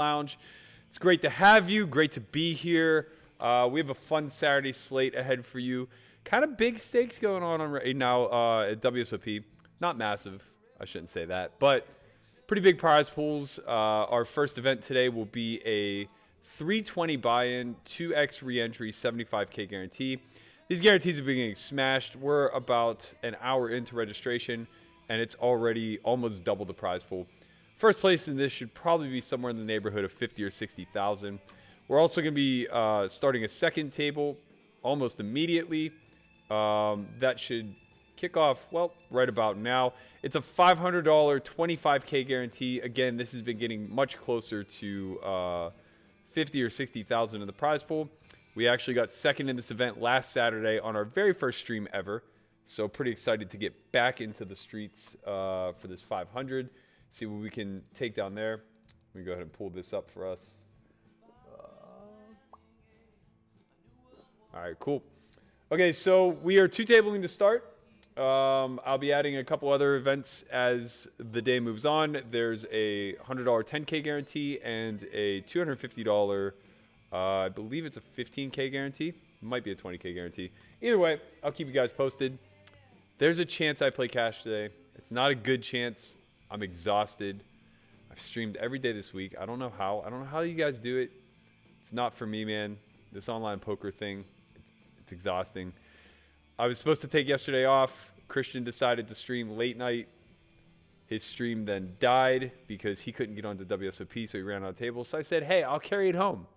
Lounge. It's great to have you. Great to be here. We have a fun Saturday slate ahead for you. Kind of big stakes going on right now at WSOP. Not massive. I shouldn't say that. But pretty big prize pools. Our first event today will be a 320 buy-in, 2x re-entry, 75K guarantee. These guarantees have been getting smashed. We're about an hour into registration, and it's already almost double the prize pool. First place in this should probably be somewhere in the neighborhood of 50 or 60,000. We're also going to be starting a second table almost immediately. That should kick off, well, right about now. It's a $500 25K guarantee. Again, this has been getting much closer to 50 or 60,000 in the prize pool. We actually got second in this event last Saturday on our very first stream ever. So pretty excited to get back into the streets for this 500. See what we can take down there. Let me go ahead and pull this up for us. All right, cool. Okay, so we are two-tabling to start. I'll be adding a couple other events as the day moves on. There's a $100 10K guarantee and a $250, I believe it's a 15K guarantee. It might be a 20K guarantee. Either way, I'll keep you guys posted. There's a chance I play cash today. It's not a good chance. I'm exhausted. I've streamed every day this week. I don't know how. I don't know how you guys do it. It's not for me, man. This online poker thing, it's exhausting. I was supposed to take yesterday off. Christian decided to stream late night. His stream then died because he couldn't get onto WSOP, so he ran out of tables. So I said, hey, I'll carry it home.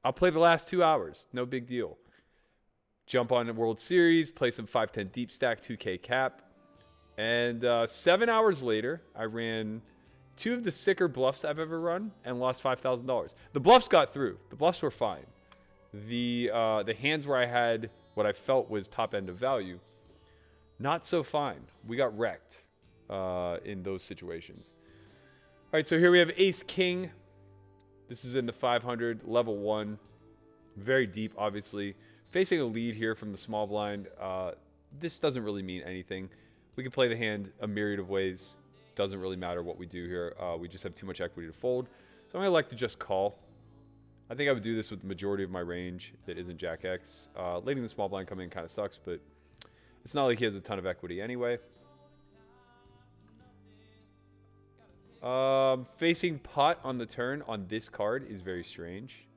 I'll play the last 2 hours. No big deal. Jump on the World Series, play some 510 deep stack, 2K cap. And 7 hours later, I ran two of the sicker bluffs I've ever run and lost $5,000. The bluffs got through. The bluffs were fine. The hands where I had what I felt was top end of value, not so fine. We got wrecked in those situations. All right, so here we have Ace King. This is in the 500, level 1. Very deep, obviously. Facing a lead here from the small blind. This doesn't really mean anything. We can play the hand a myriad of ways. Doesn't really matter what we do here. We just have too much equity to fold. So I'm going to like to just call. I think I would do this with the majority of my range that isn't Jack X. Letting the small blind come in kind of sucks, but it's not like he has a ton of equity anyway. Facing pot on the turn on this card is very strange.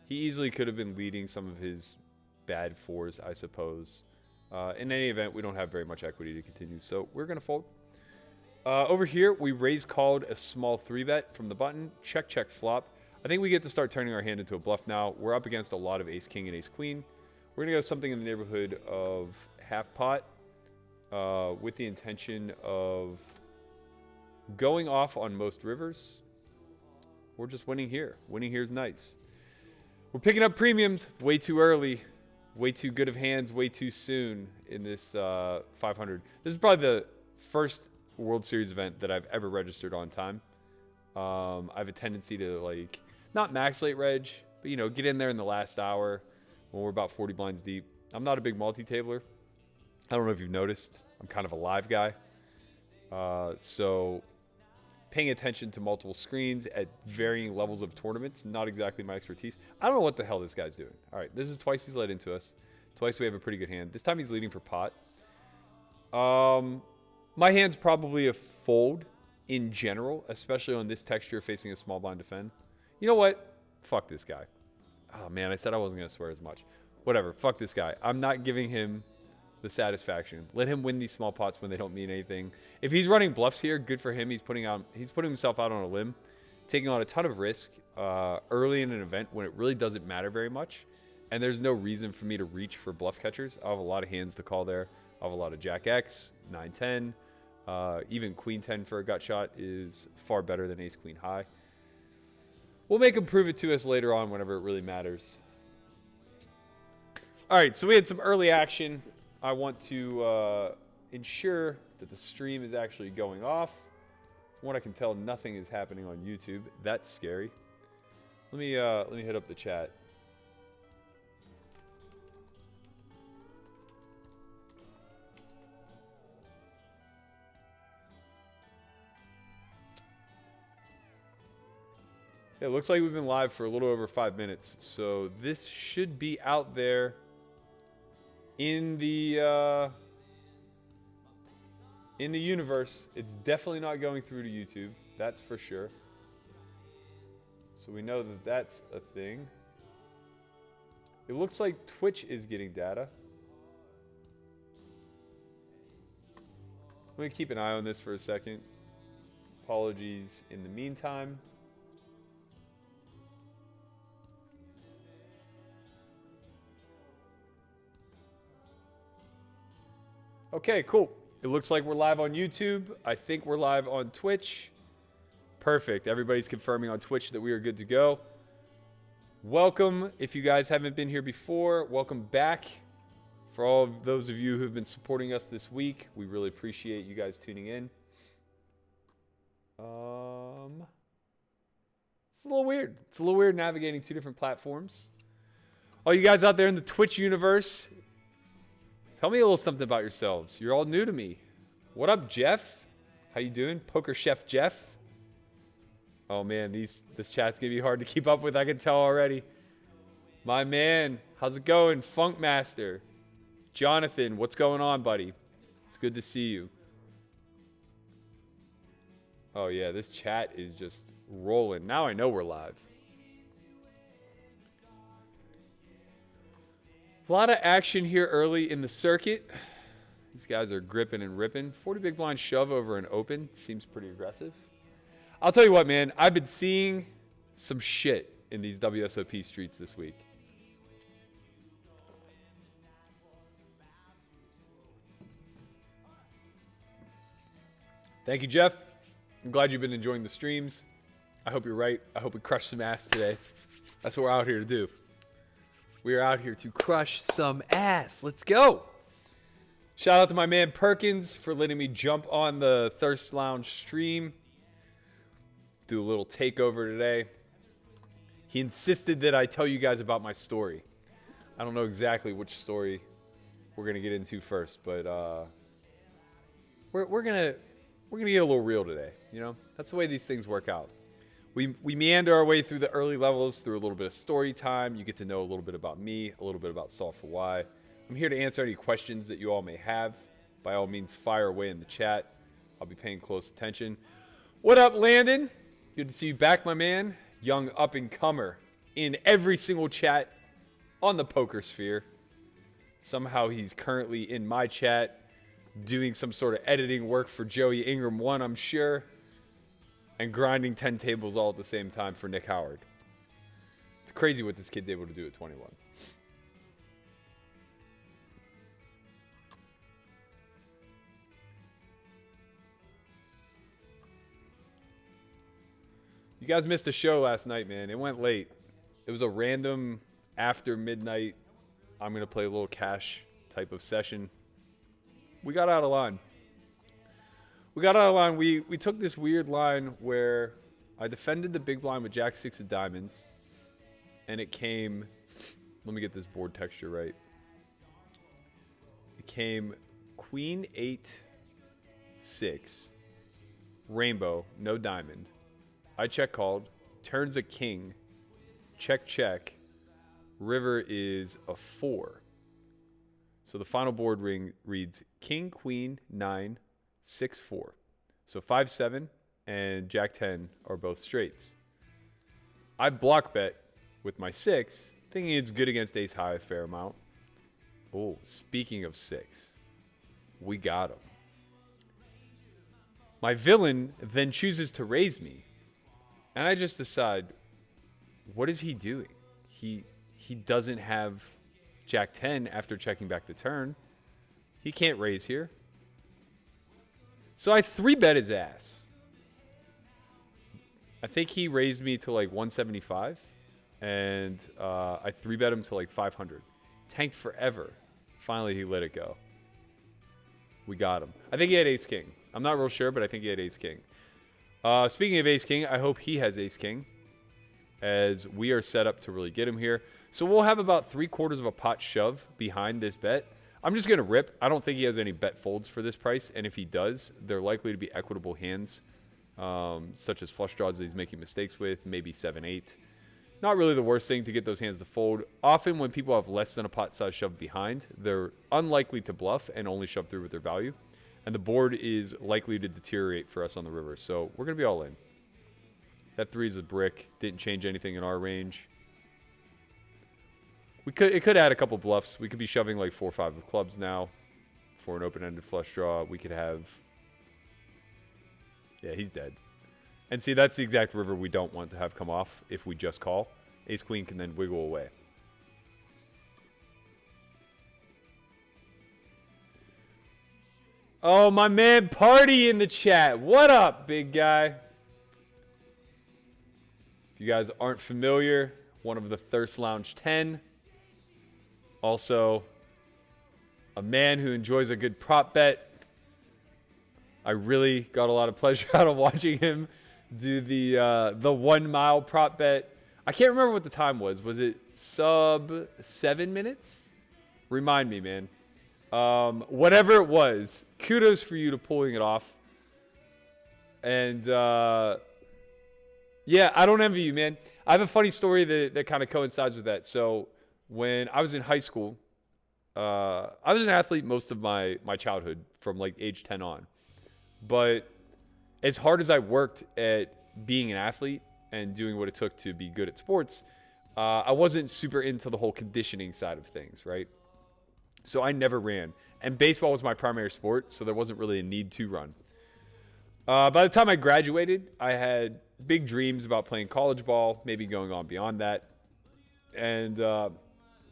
He easily could have been leading some of his bad fours, I suppose. In any event, we don't have very much equity to continue, so we're going to fold. Over here, we raise called a small 3-bet from the button. Check, check, flop. I think we get to start turning our hand into a bluff now. We're up against a lot of ace-king and ace-queen. We're going to go something in the neighborhood of half pot with the intention of going off on most rivers. We're just winning here. Winning here is nice. We're picking up premiums way too early. Way too good of hands way too soon in this 500. This is probably the first World Series event that I've ever registered on time. I have a tendency to, like, not max late reg, but, you know, get in there in the last hour when we're about 40 blinds deep. I'm not a big multi-tabler. I don't know if you've noticed. I'm kind of a live guy. So paying attention to multiple screens at varying levels of tournaments, not exactly my expertise. I don't know what the hell this guy's doing. All right, this is twice he's led into us. Twice we have a pretty good hand. This time he's leading for pot. My hand's probably a fold in general, especially on this texture facing a small blind defend. You know what? Fuck this guy. Oh, man, I said I wasn't going to swear as much. Whatever, fuck this guy. I'm not giving him the satisfaction. Let him win these small pots when they don't mean anything. If he's running bluffs here, good for him. He's putting himself out on a limb, taking on a ton of risk early in an event when it really doesn't matter very much. And there's no reason for me to reach for bluff catchers. I have a lot of hands to call there. I have a lot of Jack X, 9-10. Even Queen 10 for a gut shot is far better than Ace Queen high. We'll make him prove it to us later on whenever it really matters. All right, so we had some early action. I want to ensure that the stream is actually going off. From what I can tell, nothing is happening on YouTube. That's scary. Let me hit up the chat. It looks like we've been live for a little over 5 minutes, so this should be out there in the universe. It's definitely not going through to YouTube, that's for sure. So we know that that's a thing. It looks like Twitch is getting data. Let me keep an eye on this for a second. Apologies in the meantime. Okay, cool. It looks like we're live on YouTube. I think we're live on Twitch. Perfect. Everybody's confirming on Twitch that we are good to go. Welcome. If you guys haven't been here before, welcome back. For all of those of you who've been supporting us this week, we really appreciate you guys tuning in. It's a little weird. It's a little weird navigating two different platforms. All you guys out there in the Twitch universe, tell me a little something about yourselves. You're all new to me. What up, Jeff? How you doing? Poker Chef Jeff? Oh man, this chat's gonna be hard to keep up with, I can tell already. My man, how's it going? Funk Master. Jonathan, what's going on, buddy? It's good to see you. Oh yeah, this chat is just rolling. Now I know we're live. A lot of action here early in the circuit. These guys are gripping and ripping. 40 big blind shove over an open. Seems pretty aggressive. I'll tell you what, man. I've been seeing some shit in these WSOP streets this week. Thank you, Jeff. I'm glad you've been enjoying the streams. I hope you're right. I hope we crush some ass today. That's what we're out here to do. We are out here to crush some ass. Let's go. Shout out to my man Perkins for letting me jump on the Thirst Lounge stream. Do a little takeover today. He insisted that I tell you guys about my story. I don't know exactly which story we're going to get into first, but we're going to get a little real today, you know? That's the way these things work out. We meander our way through the early levels, through a little bit of story time. You get to know a little bit about me, a little bit about S4Y. I'm here to answer any questions that you all may have. By all means, fire away in the chat. I'll be paying close attention. What up, Landon? Good to see you back, my man. Young up-and-comer in every single chat on the poker sphere. Somehow he's currently in my chat doing some sort of editing work for Joey Ingram 1, I'm sure. And grinding 10 tables all at the same time for Nick Howard. It's crazy what this kid's able to do at 21. You guys missed the show last night, man. It went late. It was a random after midnight, I'm going to play a little cash type of session. We got out of line. We took this weird line where I defended the big blind with Jack 6 of diamonds. And it came, let me get this board texture right. It came Queen 8, 6, rainbow, no diamond. I check called, turns a king, check, check. River is a 4. So the final board ring reads King, Queen, 9, 6, 4. So 5, 7 and Jack 10 are both straights. I block bet with my 6, thinking it's good against ace high a fair amount. Oh, speaking of 6, we got him. My villain then chooses to raise me. And I just decide, what is he doing? He doesn't have Jack 10 after checking back the turn. He can't raise here. So I 3-bet his ass. I think he raised me to like 175. And I 3-bet him to like 500. Tanked forever. Finally, he let it go. We got him. I think he had ace king. I'm not real sure, but I think he had ace king. Speaking of ace king, I hope he has ace king, as we are set up to really get him here. So we'll have about 3/4 of a pot shove behind this bet. I'm just going to rip. I don't think he has any bet folds for this price, and if he does, they're likely to be equitable hands such as flush draws that he's making mistakes with, maybe 7-8. Not really the worst thing to get those hands to fold. Often when people have less than a pot size shoved behind, they're unlikely to bluff and only shove through with their value. And the board is likely to deteriorate for us on the river. So we're going to be all in. That 3 is a brick. Didn't change anything in our range. It could add a couple bluffs. We could be shoving like 4-5 of clubs now for an open-ended flush draw. We could have... Yeah, he's dead. And see, that's the exact river we don't want to have come off if we just call. Ace-queen can then wiggle away. Oh, my man Party in the chat. What up, big guy? If you guys aren't familiar, one of the Thirst Lounge 10. Also, a man who enjoys a good prop bet. I really got a lot of pleasure out of watching him do the 1 mile prop bet. I can't remember what the time was. Was it sub 7 minutes? Remind me, man. Whatever it was, kudos for you to pulling it off. And yeah, I don't envy you, man. I have a funny story that kind of coincides with that. So when I was in high school, I was an athlete most of my childhood from like age 10 on. But as hard as I worked at being an athlete and doing what it took to be good at sports, I wasn't super into the whole conditioning side of things, right? So I never ran. And baseball was my primary sport, so there wasn't really a need to run. By the time I graduated, I had big dreams about playing college ball, maybe going on beyond that. And I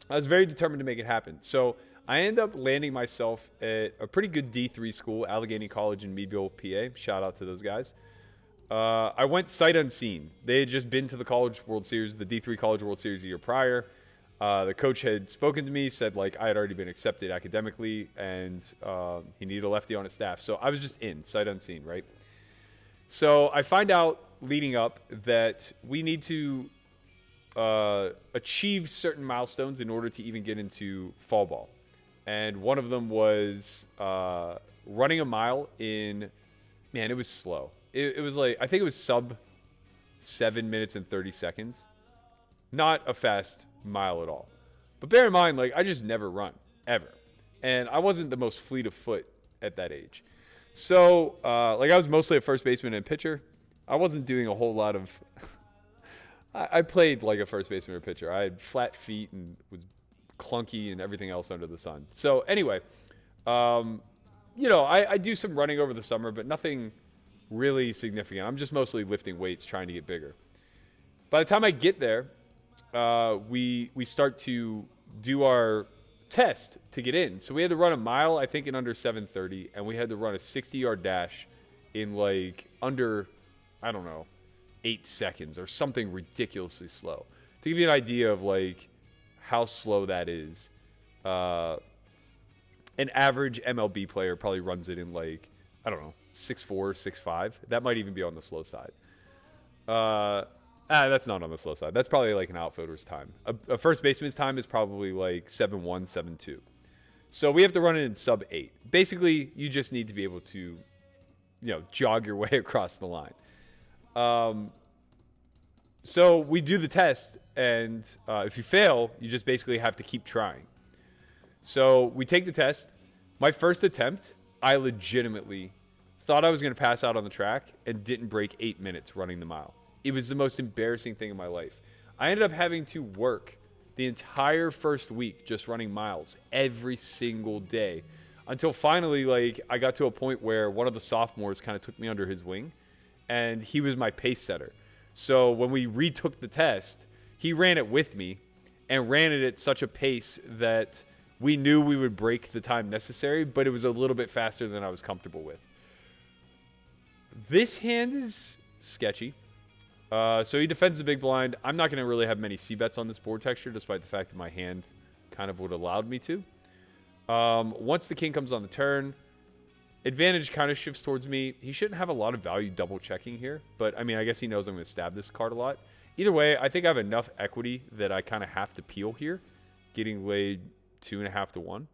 was very determined to make it happen. So I ended up landing myself at a pretty good D3 school, Allegheny College in Meadville, PA. Shout out to those guys. I went sight unseen. They had just been to the College World Series, the D3 College World Series a year prior. The coach had spoken to me, said like I had already been accepted academically, and he needed a lefty on his staff. So I was just in, sight unseen, right? So I find out leading up that we need to achieve certain milestones in order to even get into fall ball. And one of them was running a mile in, man, it was slow. It was like, I think it was sub 7 minutes and 30 seconds. Not a fast mile at all. But bear in mind, like, I just never run, ever. And I wasn't the most fleet of foot at that age. So, like, I was mostly a first baseman and pitcher. I wasn't doing a whole lot of... I played like a first baseman or pitcher. I had flat feet and was clunky and everything else under the sun. So, anyway, you know, I do some running over the summer, but nothing really significant. I'm just mostly lifting weights, trying to get bigger. By the time I get there, we start to do our test to get in. So we had to run a mile, I think, in under 7:30, and we had to run a 60-yard dash in like under, I don't know, 8 seconds or something ridiculously slow. To give you an idea of like how slow that is, an average MLB player probably runs it in like, I don't know, 6'4", 6'5". That might even be on the slow side. That's not on the slow side. That's probably like an outfielder's time. A first baseman's time is probably like 7'1", 7'2". So we have to run it in sub 8. Basically, you just need to be able to, you know, jog your way across the line. So we do the test, and if you fail, you just basically have to keep trying. So we take the test. My first attempt, I legitimately thought I was going to pass out on the track and didn't break 8 minutes running the mile. It was the most embarrassing thing in my life. I ended up having to work the entire first week just running miles every single day until finally, like, I got to a point where one of the sophomores kind of took me under his wing, and he was my pace setter. So when we retook the test, he ran it with me and ran it at such a pace that we knew we would break the time necessary, but it was a little bit faster than I was comfortable with. This hand is sketchy. So he defends the big blind. I'm not going to really have many C-bets on this board texture, despite the fact that my hand kind of would have allowed me to. Once the king comes on the turn, advantage kind of shifts towards me. He shouldn't have a lot of value double checking here, but I mean, I guess he knows I'm going to stab this card a lot. Either way, I think I have enough equity that I kind of have to peel here, getting laid 2.5 to 1.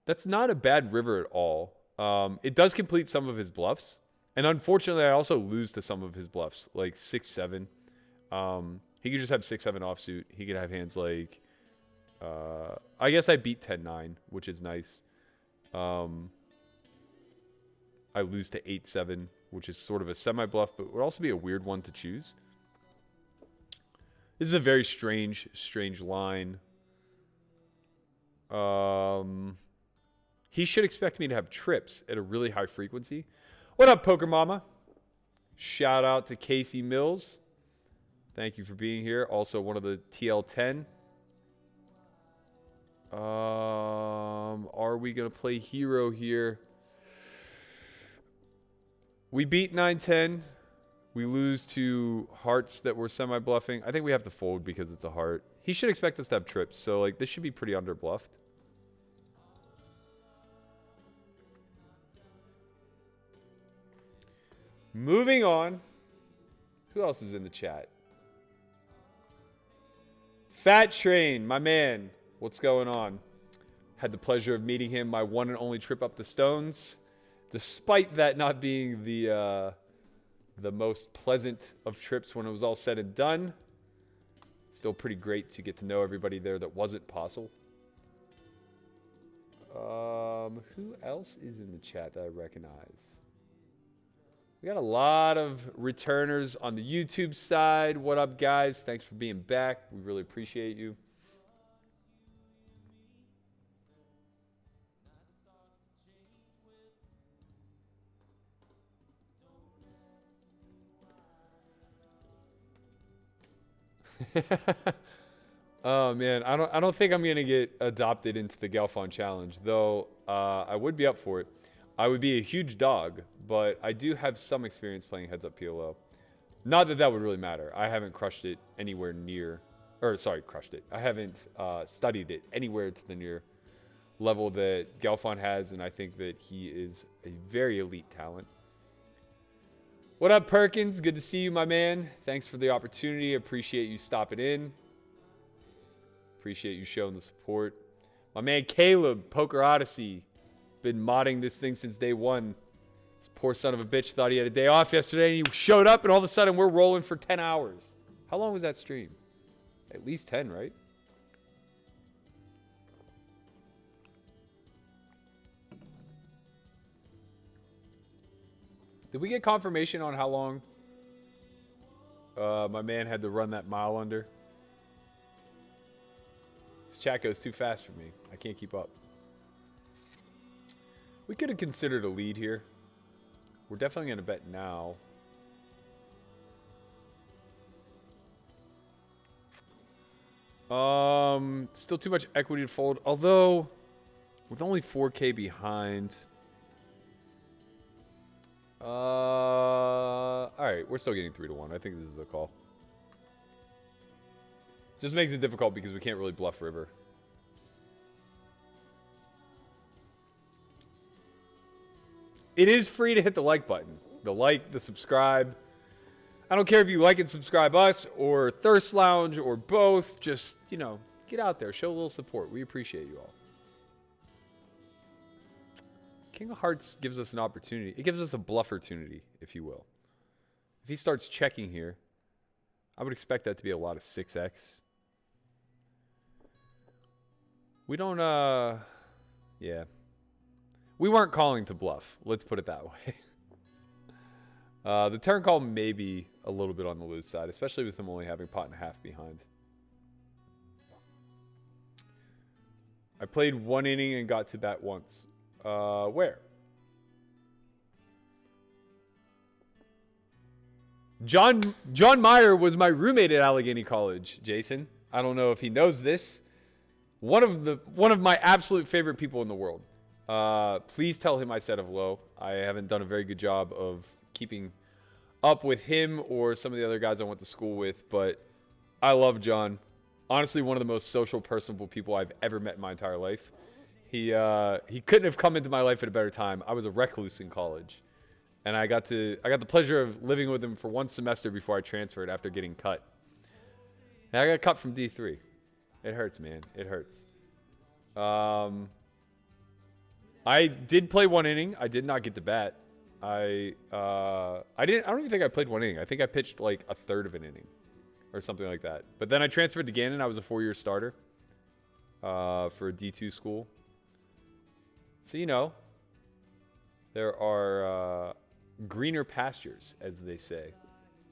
That's not a bad river at all. It does complete some of his bluffs. And unfortunately, I also lose to some of his bluffs, like 6-7. He could just have 6-7 offsuit. He could have hands like... I guess I beat 10-9, which is nice. I lose to 8-7, which is sort of a semi-bluff, but would also be a weird one to choose. This is a very strange line. He should expect me to have trips at a really high frequency. What up, Poker Mama? Shout out to Casey Mills. Thank you for being here. Also one of the TL10. Are we going to play hero here? We beat 9-10. We lose to hearts that were semi-bluffing. I think we have to fold because it's a heart. He should expect us to have trips, so like this should be pretty under-bluffed. Moving on. Who else is in the chat? Fat Train, my man. What's going on? Had the pleasure of meeting him my one and only trip up the Stones. Despite that not being the most pleasant of trips when it was all said and done. Still pretty great to get to know everybody there that wasn't possible. Who else is in the chat that I recognize? We got a lot of returners on the YouTube side. What up, guys? Thanks for being back. We really appreciate you. Oh man, I don't think I'm gonna get adopted into the Galfond challenge, though. I would be up for it. I would be a huge dog, but I do have some experience playing heads up PLO. Not that that would really matter. I haven't crushed it anywhere near, or sorry, crushed it. I haven't studied it anywhere to the near level that Galfond has, and I think that he is a very elite talent. What up, Perkins? Good to see you, my man. Thanks for the opportunity. Appreciate you stopping in. Appreciate you showing the support. My man Caleb, Poker Odyssey. Been modding this thing since day one. This poor son of a bitch thought he had a day off yesterday, and he showed up, and all of a sudden we're rolling for 10 hours. How long was that stream? At least 10, right? Did we get confirmation on how long my man had to run that mile under? This chat goes too fast for me. I can't keep up. We could have considered a lead here. We're definitely going to bet now. Still too much equity to fold. Although, with only 4K behind. Alright, we're still getting 3-1. I think this is a call. Just makes it difficult because we can't really bluff river. It is free to hit the like button. The like, the subscribe. I don't care if you like and subscribe us or Thirst Lounge or both. Just, you know, get out there. Show a little support. We appreciate you all. King of Hearts gives us an opportunity. It gives us a bluffertunity, if you will. If he starts checking here, I would expect that to be a lot of 6x. We don't, yeah. We weren't calling to bluff. Let's put it that way. The turn call may be a little bit on the loose side, especially with him only having pot and a half behind. I played 1 inning and got to bat once. Where? John Meyer was my roommate at Allegheny College, Jason. I don't know if he knows this. One of my absolute favorite people in the world. Please tell him I said hello. I haven't done a very good job of keeping up with him or some of the other guys I went to school with, but I love John. Honestly, one of the most social, personable people I've ever met in my entire life. He couldn't have come into my life at a better time. I was a recluse in college, and I got the pleasure of living with him for 1 semester before I transferred after getting cut. And I got cut from D3. It hurts, man. It hurts. I did play 1 inning. I did not get to bat. I don't even think I played 1 inning. I think I pitched like a third of an inning or something like that. But then I transferred to Gannon. I was a 4-year starter for a D2 school. So, you know, there are greener pastures, as they say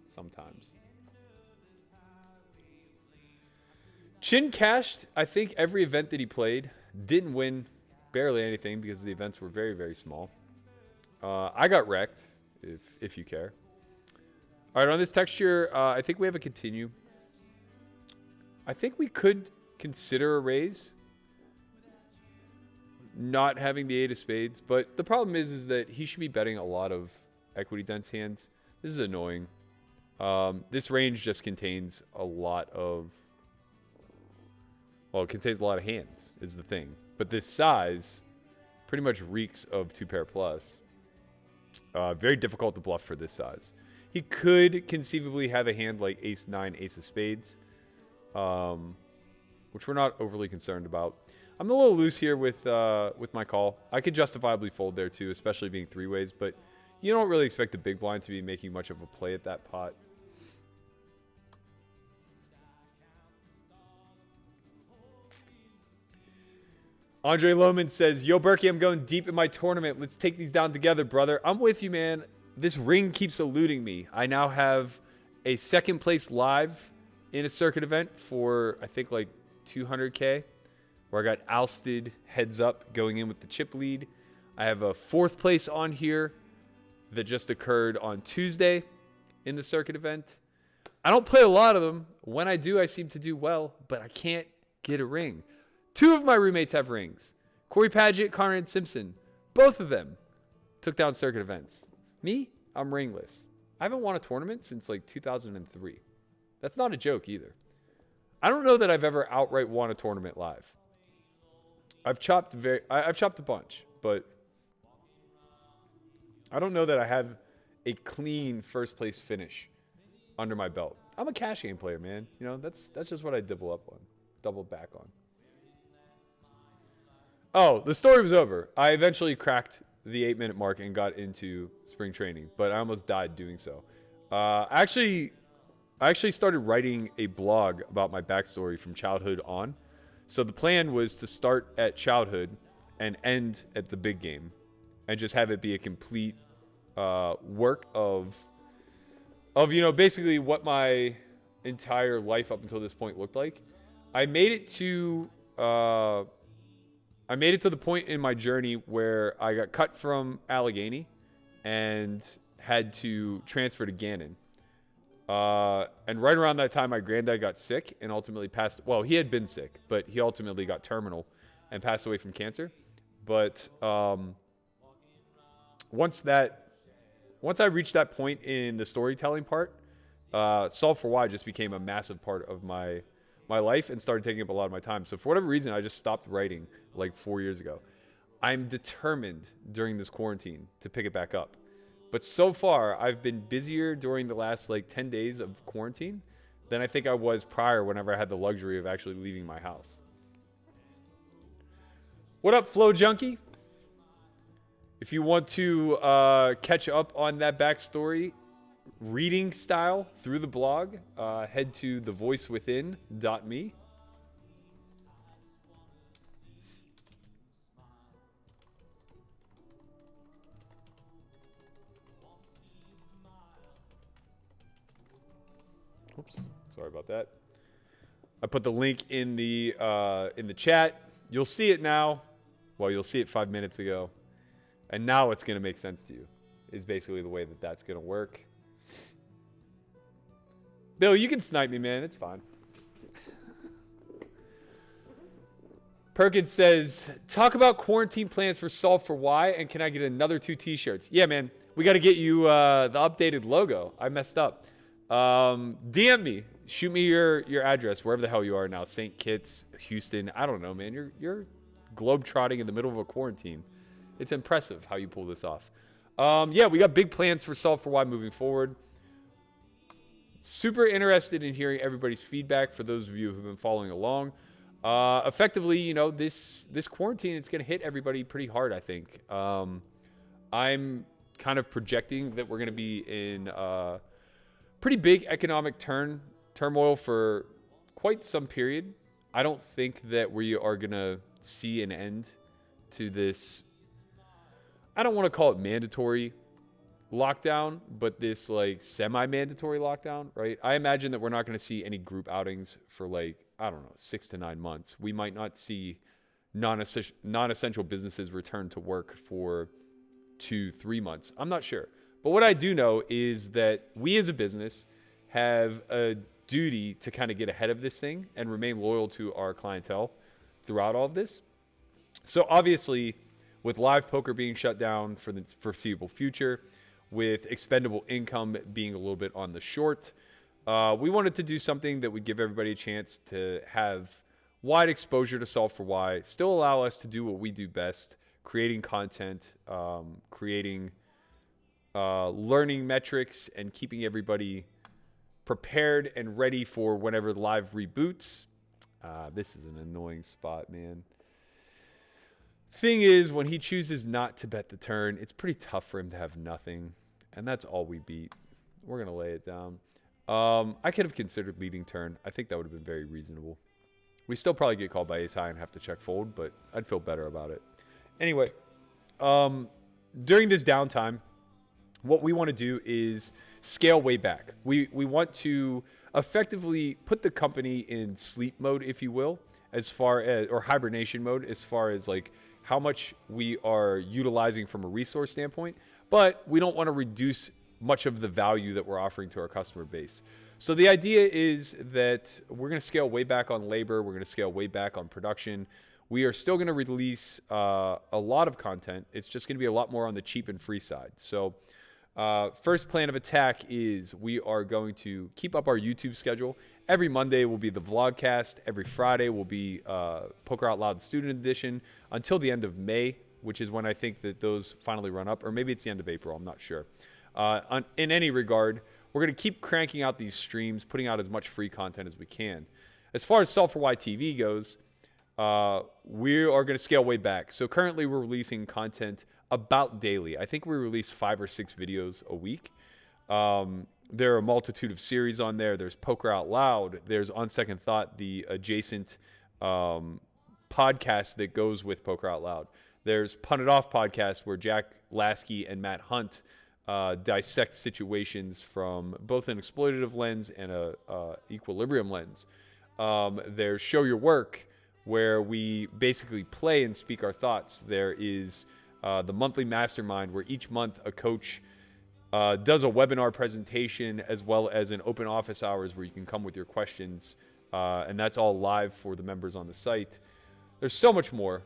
sometimes. Chin cashed, I think, every event that he played. Didn't win barely anything because the events were very, very small. I got wrecked, if you care. All right, on this texture, I think we have a continue. I think we could consider a raise, not having the 8 of spades. But the problem is that he should be betting a lot of equity dense hands. This is annoying. This range just contains a lot of... Well, it contains a lot of hands, is the thing. But this size pretty much reeks of 2-pair plus. Very difficult to bluff for this size. He could conceivably have a hand like ace-9, ace of spades, which we're not overly concerned about. I'm a little loose here with my call. I could justifiably fold there too, especially being 3-ways, but you don't really expect the big blind to be making much of a play at that pot. Andre Lohman says, yo, Berkey, I'm going deep in my tournament. Let's take these down together, brother. I'm with you, man. This ring keeps eluding me. I now have a second place live in a circuit event for, I think, like 200K, where I got ousted heads up going in with the chip lead. I have a 4th place on here that just occurred on Tuesday in the circuit event. I don't play a lot of them. When I do, I seem to do well, but I can't get a ring. 2 of my roommates have rings. Corey Paget, Conrad Simpson. Both of them took down circuit events. Me, I'm ringless. I haven't won a tournament since like 2003. That's not a joke either. I don't know that I've ever outright won a tournament live. I've chopped a bunch, but I don't know that I have a clean first place finish under my belt. I'm a cash game player, man. You know, that's just what I double back on. Oh, the story was over. I eventually cracked the 8-minute mark and got into spring training, but I almost died doing so. I actually started writing a blog about my backstory from childhood on. So the plan was to start at childhood and end at the big game and just have it be a complete work of you know, basically what my entire life up until this point looked like. I made it to the point in my journey where I got cut from Allegheny and had to transfer to Gannon. And right around that time, my granddad got sick and ultimately passed. Well, he had been sick, but he ultimately got terminal and passed away from cancer. But once I reached that point in the storytelling part, S4Y just became a massive part of my life and started taking up a lot of my time. So for whatever reason, I just stopped writing like 4 years ago. I'm determined during this quarantine to pick it back up. But so far, I've been busier during the last like 10 days of quarantine than I think I was prior whenever I had the luxury of actually leaving my house. What up, Flow Junkie? If you want to catch up on that backstory, reading style through the blog, head to thevoicewithin.me. Oops, sorry about that. I put the link in the chat. You'll see it now. Well, you'll see it 5 minutes ago. And now it's going to make sense to you, is basically the way that that's going to work. Bill, you can snipe me, man. It's fine. Perkins says, talk about quarantine plans for Solve4Y, and can I get another 2 t-shirts? Yeah, man. We got to get you the updated logo. I messed up. DM me. Shoot me your address, wherever the hell you are now. St. Kitts, Houston. I don't know, man. You're globetrotting in the middle of a quarantine. It's impressive how you pull this off. Yeah, we got big plans for Solve4Y moving forward. Super interested in hearing everybody's feedback for those of you who've been following along. Effectively, this quarantine, it's going to hit everybody pretty hard, I think. I'm kind of projecting that we're going to be in pretty big economic turmoil for quite some period. I don't think that we are going to see an end to this. I don't want to call it mandatory lockdown, but this like semi-mandatory lockdown, right? I imagine that we're not going to see any group outings for like, I don't know, 6 to 9 months. We might not see non-essential businesses return to work for 2-3 months. I'm not sure. But what I do know is that we as a business have a duty to kind of get ahead of this thing and remain loyal to our clientele throughout all of this. So obviously, with live poker being shut down for the foreseeable future, with expendable income being a little bit on the short, we wanted to do something that would give everybody a chance to have wide exposure to Solve4Y, still allow us to do what we do best, creating content, creating learning metrics, and keeping everybody prepared and ready for whenever live reboots. This is an annoying spot, man. Thing is, when he chooses not to bet the turn, it's pretty tough for him to have nothing, and that's all we beat. We're going to lay it down. I could have considered leading turn. I think that would have been very reasonable. We still probably get called by ace high and have to check fold, but I'd feel better about it. Anyway, during this downtime, what we want to do is scale way back. We want to effectively put the company in sleep mode, if you will, as far as, or hibernation mode, as far as like how much we are utilizing from a resource standpoint, but we don't want to reduce much of the value that we're offering to our customer base. So the idea is that we're going to scale way back on labor. We're going to scale way back on production. We are still going to release a lot of content. It's just going to be a lot more on the cheap and free side. So first plan of attack is we are going to keep up our YouTube schedule. Every Monday will be the vlogcast. Every Friday will be Poker Out Loud Student Edition until the end of May, which is when I think that those finally run up. Or maybe it's the end of April. I'm not sure. In any regard, we're going to keep cranking out these streams, putting out as much free content as we can. As far as Solve4Y TV goes, we are going to scale way back. So currently we're releasing content about daily. I think we release 5 or 6 videos a week. There are a multitude of series on there. There's Poker Out Loud. There's On Second Thought, the adjacent podcast that goes with Poker Out Loud. There's Punt It Off podcast where Jack Lasky and Matt Hunt dissect situations from both an exploitative lens and a equilibrium lens. There's Show Your Work, where we basically play and speak our thoughts. There is the monthly mastermind, where each month a coach does a webinar presentation as well as an open office hours where you can come with your questions, and that's all live for the members on the site. There's so much more.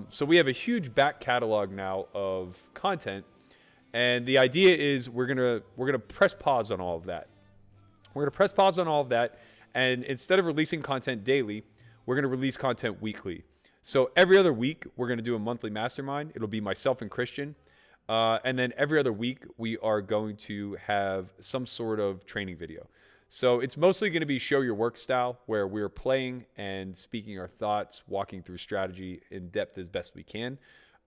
So we have a huge back catalog now of content, and the idea is we're gonna press pause on all of that. We're gonna press pause on all of that, and instead of releasing content daily, we're gonna release content weekly. So every other week, we're gonna do a monthly mastermind. It'll be myself and Christian. And then every other week, we are going to have some sort of training video. So it's mostly going to be Show Your Work style, where we're playing and speaking our thoughts, walking through strategy in depth as best we can.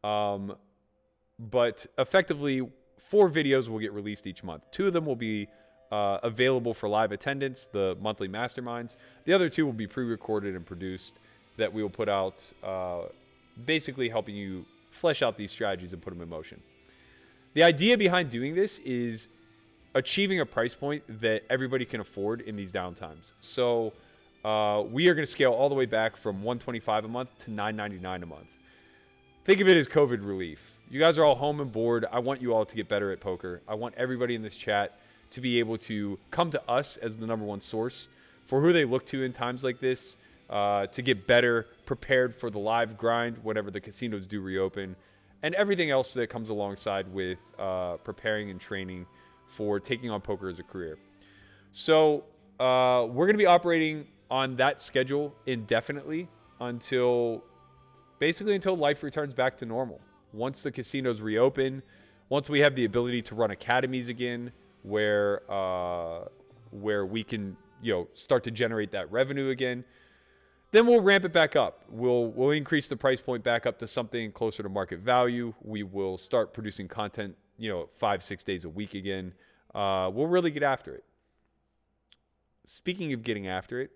But effectively, 4 videos will get released each month. 2 of them will be available for live attendance, the monthly masterminds. The other 2 will be pre-recorded and produced that we will put out, basically helping you flesh out these strategies and put them in motion. The idea behind doing this is achieving a price point that everybody can afford in these downtimes. So we are going to scale all the way back from $125 a month to $9.99 a month. Think of it as COVID relief. You guys are all home and bored. I want you all to get better at poker. I want everybody in this chat to be able to come to us as the number one source for who they look to in times like this, to get better prepared for the live grind whenever the casinos do reopen, and everything else that comes alongside with preparing and training for taking on poker as a career. So we're going to be operating on that schedule indefinitely until life returns back to normal. Once the casinos reopen, once we have the ability to run academies again, where we can start to generate that revenue again, then we'll ramp it back up. We'll increase the price point back up to something closer to market value. We will start producing content, 5-6 days a week again. We'll really get after it. Speaking of getting after it,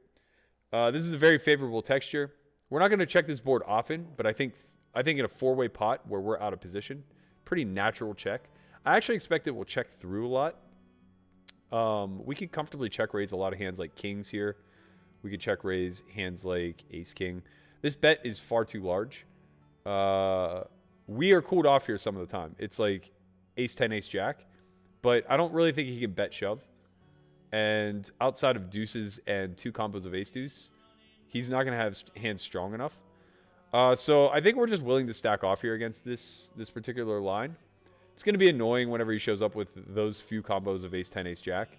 this is a very favorable texture. We're not going to check this board often, but I think in a 4-way pot where we're out of position, pretty natural check. I actually expect it will check through a lot. We could comfortably check raise a lot of hands like kings here. We could check raise hands like ace king. This bet is far too large. We are cooled off here some of the time. It's like ace 10, ace jack, but I don't really think he can bet shove. And outside of deuces and 2 combos of ace deuce, he's not going to have hands strong enough. So I think we're just willing to stack off here against this particular line. It's going to be annoying whenever he shows up with those few combos of ace 10, ace jack.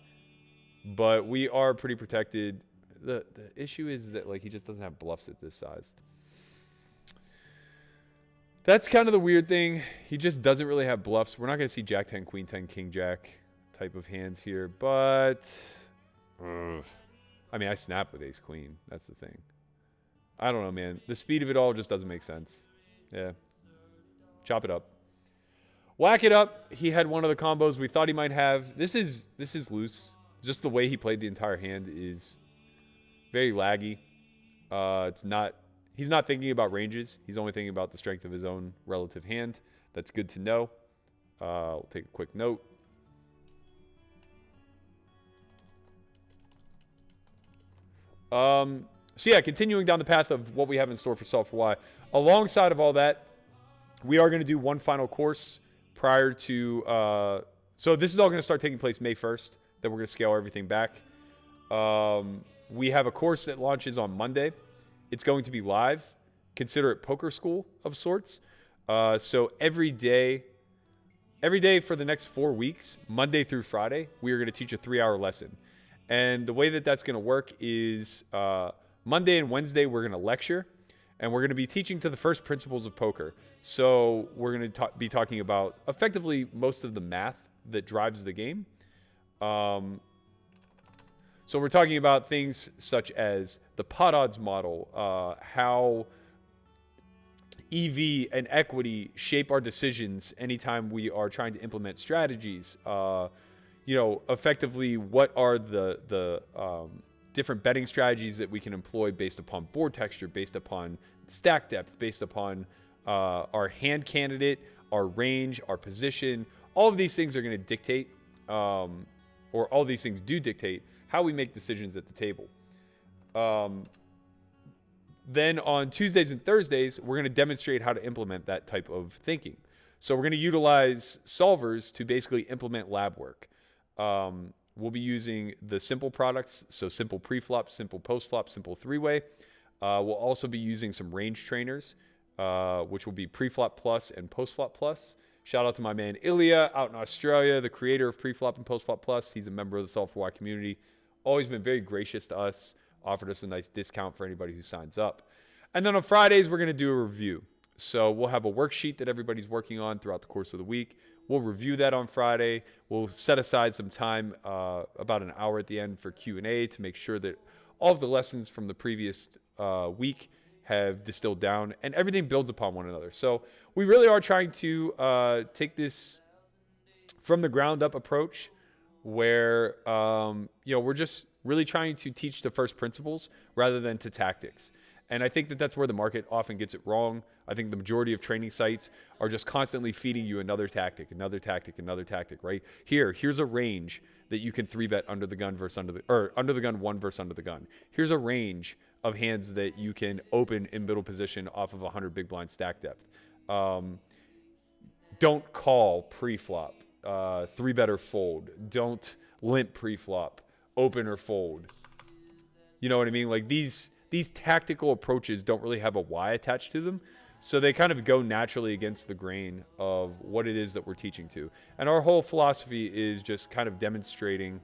But we are pretty protected. The issue is that he just doesn't have bluffs at this size. That's kind of the weird thing. He just doesn't really have bluffs. We're not going to see jack 10, queen 10, king jack type of hands here. But, I mean, I snap with ace queen. That's the thing. I don't know, man. The speed of it all just doesn't make sense. Yeah. Chop it up. Whack it up. He had one of the combos we thought he might have. This is loose. Just the way he played the entire hand is very laggy. He's not thinking about ranges. He's only thinking about the strength of his own relative hand. That's good to know. We'll take a quick note. So yeah, continuing down the path of what we have in store for S4Y. Alongside of all that, we are going to do one final course prior to... so this is all going to start taking place May 1st. Then we're going to scale everything back. We have a course that launches on Monday. It's going to be live. Consider it poker school of sorts. So every day for the next 4 weeks, Monday through Friday, we are going to teach a 3-hour lesson. And the way that that's going to work is Monday and Wednesday, we're going to lecture. And we're going to be teaching to the first principles of poker. So we're going to be talking about effectively most of the math that drives the game. So we're talking about things such as the pot odds model, how EV and equity shape our decisions anytime we are trying to implement strategies. Effectively, what are the different betting strategies that we can employ based upon board texture, based upon stack depth, based upon our hand candidate, our range, our position. All of these things are going to dictate, or all these things do dictate, how we make decisions at the table. Then on Tuesdays and Thursdays, we're going to demonstrate how to implement that type of thinking. So we're going to utilize solvers to basically implement lab work. We'll be using the simple products, so simple pre-flop, simple post-flop, simple 3-way. We'll also be using some range trainers, which will be pre-flop plus and post-flop plus. Shout out to my man Ilya out in Australia, the creator of pre-flop and post-flop plus. He's a member of the S4Y community. Always been very gracious to us. Offered us a nice discount for anybody who signs up. And then on Fridays, we're going to do a review. So we'll have a worksheet that everybody's working on throughout the course of the week. We'll review that on Friday. We'll set aside some time, about an hour at the end for Q&A to make sure that all of the lessons from the previous week have distilled down and everything builds upon one another. So we really are trying to take this from the ground up approach where, we're just really trying to teach the first principles rather than to tactics. And I think that that's where the market often gets it wrong. I think the majority of training sites are just constantly feeding you another tactic, right? Here's a range that you can 3-bet under the gun versus under the gun one versus under the gun. Here's a range of hands that you can open in middle position off of 100 big blind stack depth. Don't call pre-flop, 3-bet or fold. Don't limp pre-flop, open or fold. You know what I mean? Like these tactical approaches don't really have a why attached to them. So they kind of go naturally against the grain of what it is that we're teaching to. And our whole philosophy is just kind of demonstrating,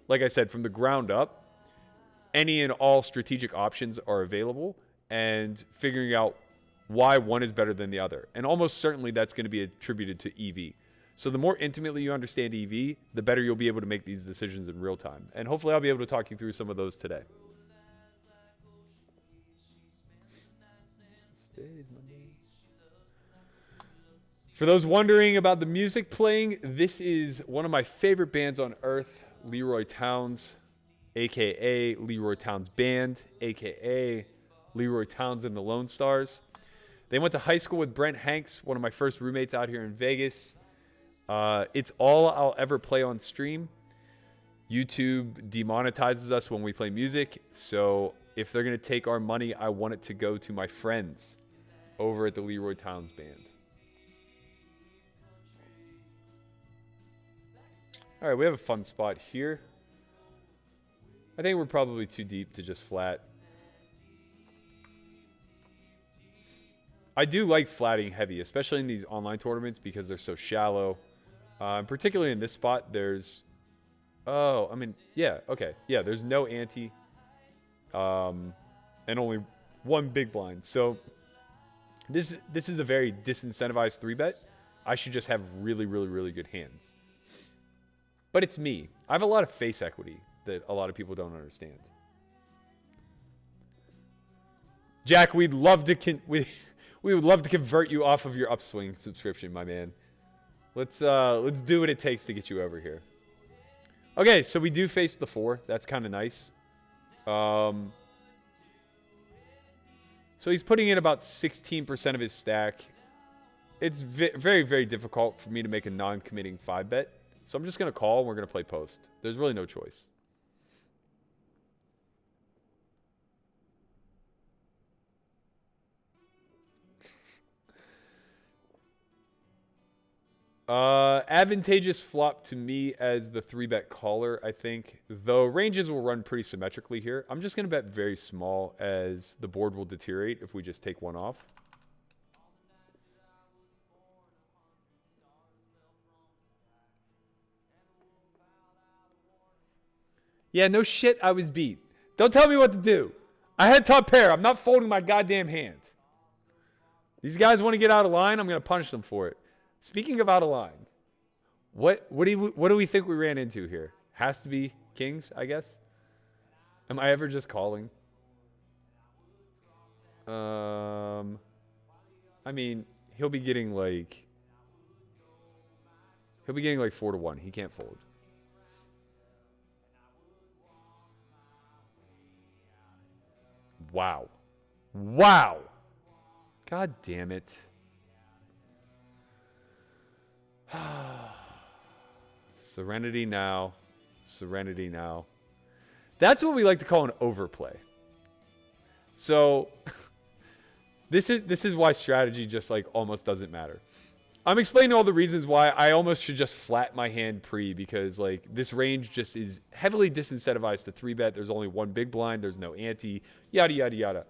like I said, from the ground up, any and all strategic options are available and figuring out why one is better than the other. And almost certainly that's going to be attributed to EV. So the more intimately you understand EV, the better you'll be able to make these decisions in real time. And hopefully I'll be able to talk you through some of those today. Wednesdays, Mondays. For those wondering about the music playing, this is one of my favorite bands on earth, Leroy Towns, a.k.a. Leroy Towns Band, a.k.a. Leroy Towns and the Lone Stars. They went to high school with Brent Hanks, one of my first roommates out here in Vegas. It's all I'll ever play on stream. YouTube demonetizes us when we play music, so if they're going to take our money, I want it to go to my friends over at the Leroy Towns Band. All right, we have a fun spot here. I think we're probably too deep to just flat. I do like flatting heavy, especially in these online tournaments because they're so shallow. Particularly in this spot, there's... Oh, I mean, yeah, okay. Yeah, there's no ante. And only one big blind. So this is a very disincentivized 3-bet. I should just have really, really, really good hands. But it's me. I have a lot of face equity that a lot of people don't understand. Jack, we'd love to we would love to convert you off of your upswing subscription, my man. Let's do what it takes to get you over here. Okay, so we do face the 4. That's kind of nice. So he's putting in about 16% of his stack. It's very, very difficult for me to make a non-committing 5-bet. So I'm just going to call, and we're going to play post. There's really no choice. Advantageous flop to me as the 3-bet caller, I think. Though ranges will run pretty symmetrically here. I'm just going to bet very small as the board will deteriorate if we just take one off. Yeah, no shit, I was beat. Don't tell me what to do. I had top pair. I'm not folding my goddamn hand. These guys want to get out of line. I'm going to punish them for it. Speaking of out of line, what do we think we ran into here? Has to be kings, I guess. Am I ever just calling? I mean, he'll be getting like 4-1. He can't fold. Wow. Wow. God damn it. Serenity now. Serenity now. That's what we like to call an overplay. So this is why strategy just like almost doesn't matter. I'm explaining all the reasons why I almost should just flat my hand pre, because like this range just is heavily disincentivized to 3-bet. There's only one big blind. There's no ante. Yada, yada, yada.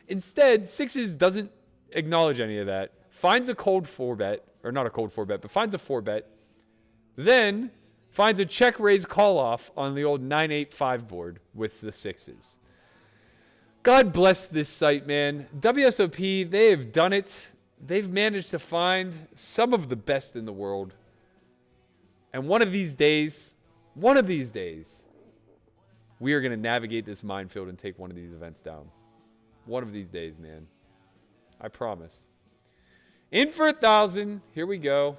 Instead, sixes doesn't acknowledge any of that. Finds a cold 4-bet, or not a cold 4-bet, but finds a 4-bet. Then finds a check raise call off on the old 9-8-5 board with the sixes. God bless this site, man. WSOP, they have done it. They've managed to find some of the best in the world. And one of these days, we are going to navigate this minefield and take one of these events down. One of these days, man. I promise. In for 1,000. Here we go.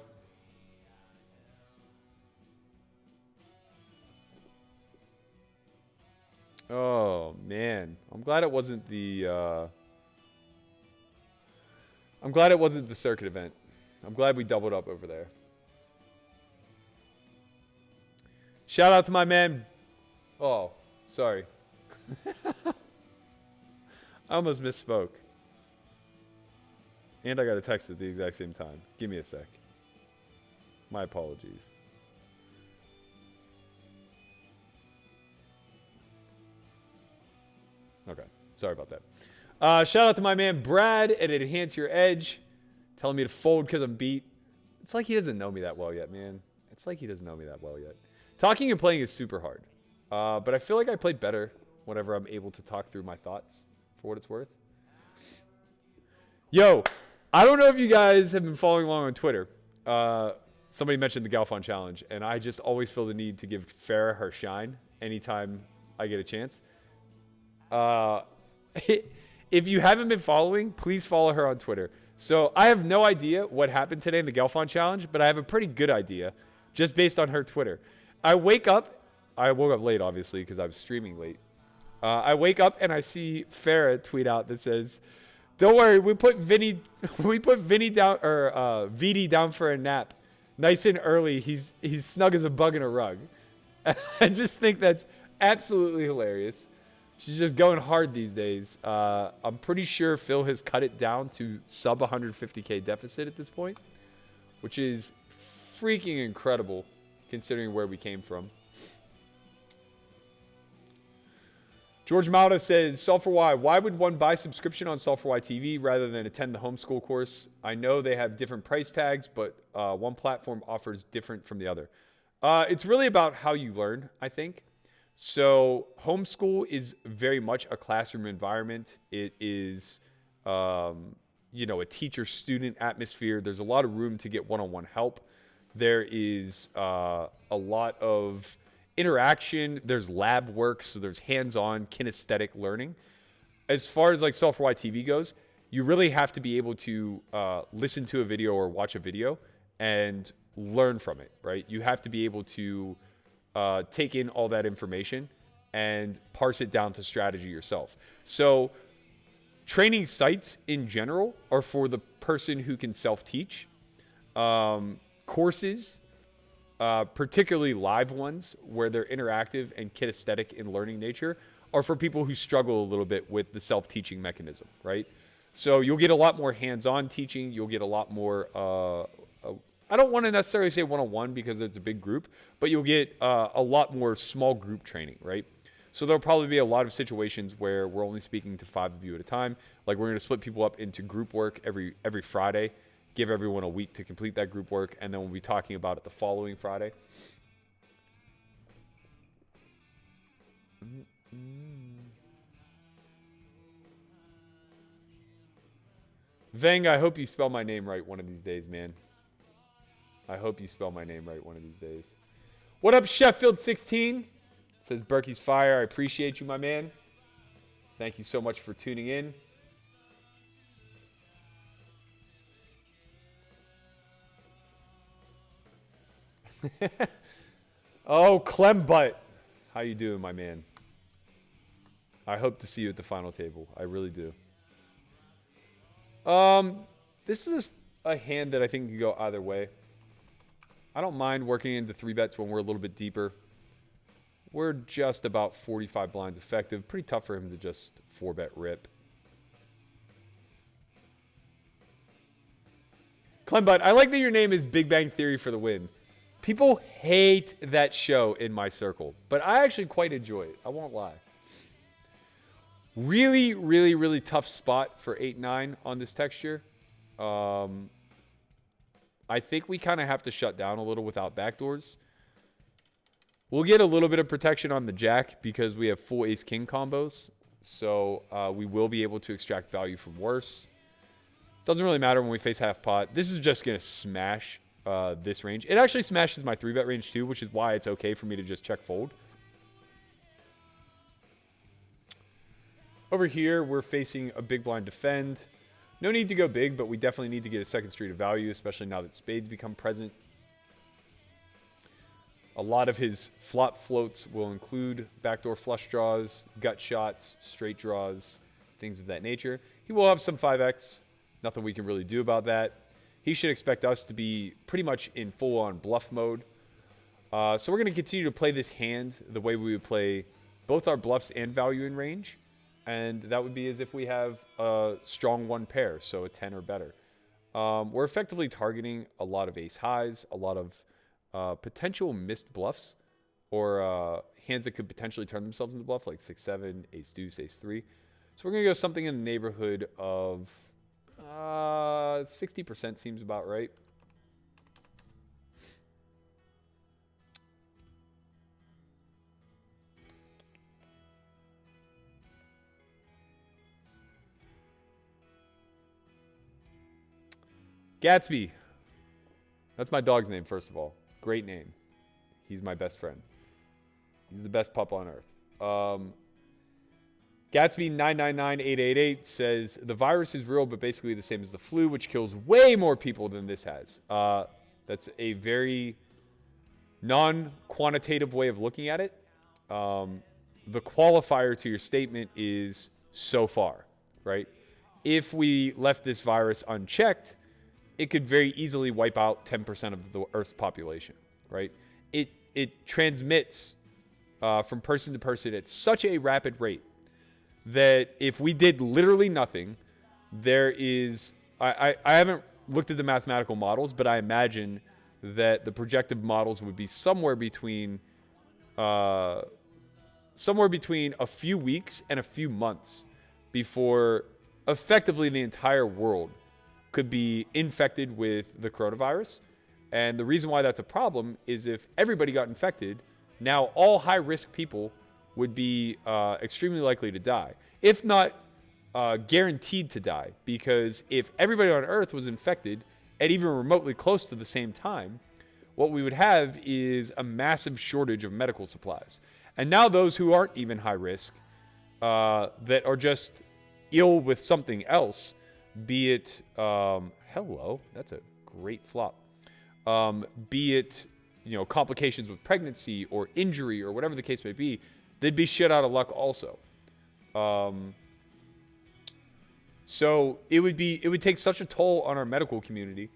Oh, man. I'm glad it wasn't the circuit event. I'm glad we doubled up over there. Shout out to my man. Oh, sorry. I almost misspoke. And I got a text at the exact same time. Give me a sec. My apologies. Okay. Sorry about that. Shout out to my man Brad at Enhance Your Edge. Telling me to fold because I'm beat. It's like he doesn't know me that well yet, man. It's like he doesn't know me that well yet. Talking and playing is super hard. But I feel like I play better whenever I'm able to talk through my thoughts, for what it's worth. Yo, I don't know if you guys have been following along on Twitter. Somebody mentioned the Galfon Challenge, and I just always feel the need to give Farah her shine anytime I get a chance. If you haven't been following, please follow her on Twitter. So I have no idea what happened today in the Gelfond Challenge, but I have a pretty good idea just based on her Twitter. I woke up late, obviously, because I was streaming late. I wake up and I see Farah tweet out that says, "Don't worry, we put Vinny down, or VD down for a nap, nice and early. He's snug as a bug in a rug." I just think that's absolutely hilarious. She's just going hard these days. I'm pretty sure Phil has cut it down to sub 150K deficit at this point, which is freaking incredible considering where we came from. George Malta says, S4Y, why would one buy subscription on S4Y TV rather than attend the homeschool course? I know they have different price tags, but one platform offers different from the other. It's really about how you learn, I think. So homeschool is very much a classroom environment. It is, a teacher-student atmosphere. There's a lot of room to get one-on-one help. There is a lot of interaction. There's lab work, so there's hands-on kinesthetic learning. As far as like S4Y TV goes, you really have to be able to listen to a video or watch a video and learn from it, right? You have to be able to take in all that information and parse it down to strategy yourself. So training sites in general are for the person who can self-teach. Courses, particularly live ones where they're interactive and kinesthetic in learning nature, are for people who struggle a little bit with the self-teaching mechanism, right? So you'll get a lot more hands-on teaching. You'll get a lot more, I don't want to necessarily say one-on-one because it's a big group, but you'll get a lot more small group training, right? So there'll probably be a lot of situations where we're only speaking to 5 of you at a time. Like we're going to split people up into group work every Friday, give everyone a week to complete that group work, and then we'll be talking about it the following Friday. Veng, I hope you spell my name right one of these days, man. I hope you spell my name right one of these days. What up, Sheffield16? Says Berkey's fire. I appreciate you, my man. Thank you so much for tuning in. Oh, Clem Butt. How you doing, my man? I hope to see you at the final table. I really do. This is a hand that I think can go either way. I don't mind working into 3-bets when we're a little bit deeper. We're just about 45 blinds effective. Pretty tough for him to just 4-bet rip. Clembut, I like that your name is Big Bang Theory for the win. People hate that show in my circle, but I actually quite enjoy it. I won't lie. Really, really, really tough spot for 8-9 on this texture. I think we kind of have to shut down a little without backdoors. We'll get a little bit of protection on the jack because we have full ace-king combos. So we will be able to extract value from worse. Doesn't really matter when we face half pot. This is just going to smash this range. It actually smashes my 3-bet range too, which is why it's okay for me to just check fold. Over here, we're facing a big blind defend. No need to go big, but we definitely need to get a second street of value, especially now that spades become present. A lot of his flop floats will include backdoor flush draws, gut shots, straight draws, things of that nature. He will have some 5x. Nothing we can really do about that. He should expect us to be pretty much in full-on bluff mode. So we're going to continue to play this hand the way we would play both our bluffs and value in range. And that would be as if we have a strong 1 pair, so a 10 or better. We're effectively targeting a lot of ace highs, a lot of potential missed bluffs, or hands that could potentially turn themselves into bluff, like 6-7, ace deuce, ace 3. So we're going to go something in the neighborhood of 60% seems about right. Gatsby. That's my dog's name, first of all. Great name. He's my best friend. He's the best pup on earth. Gatsby999888 says the virus is real, but basically the same as the flu, which kills way more people than this has. That's a very non-quantitative way of looking at it. The qualifier to your statement is so far, right? If we left this virus unchecked, it could very easily wipe out 10% of the Earth's population, right? It transmits from person to person at such a rapid rate that if we did literally nothing, there is... I haven't looked at the mathematical models, but I imagine that the projected models would be somewhere between a few weeks and a few months before effectively the entire world could be infected with the coronavirus. And the reason why that's a problem is if everybody got infected, now all high-risk people would be extremely likely to die, if not guaranteed to die. Because if everybody on Earth was infected at even remotely close to the same time, what we would have is a massive shortage of medical supplies. And now those who aren't even high risk, that are just ill with something else, be it, hello, that's a great flop. Be it, complications with pregnancy or injury or whatever the case may be, they'd be shit out of luck also. So it would take such a toll on our medical community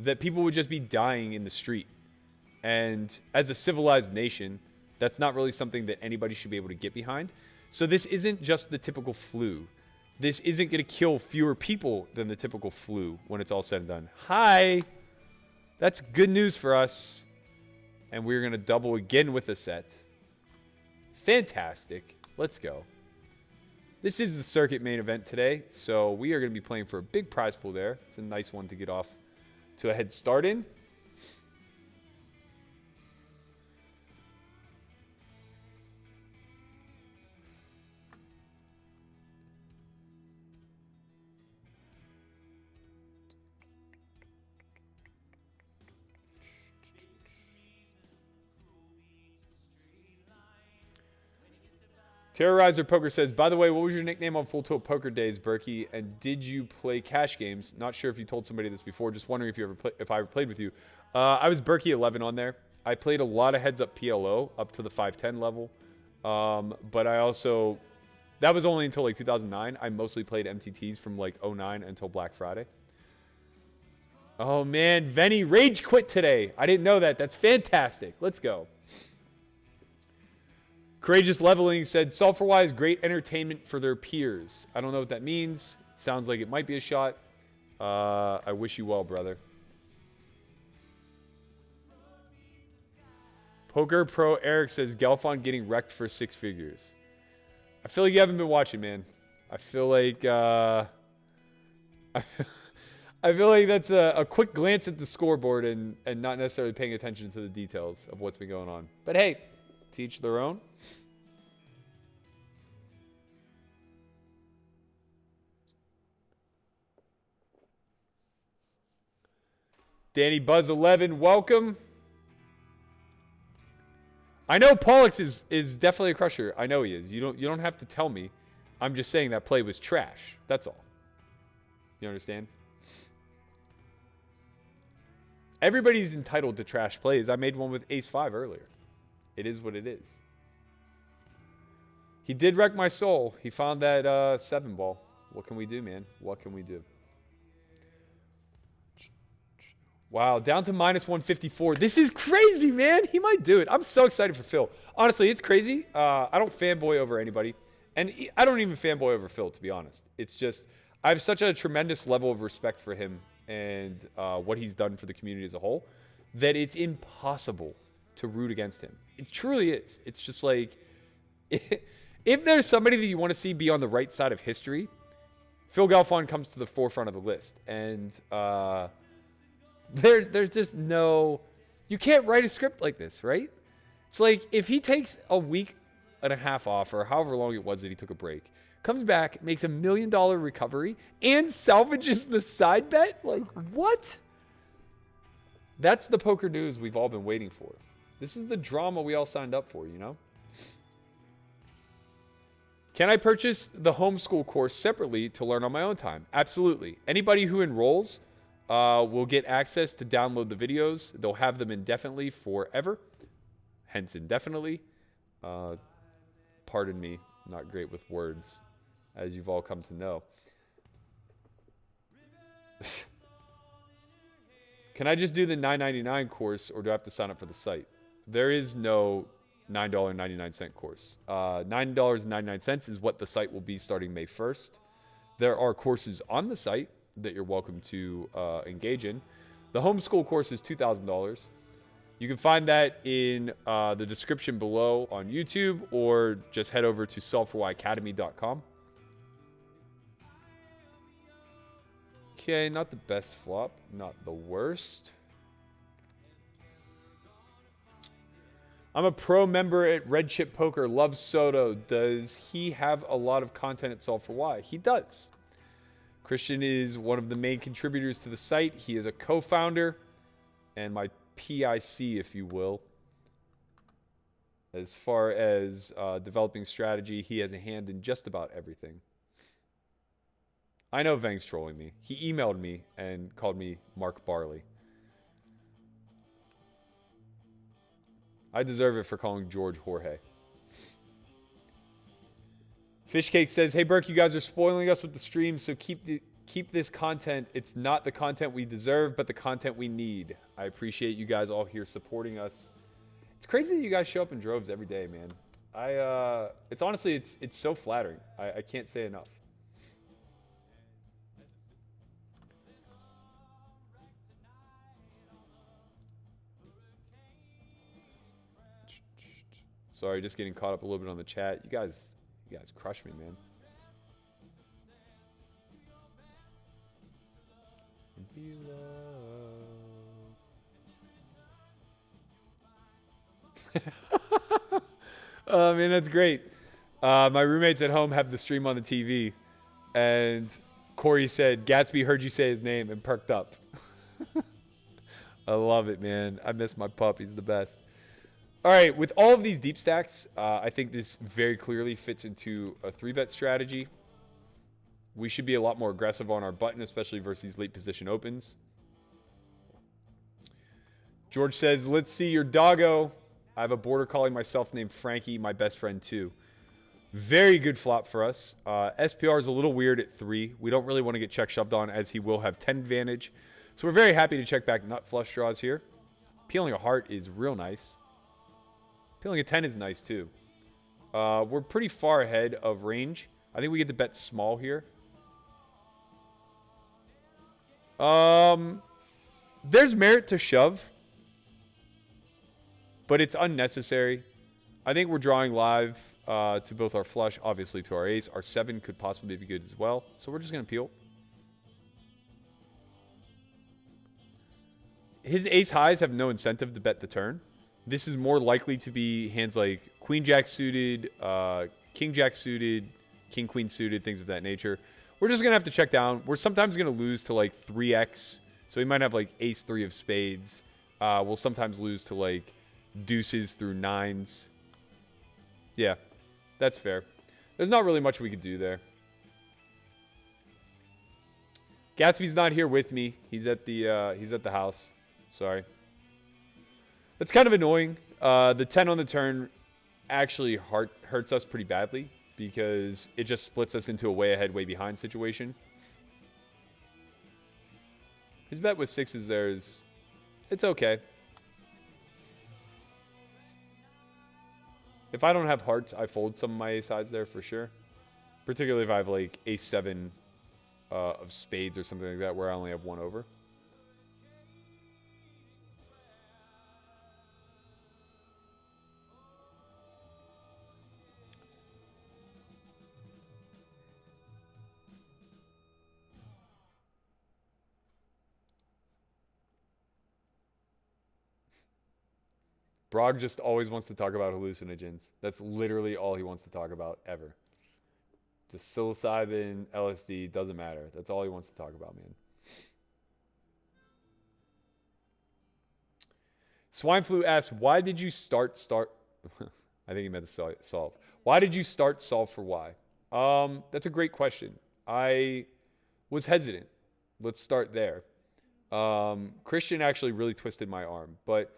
that people would just be dying in the street. And as a civilized nation, that's not really something that anybody should be able to get behind. So this isn't just the typical flu. This isn't going to kill fewer people than the typical flu when it's all said and done. Hi! That's good news for us. And we're going to double again with a set. Fantastic. Let's go. This is the circuit main event today, so we are going to be playing for a big prize pool there. It's a nice one to get off to a head start in. Terrorizer Poker says, by the way, what was your nickname on Full Tilt Poker Days, Berkey? And did you play cash games? Not sure if you told somebody this before. Just wondering if I ever played with you. I was Berkey11 on there. I played a lot of heads-up PLO up to the 510 level. But I also... That was only until like 2009. I mostly played MTTs from like 09 until Black Friday. Oh, man. Venny rage quit today. I didn't know that. That's fantastic. Let's go. Courageous Leveling said, S4Y is great entertainment for their peers. I don't know what that means. It sounds like it might be a shot. I wish you well, brother. Poker Pro Eric says, Galfon getting wrecked for 6 figures. I feel like you haven't been watching, man. I feel like I feel like that's a quick glance at the scoreboard and not necessarily paying attention to the details of what's been going on. But hey, to each their own. Danny Buzz 11, welcome. I know Pollux is definitely a crusher. I know he is. You don't have to tell me. I'm just saying that play was trash. That's all. You understand? Everybody's entitled to trash plays. I made one with Ace 5 earlier. It is what it is. He did wreck my soul. He found that 7 ball. What can we do, man? What can we do? Wow, down to minus 154. This is crazy, man. He might do it. I'm so excited for Phil. Honestly, it's crazy. I don't fanboy over anybody. And I don't even fanboy over Phil, to be honest. It's just, I have such a tremendous level of respect for him and what he's done for the community as a whole that it's impossible to root against him. It truly is. It's just like, if there's somebody that you want to see be on the right side of history, Phil Galfond comes to the forefront of the list. And there's just no... You can't write a script like this, right? It's like, if he takes a week and a half off, or however long it was that he took a break, comes back, makes $1 million recovery, and salvages the side bet? Like, what? That's the poker news we've all been waiting for. This is the drama we all signed up for, you know? Can I purchase the homeschool course separately to learn on my own time? Absolutely. Anybody who enrolls will get access to download the videos. They'll have them indefinitely forever, hence indefinitely. Pardon me, not great with words, as you've all come to know. Can I just do the $9.99 course, or do I have to sign up for the site? There is no $9.99 course. $9.99 is what the site will be starting May 1st. There are courses on the site that you're welcome to engage in. The homeschool course is $2,000. You can find that in the description below on YouTube, or just head over to S4Y Okay, not the best flop, not the worst. I'm a pro member at Red Chip Poker. Love Soto. Does he have a lot of content at S4Y? He does. Christian is one of the main contributors to the site. He is a co-founder and my PIC, if you will. As far as developing strategy, he has a hand in just about everything. I know Vang's trolling me. He emailed me and called me Mark Barley. I deserve it for calling George Jorge. Fishcake says, hey, Berk, you guys are spoiling us with the stream, so keep this content. It's not the content we deserve, but the content we need. I appreciate you guys all here supporting us. It's crazy that you guys show up in droves every day, man. It's honestly, it's so flattering. I can't say enough. Sorry, just getting caught up a little bit on the chat. You guys crush me, man. Be loved. Oh man, that's great. My roommates at home have the stream on the TV, and Corey said, Gatsby heard you say his name and perked up. I love it, man. I miss my pup. He's the best. All right, with all of these deep stacks, I think this very clearly fits into a 3-bet strategy. We should be a lot more aggressive on our button, especially versus these late position opens. George says, let's see your doggo. I have a border collie myself named Frankie, my best friend too. Very good flop for us. SPR is a little weird at 3. We don't really want to get check shoved on, as he will have 10 advantage. So we're very happy to check back nut flush draws here. Peeling a heart is real nice. Peeling a 10 is nice too. We're pretty far ahead of range. I think we get to bet small here. There's merit to shove, but it's unnecessary. I think we're drawing live to both our flush, obviously to our ace. Our 7 could possibly be good as well. So we're just going to peel. His ace highs have no incentive to bet the turn. This is more likely to be hands like Queen Jack suited, King Jack suited, King Queen suited, things of that nature. We're just going to have to check down. We're sometimes going to lose to like 3x. So we might have like ace 3 of spades. We'll sometimes lose to like deuces through 9s. Yeah, that's fair. There's not really much we could do there. Gatsby's not here with me. He's at the house. Sorry. That's kind of annoying. The 10 on the turn actually hurts us pretty badly because it just splits us into a way ahead, way behind situation. His bet with 6s there is, it's okay. If I don't have hearts, I fold some of my ace highs there for sure. Particularly if I have like ace 7 of spades or something like that where I only have 1 over. Brog just always wants to talk about hallucinogens. That's literally all he wants to talk about ever. Just psilocybin, LSD, doesn't matter. That's all he wants to talk about, man. Swine Flu asks, why did you start... I think he meant to solve. Why did you start Solve for Why? That's a great question. I was hesitant. Let's start there. Christian actually really twisted my arm, but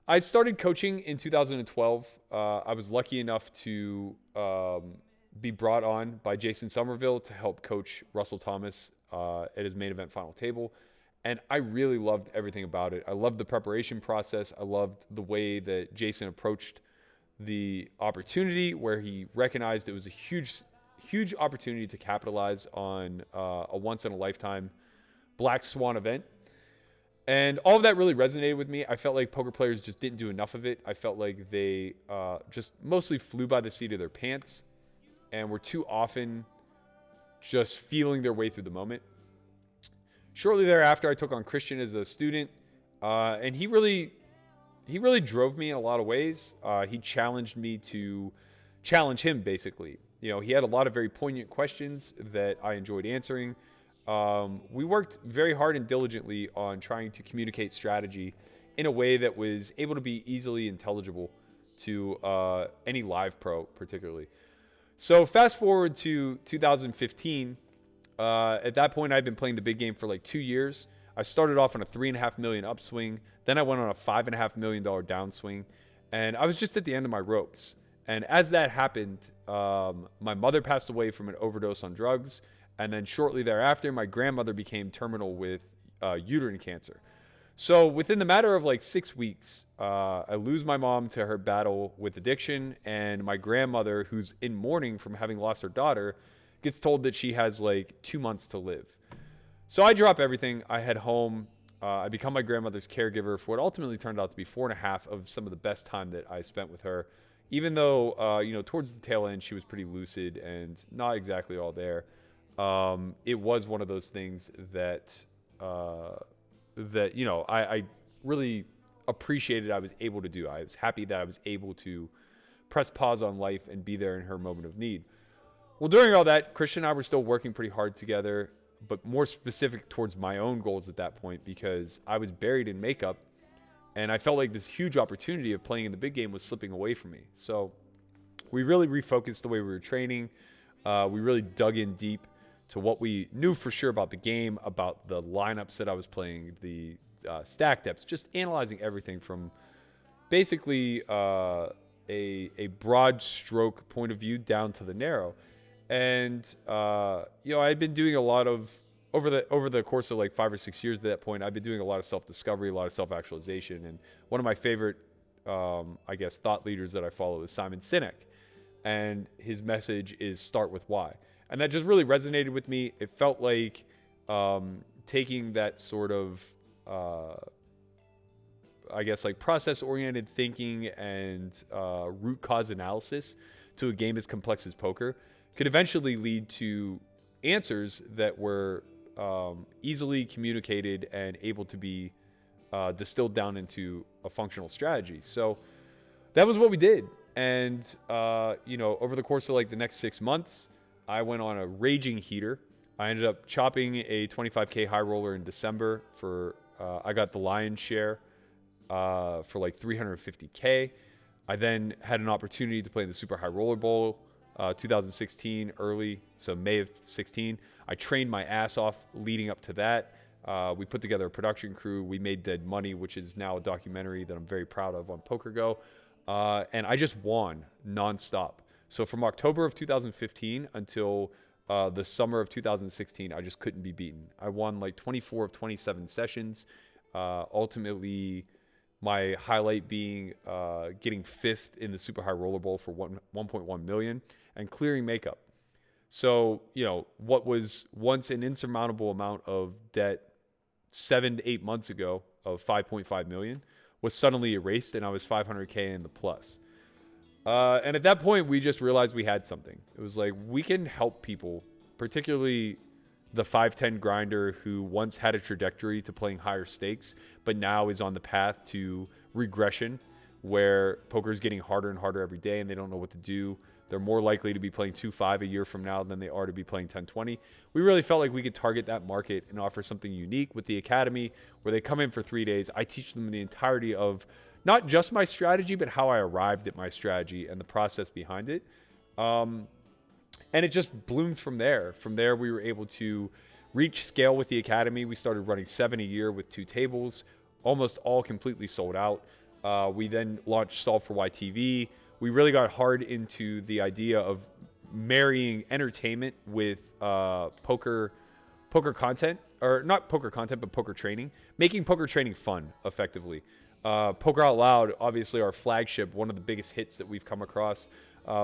I started coaching in 2012. I was lucky enough to be brought on by Jason Somerville to help coach Russell Thomas at his main event final table. And I really loved everything about it. I loved the preparation process. I loved the way that Jason approached the opportunity, where he recognized it was a huge opportunity to capitalize on a once-in-a-lifetime black swan event. And all of that really resonated with me. I felt like poker players just didn't do enough of it. I felt like they just mostly flew by the seat of their pants and were too often just feeling their way through the moment. Shortly thereafter, I took on Christian as a student, and he really drove me in a lot of ways. He challenged me to challenge him, basically. You know, he had a lot of very poignant questions that I enjoyed answering. We worked very hard and diligently on trying to communicate strategy in a way that was able to be easily intelligible to any live pro, particularly. So fast forward to 2015. At that point, I'd been playing the big game for like 2 years. I started off on a $3.5 million upswing. Then I went on a $5.5 million downswing. And I was just at the end of my ropes. And as that happened, my mother passed away from an overdose on drugs. And then shortly thereafter, my grandmother became terminal with uterine cancer. So within the matter of like 6 weeks, I lose my mom to her battle with addiction. And my grandmother, who's in mourning from having lost her daughter, gets told that she has like 2 months to live. So I drop everything. I head home. I become my grandmother's caregiver for what ultimately turned out to be 4.5 of some of the best time that I spent with her. Even though, towards the tail end, she was pretty lucid and not exactly all there. It was one of those things that I really appreciated I was able to do. I was happy that I was able to press pause on life and be there in her moment of need. Well, during all that, Christian and I were still working pretty hard together, but more specific towards my own goals at that point, because I was buried in makeup and I felt like this huge opportunity of playing in the big game was slipping away from me. So we really refocused the way we were training. We really dug in deep to what we knew for sure about the game, about the lineups that I was playing, the stack depths, just analyzing everything from basically a broad stroke point of view down to the narrow. And I had been doing a lot of over the course of like 5 or 6 years at that point. I've been doing a lot of self-discovery, a lot of self-actualization, and one of my favorite, thought leaders that I follow is Simon Sinek, and his message is start with why. And that just really resonated with me. It felt like taking that sort of, process-oriented thinking and root cause analysis to a game as complex as poker could eventually lead to answers that were easily communicated and able to be distilled down into a functional strategy. So that was what we did. And, over the course of like the next 6 months, I went on a raging heater. I ended up chopping a 25K high roller in December I got the lion's share for like 350K. I then had an opportunity to play in the Super High Roller Bowl 2016 early, so May of 16. I trained my ass off leading up to that. We put together a production crew. We made Dead Money, which is now a documentary that I'm very proud of on PokerGo. And I just won nonstop. So from October of 2015 until the summer of 2016, I just couldn't be beaten. I won like 24 of 27 sessions. Ultimately, my highlight being getting 5th in the Super High Roller Bowl for 1.1 million and clearing makeup. So, what was once an insurmountable amount of debt 7 to 8 months ago of 5.5 million was suddenly erased, and I was 500K in the plus. And at that point, we just realized we had something. It was like, we can help people, particularly the 510 grinder who once had a trajectory to playing higher stakes, but now is on the path to regression, where poker is getting harder and harder every day and they don't know what to do. They're more likely to be playing 2-5 a year from now than they are to be playing 10-20. We really felt like we could target that market and offer something unique with the academy, where they come in for 3 days. I teach them the entirety of not just my strategy, but how I arrived at my strategy and the process behind it. And it just bloomed from there. From there, we were able to reach scale with the academy. We started running 7 a year with 2 tables, almost all completely sold out. We then launched S4Y TV. We really got hard into the idea of marrying entertainment with poker content, or not poker content, but poker training, making poker training fun, effectively. Poker Out Loud, obviously our flagship, one of the biggest hits that we've come across.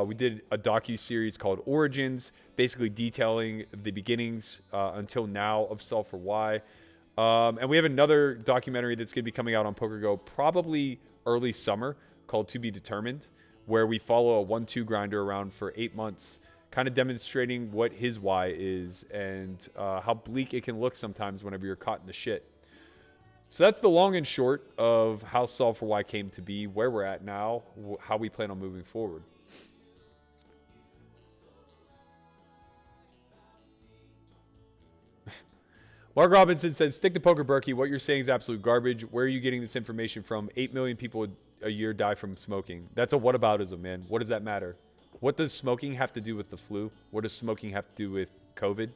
We did a docu-series called Origins, basically detailing the beginnings until now of S4Y. And we have another documentary that's going to be coming out on PokerGo probably early summer called To Be Determined, where we follow a 1-2 grinder around for 8 months, kind of demonstrating what his why is and how bleak it can look sometimes whenever you're caught in the shit. So that's the long and short of how S4Y came to be, where we're at now, how we plan on moving forward. Mark Robinson says, stick to poker, Berkey. What you're saying is absolute garbage. Where are you getting this information from? 8 million people a year die from smoking. That's a whataboutism, man. What does that matter? What does smoking have to do with the flu? What does smoking have to do with COVID?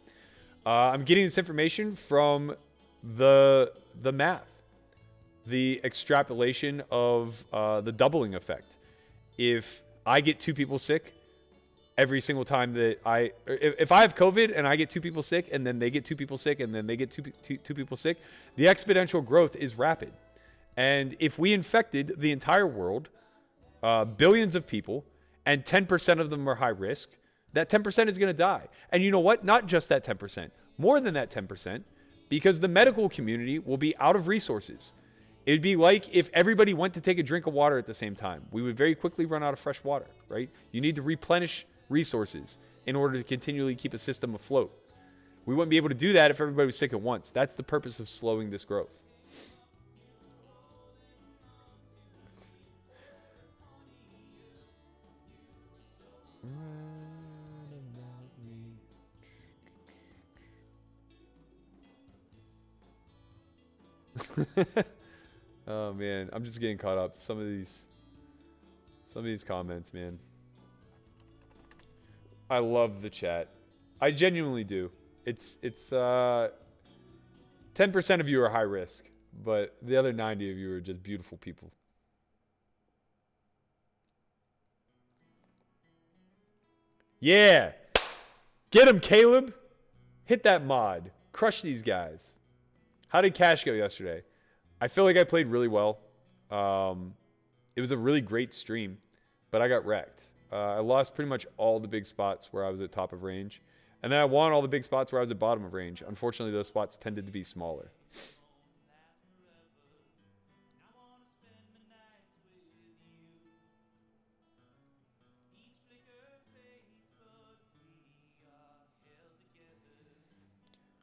I'm getting this information from the math, the extrapolation of the doubling effect. If I get 2 people sick every single time that if I have COVID and I get 2 people sick and then they get 2 people sick and then they get two people sick, the exponential growth is rapid. And if we infected the entire world, billions of people, and 10% of them are high risk, that 10% is going to die. And you know what? Not just that 10%, more than that 10%, because the medical community will be out of resources. It'd be like if everybody went to take a drink of water at the same time. We would very quickly run out of fresh water, right? You need to replenish resources in order to continually keep a system afloat. We wouldn't be able to do that if everybody was sick at once. That's the purpose of slowing this growth. Oh man, I'm just getting caught up. Some of these comments, man. I love the chat. I genuinely do. It's 10% of you are high risk, but the other 90 of you are just beautiful people. Yeah. Get him, Caleb. Hit that mod. Crush these guys. How did Cash go yesterday? I feel like I played really well. It was a really great stream, but I got wrecked. I lost pretty much all the big spots where I was at top of range. And then I won all the big spots where I was at bottom of range. Unfortunately, those spots tended to be smaller.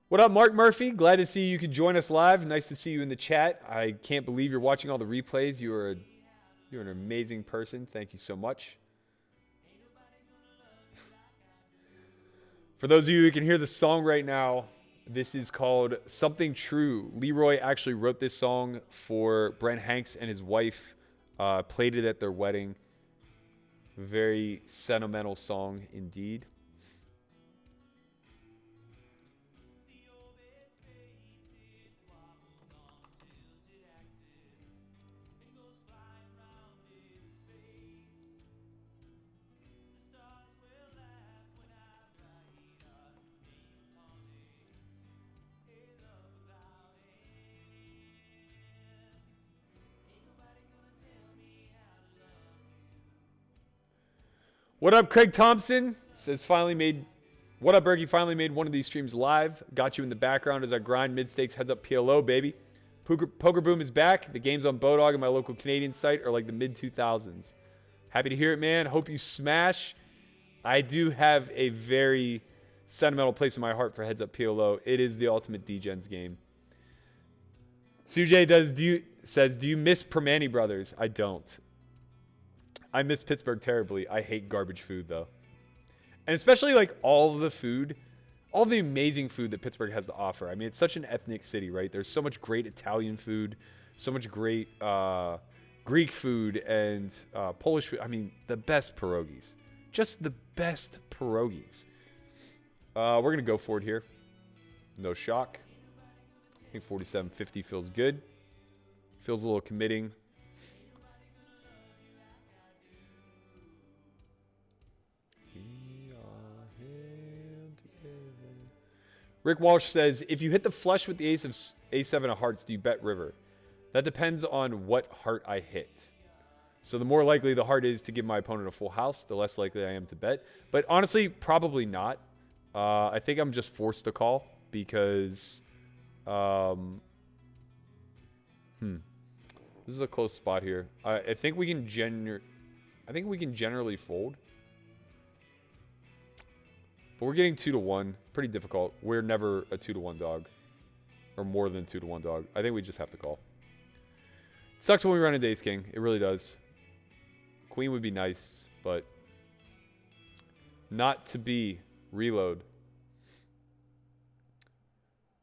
What up, Mark Murphy? Glad to see you could join us live. Nice to see you in the chat. I can't believe you're watching all the replays. You're an amazing person. Thank you so much. For those of you who can hear the song right now, this is called Something True. Leroy actually wrote this song for Brent Hanks and his wife. Played it at their wedding. Very sentimental song indeed. What up, Craig Thompson? Says finally made. What up, Berkey? Finally made one of these streams live. Got you in the background as I grind mid stakes heads up PLO, baby. Poker Boom is back. The games on Bodog and my local Canadian site are like the mid 2000s. Happy to hear it, man. Hope you smash. I do have a very sentimental place in my heart for heads up PLO. It is the ultimate D-Gens game. Sujay says, do you miss Permane Brothers? I don't. I miss Pittsburgh terribly. I hate garbage food, though. And especially, like, all the food, all the amazing food that Pittsburgh has to offer. I mean, it's such an ethnic city, right? There's so much great Italian food, so much great Greek food, and Polish food. I mean, the best pierogies. Just the best pierogies. We're going to go for it here. No shock. I think 47.50 feels good. Feels a little committing. Rick Walsh says, if you hit the flush with the ace of A7 of hearts, do you bet river? That depends on what heart I hit. So the more likely the heart is to give my opponent a full house, the less likely I am to bet. But honestly, probably not. I think I'm just forced to call because this is a close spot here. I think we can generally fold. But we're getting 2-1. Pretty difficult. We're never a 2-1 dog. Or more than 2-1 dog. I think we just have to call. It sucks when we run into ace king. It really does. Queen would be nice, but not to be. Reload.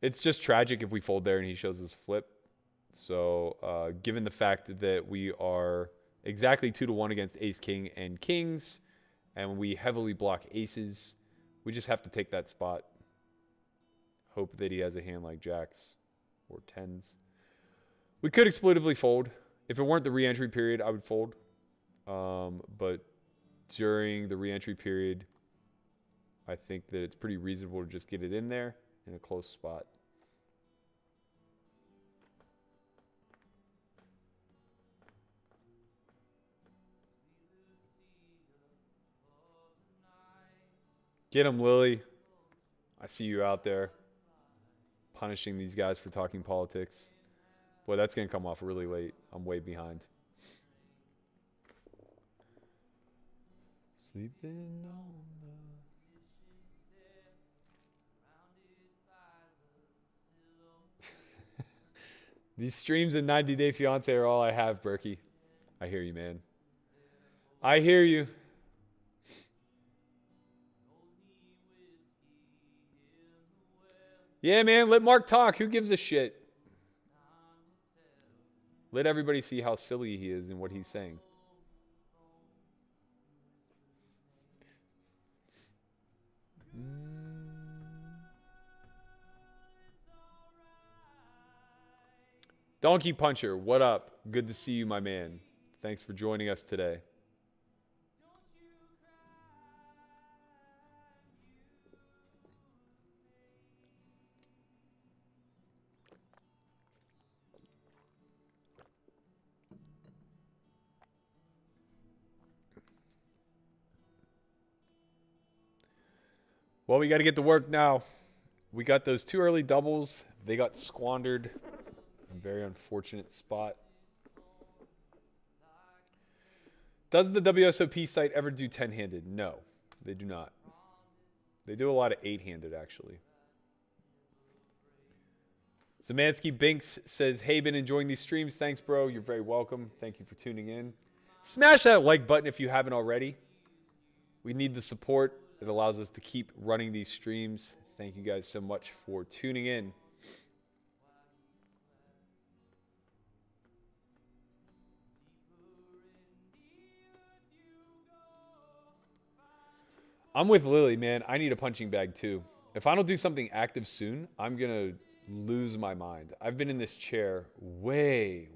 It's just tragic if we fold there and he shows us flip. So given the fact that we are exactly 2-1 against ace king and kings, and we heavily block aces, we just have to take that spot. Hope that he has a hand like jacks or tens. We could exploitively fold. If it weren't the re-entry period, I would fold. But during the re-entry period, I think that it's pretty reasonable to just get it in there in a close spot. Get him, Lily. I see you out there punishing these guys for talking politics. Boy, that's going to come off really late. I'm way behind. Sleeping on the... These streams and 90 Day Fiancé are all I have, Berkey. I hear you, man. I hear you. Yeah, man, let Mark talk. Who gives a shit? Let everybody see how silly he is and what he's saying. Donkey Puncher, what up? Good to see you, my man. Thanks for joining us today. Well, we got to get to work now. We got those two early doubles. They got squandered. A very unfortunate spot. Does the WSOP site ever do 10-handed? No, they do not. They do a lot of 8-handed, actually. Zamansky Binks says, hey, been enjoying these streams. Thanks, bro. You're very welcome. Thank you for tuning in. Smash that like button if you haven't already. We need the support. It allows us to keep running these streams. Thank you guys so much for tuning in. I'm with Lily, man. I need a punching bag too. If I don't do something active soon, I'm going to lose my mind. I've been in this chair way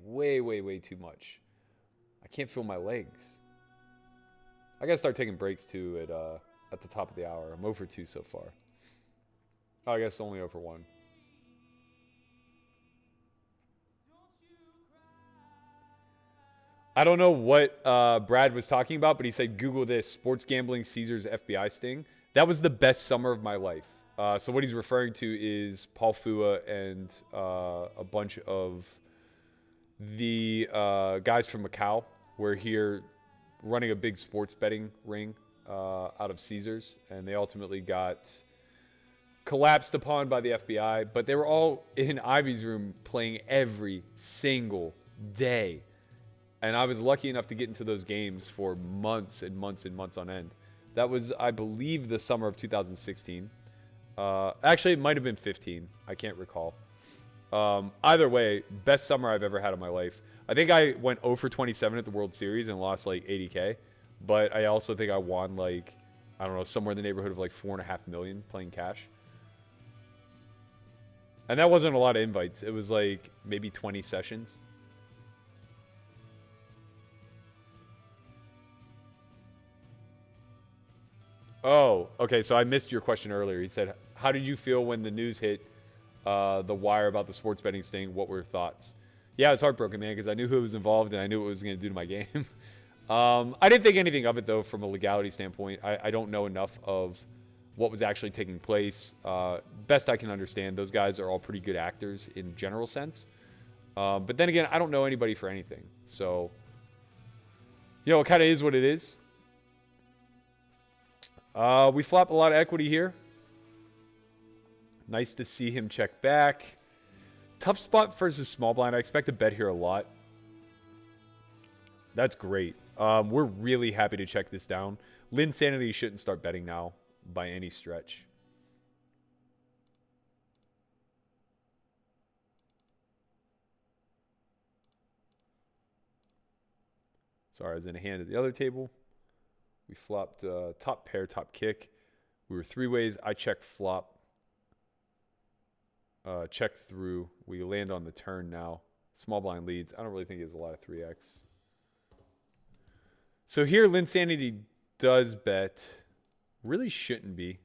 too much. I can't feel my legs. I got to start taking breaks too at the top of the hour. I'm 0 for 2 so far. Oh, I guess only 0 for 1. I don't know what Brad was talking about, but he said, Google this, sports gambling, Caesars FBI sting. That was the best summer of my life. So what he's referring to is Paul Fua and a bunch of the guys from Macau were here running a big sports betting ring out of Caesars, and they ultimately got collapsed upon by the FBI, but they were all in Ivy's room playing every single day. And I was lucky enough to get into those games for months and months and months on end. That was, I believe, the summer of 2016. Actually, it might have been 15. I can't recall. Either way, best summer I've ever had in my life. I think I went 0 for 27 at the World Series and lost like 80K. But I also think I won like I don't know, somewhere in the neighborhood of like 4.5 million playing cash. And that wasn't a lot of invites. It was like maybe 20 sessions. Oh, okay. So I missed your question earlier. He said, how did you feel when the news hit the wire about the sports betting sting? What were your thoughts? Yeah, it's heartbroken, man, because I knew who was involved and I knew what it was going to do to my game. I didn't think anything of it, though, from a legality standpoint. I don't know enough of what was actually taking place. Best I can understand, those guys are all pretty good actors in general sense. But then again, I don't know anybody for anything. So, you know, it kind of is what it is. We flop a lot of equity here. Nice to see him check back. Tough spot versus small blind. I expect to bet here a lot. That's great. We're really happy to check this down. Linsanity shouldn't start betting now by any stretch. Sorry, I was in a hand at the other table. We flopped top pair, top kick. We were three ways. I check flop. Check through. We land on the turn now. Small blind leads. I don't really think he has a lot of 3x. So here, Linsanity does bet. Really shouldn't be.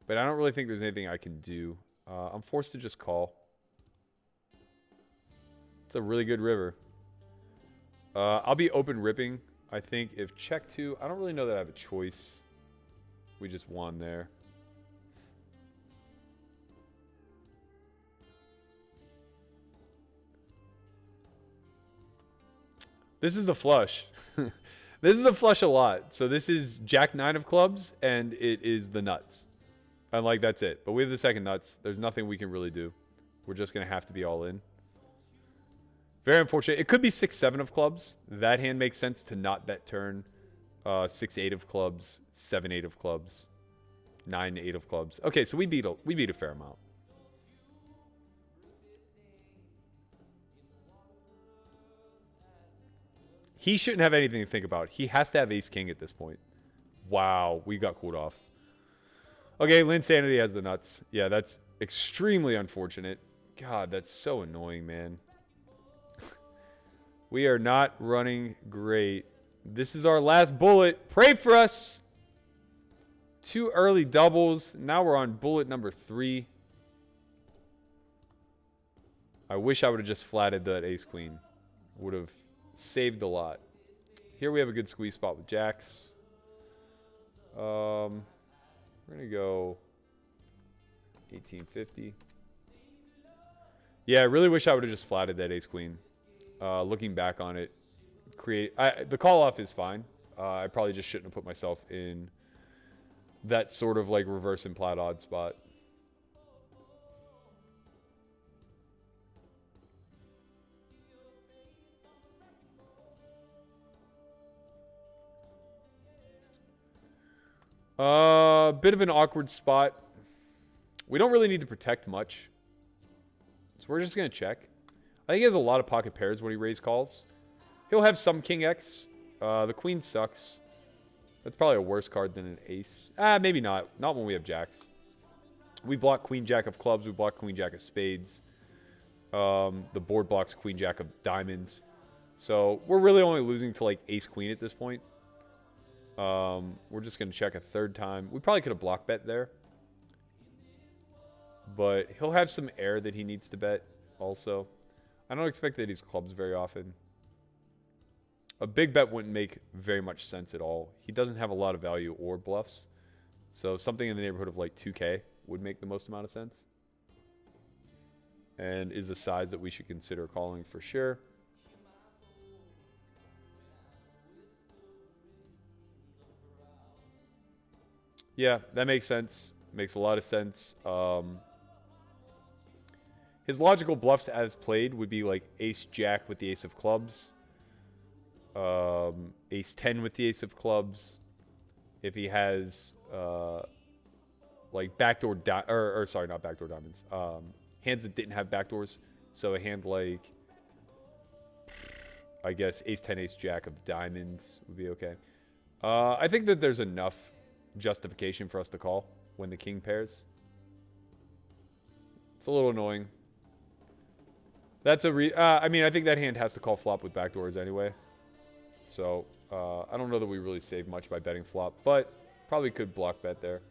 But I don't really think there's anything I can do. I'm forced to just call. It's a really good river. I'll be open ripping. I think if check 2, I don't really know that I have a choice. We just won there. This is a flush. This is a flush a lot. So this is Jack 9 of clubs, and it is the nuts. And like, that's it. But we have the second nuts. There's nothing we can really do. We're just going to have to be all in. Very unfortunate. It could be 6-7 of clubs. That hand makes sense to not bet turn. 6-8 of clubs. 7-8 of clubs. 9-8 of clubs. Okay, so we beat a fair amount. He shouldn't have anything to think about. He has to have ace-king at this point. Wow, we got cooled off. Okay, Linsanity has the nuts. Yeah, that's extremely unfortunate. God, that's so annoying, man. We are not running great. This is our last bullet. Pray for us. 2 early doubles. Now we're on bullet number 3. I wish I would have just flatted that ace-queen. Would have saved a lot. Here we have a good squeeze spot with jacks. We're going to go 1850. Yeah, I really wish I would have just flatted that ace-queen. Looking back on it, the call-off is fine. I probably just shouldn't have put myself in that sort of like reverse and plat odd spot. Bit of an awkward spot. We don't really need to protect much. So we're just going to check. I think he has a lot of pocket pairs when he raise calls. He'll have some king X. The queen sucks. That's probably a worse card than an ace. Maybe not. Not when we have jacks. We block queen jack of clubs. We block queen jack of spades. The board blocks queen jack of diamonds. So we're really only losing to like ace queen at this point. We're just going to check a third time. We probably could have block bet there. But he'll have some air that he needs to bet also. I don't expect that he's clubs very often. A big bet wouldn't make very much sense at all. He doesn't have a lot of value or bluffs. So something in the neighborhood of like 2K would make the most amount of sense. And is a size that we should consider calling for sure. Yeah, that makes sense. Makes a lot of sense. His logical bluffs as played would be like ace-jack with the ace of clubs. Ace-10 with the ace of clubs. If he has like backdoor sorry, not backdoor diamonds. Hands that didn't have backdoors. So a hand like, I guess, ace-10, ace-jack of diamonds would be okay. I think that there's enough justification for us to call when the king pairs. It's a little annoying. That's a I mean, I think that hand has to call flop with backdoors anyway. So, I don't know that we really save much by betting flop, but probably could block bet there.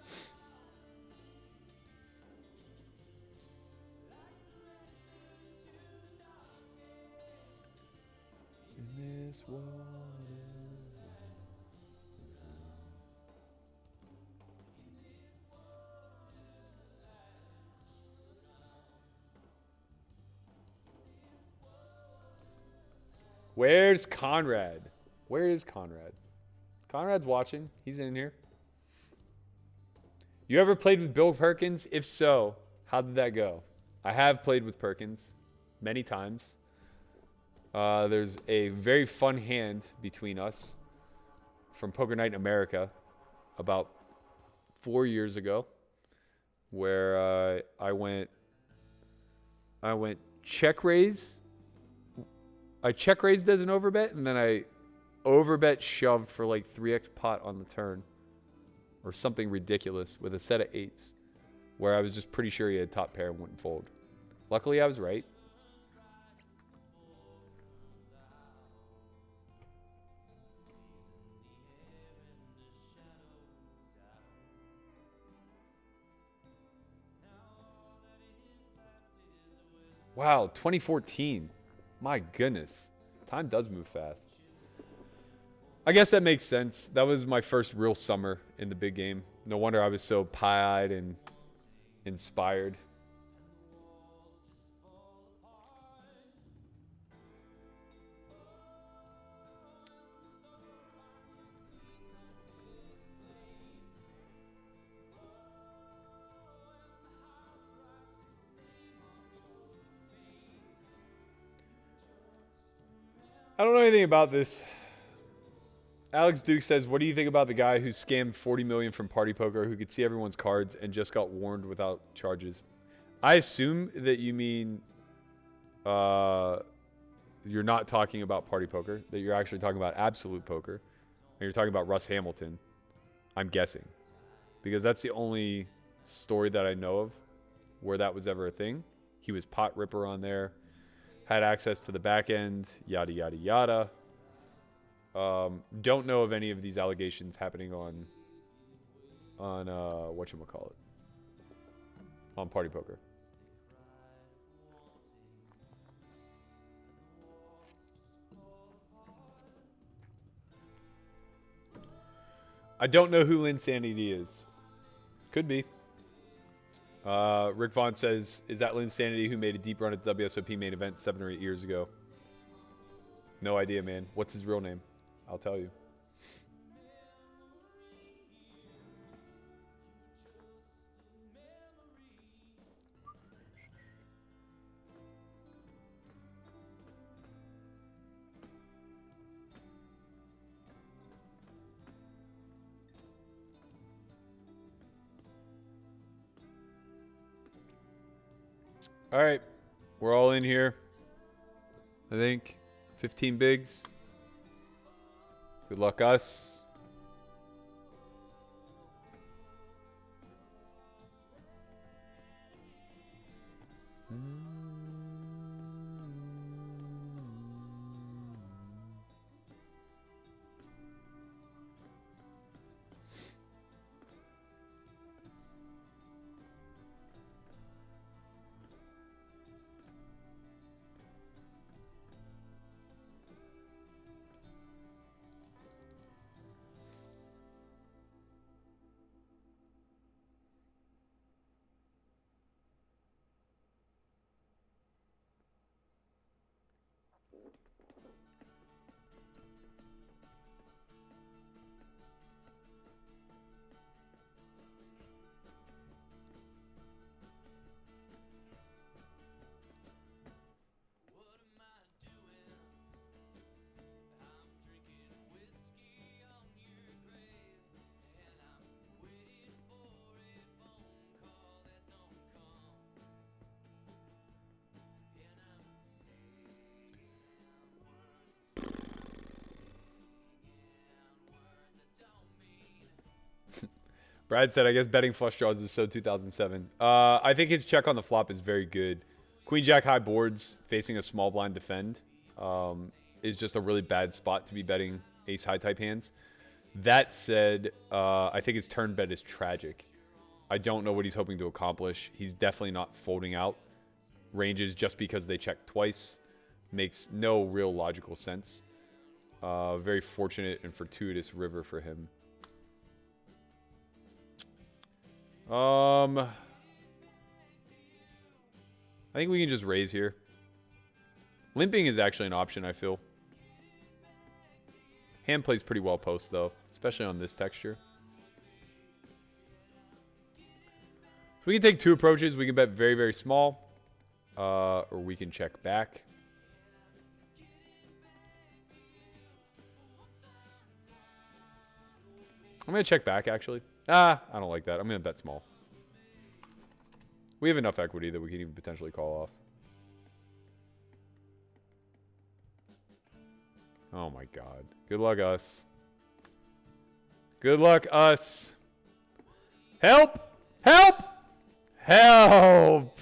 In this water. Where's Conrad? Where is Conrad? Conrad's watching. He's in here. You ever played with Bill Perkins? If so, how did that go? I have played with Perkins many times. There's a very fun hand between us from Poker Night in America about 4 years ago where I went check raise. I check raised as an overbet, and then I overbet shoved for like 3x pot on the turn or something ridiculous with a set of 8s where I was just pretty sure he had top pair and wouldn't fold. Luckily, I was right. Wow, 2014. My goodness. Time does move fast. I guess that makes sense. That was my first real summer in the big game. No wonder I was so pie-eyed and inspired. I don't know anything about this. Alex Duke says, what do you think about the guy who scammed 40 million from Party Poker who could see everyone's cards and just got warned without charges? I assume that you mean you're not talking about Party Poker, that you're actually talking about Absolute Poker, and you're talking about Russ Hamilton, I'm guessing. Because that's the only story that I know of where that was ever a thing. He was pot ripper on there. Had access to the back end, yada, yada, yada. Don't know of any of these allegations happening on whatchamacallit, on Party Poker. I don't know who Lynn Sanity is. Could be. Rick Vaughn says, is that Lynn Sanity who made a deep run at the WSOP main event 7 or 8 years ago? No idea, man. What's his real name? I'll tell you. All right, we're all in here. I think 15 bigs. Good luck us. Brad said, I guess betting flush draws is so 2007. I think his check on the flop is very good. Queen Jack high boards facing a small blind defend is just a really bad spot to be betting ace high type hands. That said, I think his turn bet is tragic. I don't know what he's hoping to accomplish. He's definitely not folding out ranges just because they check twice. Makes no real logical sense. Very fortunate and fortuitous river for him. I think we can just raise here. Limping is actually an option, I feel. Hand plays pretty well post, though, especially on this texture. So we can take two approaches. We can bet very, very small, or we can check back. I'm going to check back, actually. I don't like that. I'm going to bet small. We have enough equity that we can even potentially call off. Oh my god. Good luck, us. Good luck, us. Help! Help! Help!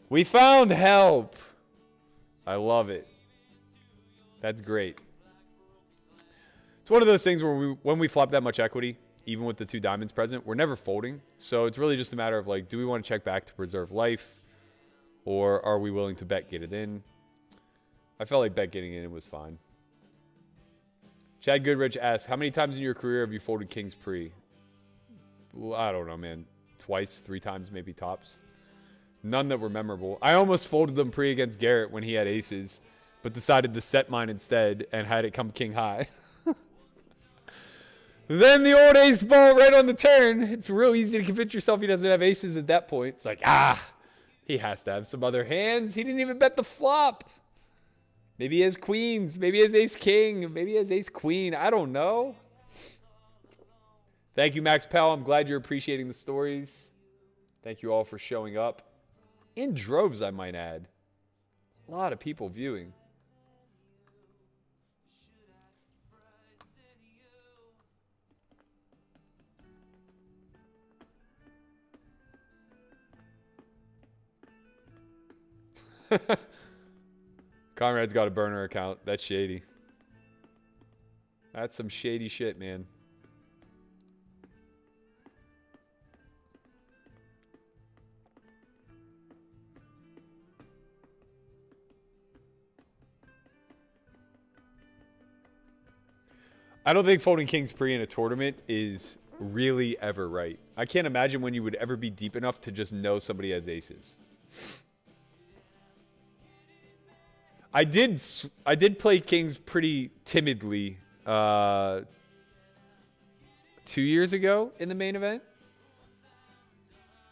We found help. I love it. That's great. It's one of those things where when we flop that much equity, even with the two diamonds present, we're never folding. So it's really just a matter of like, do we want to check back to preserve life? Or are we willing to bet get it in? I felt like bet getting it in was fine. Chad Goodrich asks, how many times in your career have you folded kings pre? Well, I don't know, man. Twice, 3 times, maybe tops. None that were memorable. I almost folded them pre against Garrett when he had aces, but decided to set mine instead and had it come king high. Then the old ace ball right on the turn. It's real easy to convince yourself he doesn't have aces at that point. It's like, he has to have some other hands. He didn't even bet the flop. Maybe he has queens. Maybe he has ace king. Maybe he has ace queen. I don't know. Thank you, Max Pell. I'm glad you're appreciating the stories. Thank you all for showing up. In droves, I might add. A lot of people viewing. Conrad's got a burner account. That's shady. That's some shady shit, man. I don't think folding kings pre in a tournament is really ever right. I can't imagine when you would ever be deep enough to just know somebody has aces. I did play kings pretty timidly 2 years ago in the main event.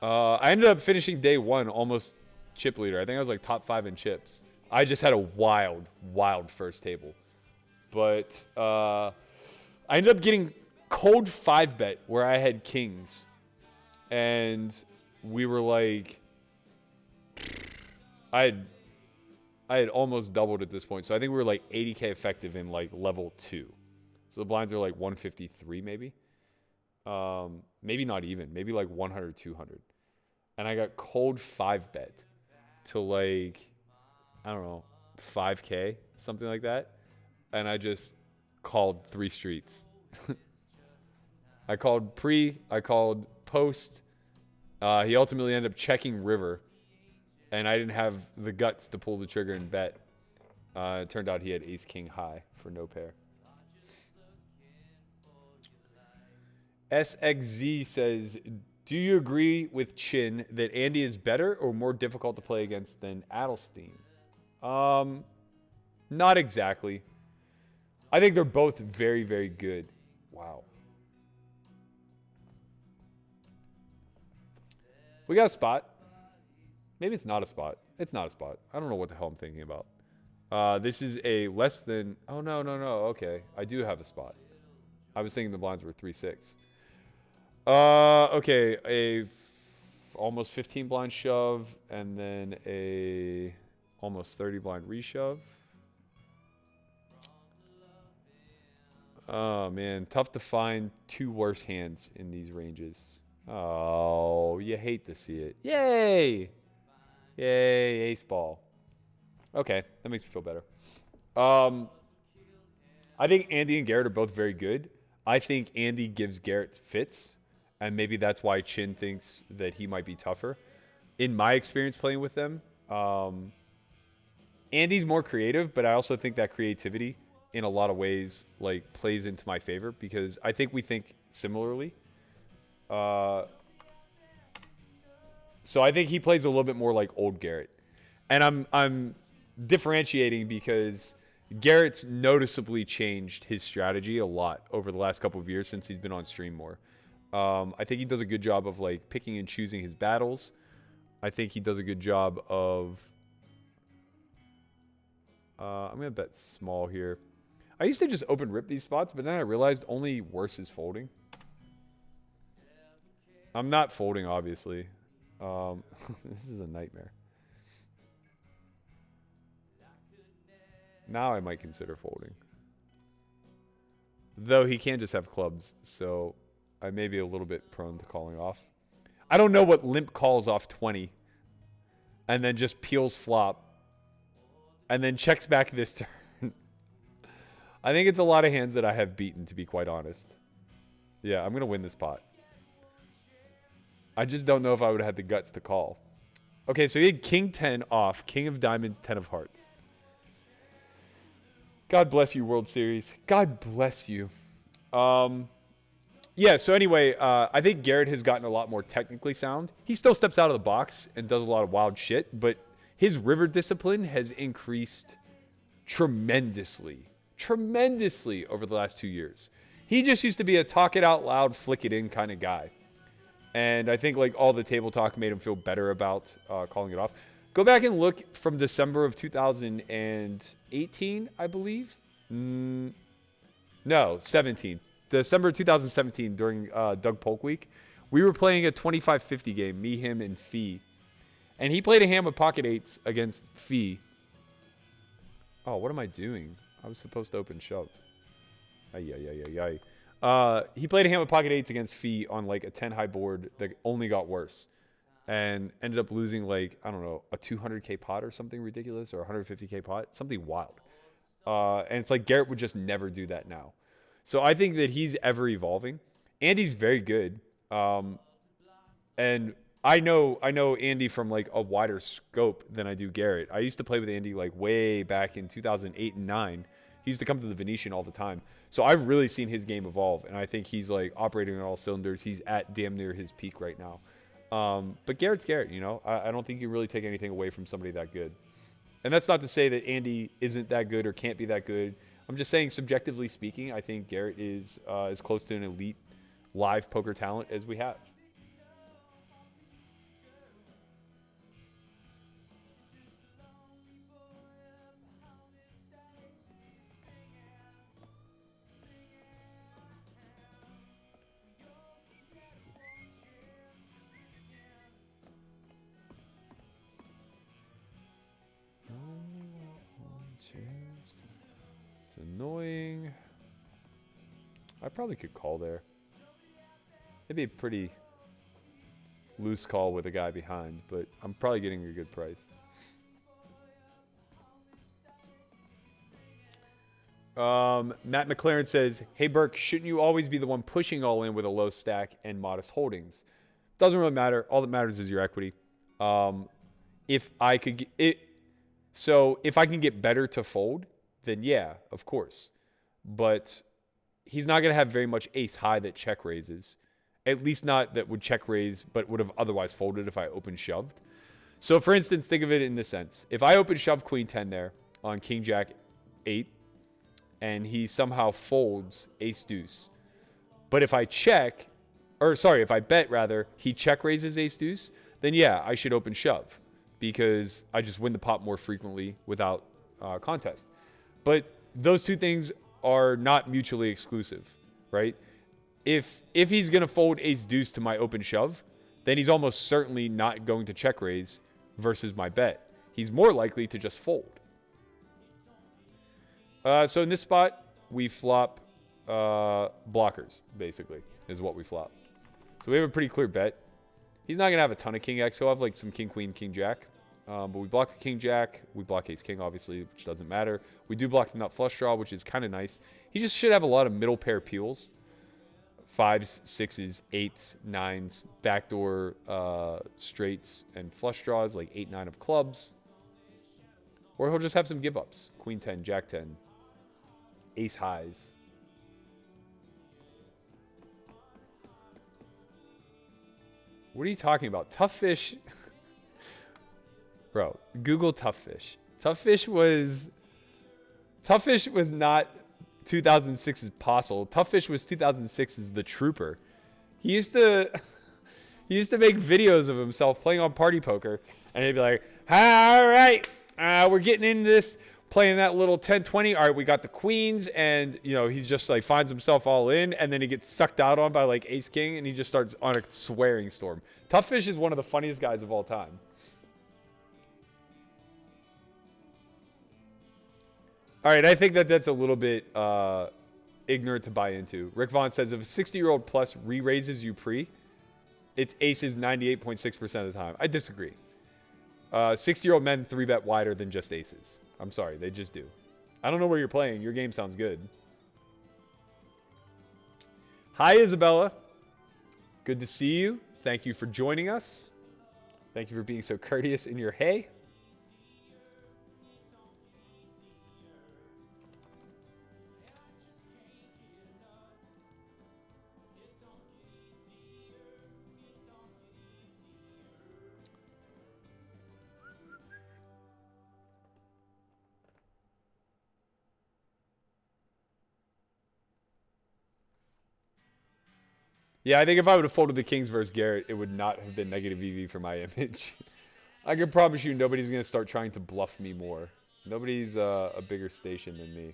I ended up finishing day 1 almost chip leader. I think I was like top 5 in chips. I just had a wild first table. But I ended up getting cold 5-bet where I had kings. And we were like... I had almost doubled at this point. So I think we were like 80K effective in like level 2. So the blinds are like 153 maybe. Maybe not even. Maybe like 100, 200. And I got cold 5-bet to like, I don't know, 5K, something like that. And I just called 3 streets. I called pre, I called post. He ultimately ended up checking river. And I didn't have the guts to pull the trigger and bet. It turned out he had ace king high for no pair. SXZ says, do you agree with Chin that Andy is better or more difficult to play against than Adelstein? Not exactly. I think they're both very, very good. Wow. We got a spot. Maybe it's not a spot. It's not a spot. I don't know what the hell I'm thinking about. This is a less than... Oh, no. Okay. I do have a spot. I was thinking the blinds were 3-6. Okay. Almost 15 blind shove and then a almost 30 blind reshove. Oh, man. Tough to find two worse hands in these ranges. Oh, you hate to see it. Yay! Yay, ace ball. Okay, that makes me feel better. I think Andy and Garrett are both very good. I think Andy gives Garrett fits, and maybe that's why Chin thinks that he might be tougher. In my experience playing with them, Andy's more creative, but I also think that creativity in a lot of ways like plays into my favor because I think we think similarly. So I think he plays a little bit more like old Garrett. And I'm differentiating because Garrett's noticeably changed his strategy a lot over the last couple of years since he's been on stream more. I think he does a good job of like picking and choosing his battles. I think he does a good job of I'm going to bet small here. I used to just open rip these spots, but then I realized only worse is folding. I'm not folding, obviously. This is a nightmare. Now I might consider folding. Though he can just have clubs, so I may be a little bit prone to calling off. I don't know what limp calls off 20 and then just peels flop and then checks back this turn. I think it's a lot of hands that I have beaten, to be quite honest. Yeah, I'm going to win this pot. I just don't know if I would have had the guts to call. Okay, so he had king 10 off, king of diamonds, 10 of hearts. God bless you, World Series. God bless you. Yeah, so anyway, I think Garrett has gotten a lot more technically sound. He still steps out of the box and does a lot of wild shit, but his river discipline has increased tremendously over the last 2 years. He just used to be a talk it out loud, flick it in kind of guy. And I think like all the table talk made him feel better about calling it off. Go back and look from December of 2018, I believe. No, 17. December 2017 during Doug Polk week. We were playing a 25-50 game, me, him, and Fee. And he played a hand with pocket eights against Fee. Oh, what am I doing? I was supposed to open shove. He played a hand with pocket eights against Fee on like a 10 high board that only got worse. And ended up losing like, I don't know, a 200K pot or something ridiculous or a 150K pot. Something wild. And it's like Garrett would just never do that now. So I think that he's ever evolving. Andy's very good. And I know Andy from like a wider scope than I do Garrett. I used to play with Andy like way back in 2008 and 9. He used to come to the Venetian all the time. So I've really seen his game evolve. And I think he's like operating on all cylinders. He's at damn near his peak right now. But Garrett's Garrett, you know. I don't think you really take anything away from somebody that good. And that's not to say that Andy isn't that good or can't be that good. I'm just saying, subjectively speaking, I think Garrett is as close to an elite live poker talent as we have. It's annoying. I probably could call there. It'd be a pretty loose call with a guy behind, but I'm probably getting a good price. Matt McLaren says, "Hey Burke, shouldn't you always be the one pushing all in with a low stack and modest holdings? Doesn't really matter. All that matters is your equity. If I could get it, so if I can get better to fold, then yeah, of course. But he's not going to have very much ace high that check raises. At least not that would check raise, but would have otherwise folded if I open shoved. So for instance, think of it in this sense. If I open shove queen 10 there on king jack 8, and he somehow folds ace deuce. But if I if I bet rather, he check raises ace deuce, then yeah, I should open shove because I just win the pot more frequently without contest. But those two things are not mutually exclusive, right? If he's going to fold ace deuce to my open shove, then he's almost certainly not going to check raise versus my bet. He's more likely to just fold. So in this spot, we flop blockers, basically, is what we flop. So we have a pretty clear bet. He's not going to have a ton of King X. He'll have like some King Queen, King Jack. But we block the King Jack. We block Ace King, obviously, which doesn't matter. We do block the nut flush draw, which is kind of nice. He just should have a lot of middle pair peels. 5s, 6s, 8s, 9s, backdoor straights, and flush draws like 8, 9 of clubs. Or he'll just have some give ups. Queen 10, Jack 10, Ace highs. What are you talking about? Tough Fish. Bro, Google Tough Fish. Tough Fish was not 2006's Postle. Tough Fish was 2006's The Trooper. He used to make videos of himself playing on Party Poker, and he'd be like, all right, we're getting into this, playing that little 10-20. All right, we got the queens, and he's just like finds himself all in, and then he gets sucked out on by like Ace King, and he just starts on a swearing storm. Tough Fish is one of the funniest guys of all time. All right, I think that's a little bit ignorant to buy into. Rick Vaughn says, if a 60-year-old plus re-raises you pre, it's aces 98.6% of the time. I disagree. 60-year-old men 3-bet wider than just aces. I'm sorry, they just do. I don't know where you're playing. Your game sounds good. Hi, Isabella. Good to see you. Thank you for joining us. Thank you for being so courteous in your hey. Yeah, I think if I would have folded the Kings versus Garrett, it would not have been negative EV for my image. I can promise you nobody's going to start trying to bluff me more. Nobody's a bigger station than me.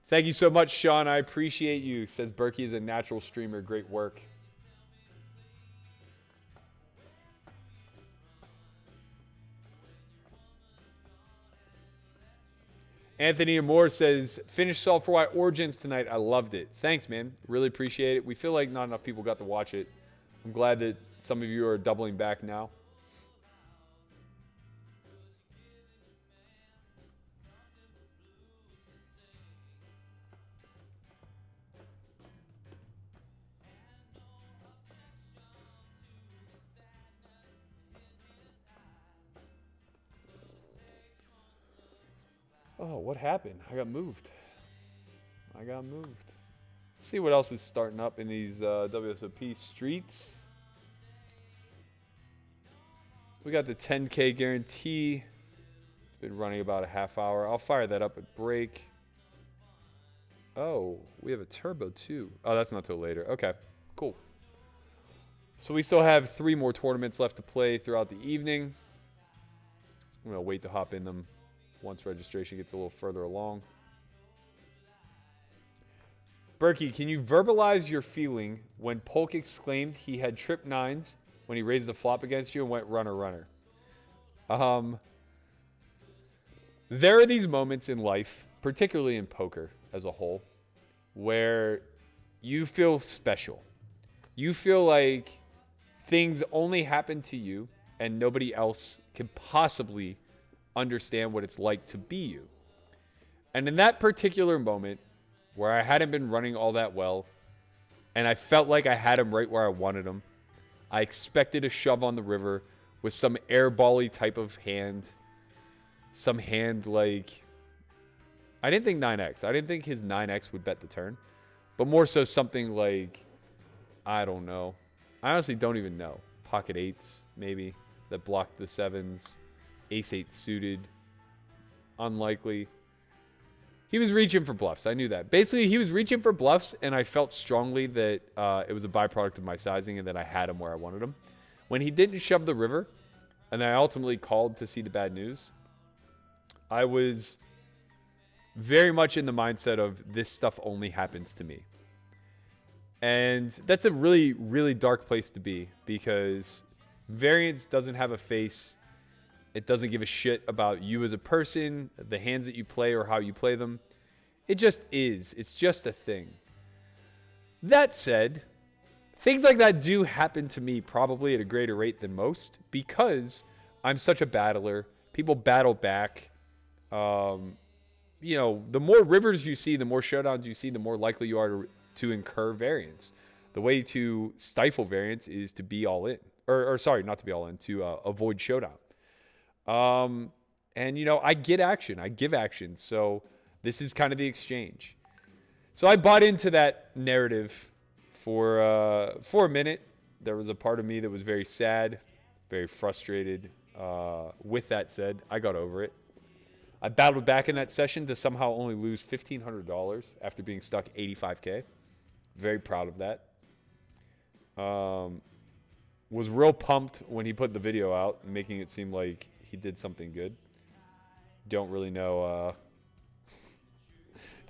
Thank you so much, Sean. I appreciate you. Says Berkey is a natural streamer. Great work. Anthony Moore says, finished S4Y Origins tonight. I loved it. Thanks, man. Really appreciate it. We feel like not enough people got to watch it. I'm glad that some of you are doubling back now. Oh, what happened? I got moved. Let's see what else is starting up in these WSOP streets. We got the 10K guarantee. It's been running about a half hour. I'll fire that up at break. Oh, we have a turbo too. Oh, that's not till later. Okay, cool. So we still have 3 more tournaments left to play throughout the evening. I'm going to wait to hop in them once registration gets a little further along. Berkey, can you verbalize your feeling when Polk exclaimed he had tripped 9s when he raised the flop against you and went runner, runner? There are these moments in life, particularly in poker as a whole, where you feel special. You feel like things only happen to you and nobody else can possibly understand what it's like to be you. And in that particular moment where I hadn't been running all that well and I felt like I had him right where I wanted him, I expected a shove on the river with some airball-y type of hand. Some hand like... I didn't think 9x. I didn't think his 9x would bet the turn. But more so something like... I don't know. I honestly don't even know. Pocket 8s, maybe, that blocked the 7s. Ace 8 suited. Unlikely. He was reaching for bluffs. I knew that. Basically, he was reaching for bluffs, and I felt strongly that it was a byproduct of my sizing and that I had him where I wanted him. When he didn't shove the river, and I ultimately called to see the bad news, I was very much in the mindset of this stuff only happens to me. And that's a really, really dark place to be because variance doesn't have a face. It doesn't give a shit about you as a person, the hands that you play or how you play them. It just is. It's just a thing. That said, things like that do happen to me probably at a greater rate than most because I'm such a battler. People battle back. You know, the more rivers you see, the more showdowns you see, the more likely you are to incur variance. The way to stifle variance is to be all in. Or sorry, not to be all in, to avoid showdown. And, you know, I get action. I give action. So this is kind of the exchange. So I bought into that narrative for a minute. There was a part of me that was very sad, very frustrated. With that said, I got over it. I battled back in that session to somehow only lose $1,500 after being stuck $85K. Very proud of that. Was real pumped when he put the video out, making it seem like he did something good. Don't really know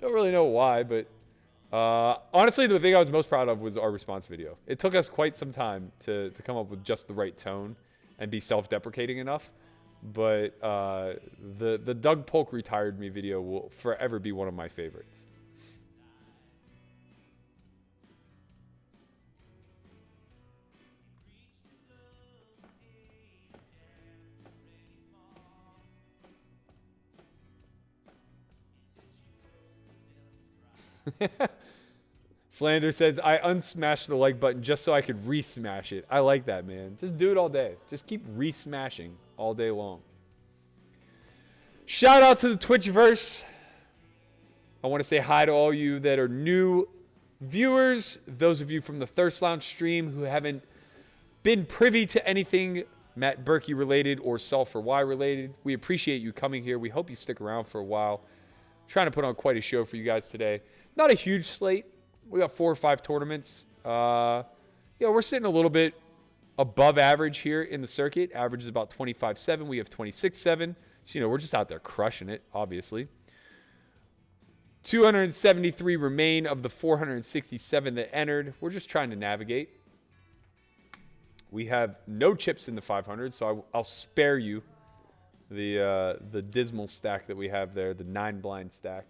why, but honestly, the thing I was most proud of was our response video. It took us quite some time to come up with just the right tone and be self-deprecating enough. But the Doug Polk retired me video will forever be one of my favorites. Slander says, I unsmashed the like button just so I could re-smash it. I like that, man. Just do it all day. Just keep re-smashing all day long. Shout out to the Twitchverse. I want to say hi to all you that are new viewers. Those of you from the Thirst Lounge stream who haven't been privy to anything Matt Berkey related or S4Y related. We appreciate you coming here. We hope you stick around for a while. Trying to put on quite a show for you guys today. Not a huge slate. We got 4 or 5 tournaments. Yeah, we're sitting a little bit above average here in the circuit. Average is about 25.7. We have 26.7. So, you know, we're just out there crushing it, obviously. 273 remain of the 467 that entered. We're just trying to navigate. We have no chips in the 500, so I'll spare you the dismal stack that we have there, the 9 blind stack.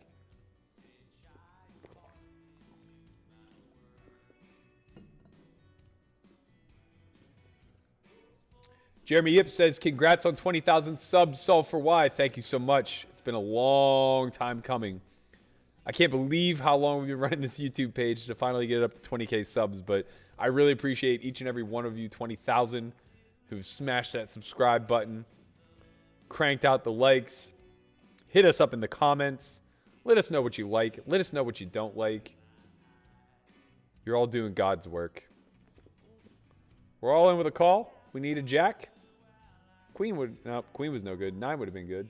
Jeremy Yip says, congrats on 20,000 subs, S4Y. Thank you so much. It's been a long time coming. I can't believe how long we've been running this YouTube page to finally get it up to 20K subs, but I really appreciate each and every one of you, 20,000, who've smashed that subscribe button, cranked out the likes, hit us up in the comments. Let us know what you like. Let us know what you don't like. You're all doing God's work. We're all in with a call. We need a jack. Queen was no good. 9 would have been good.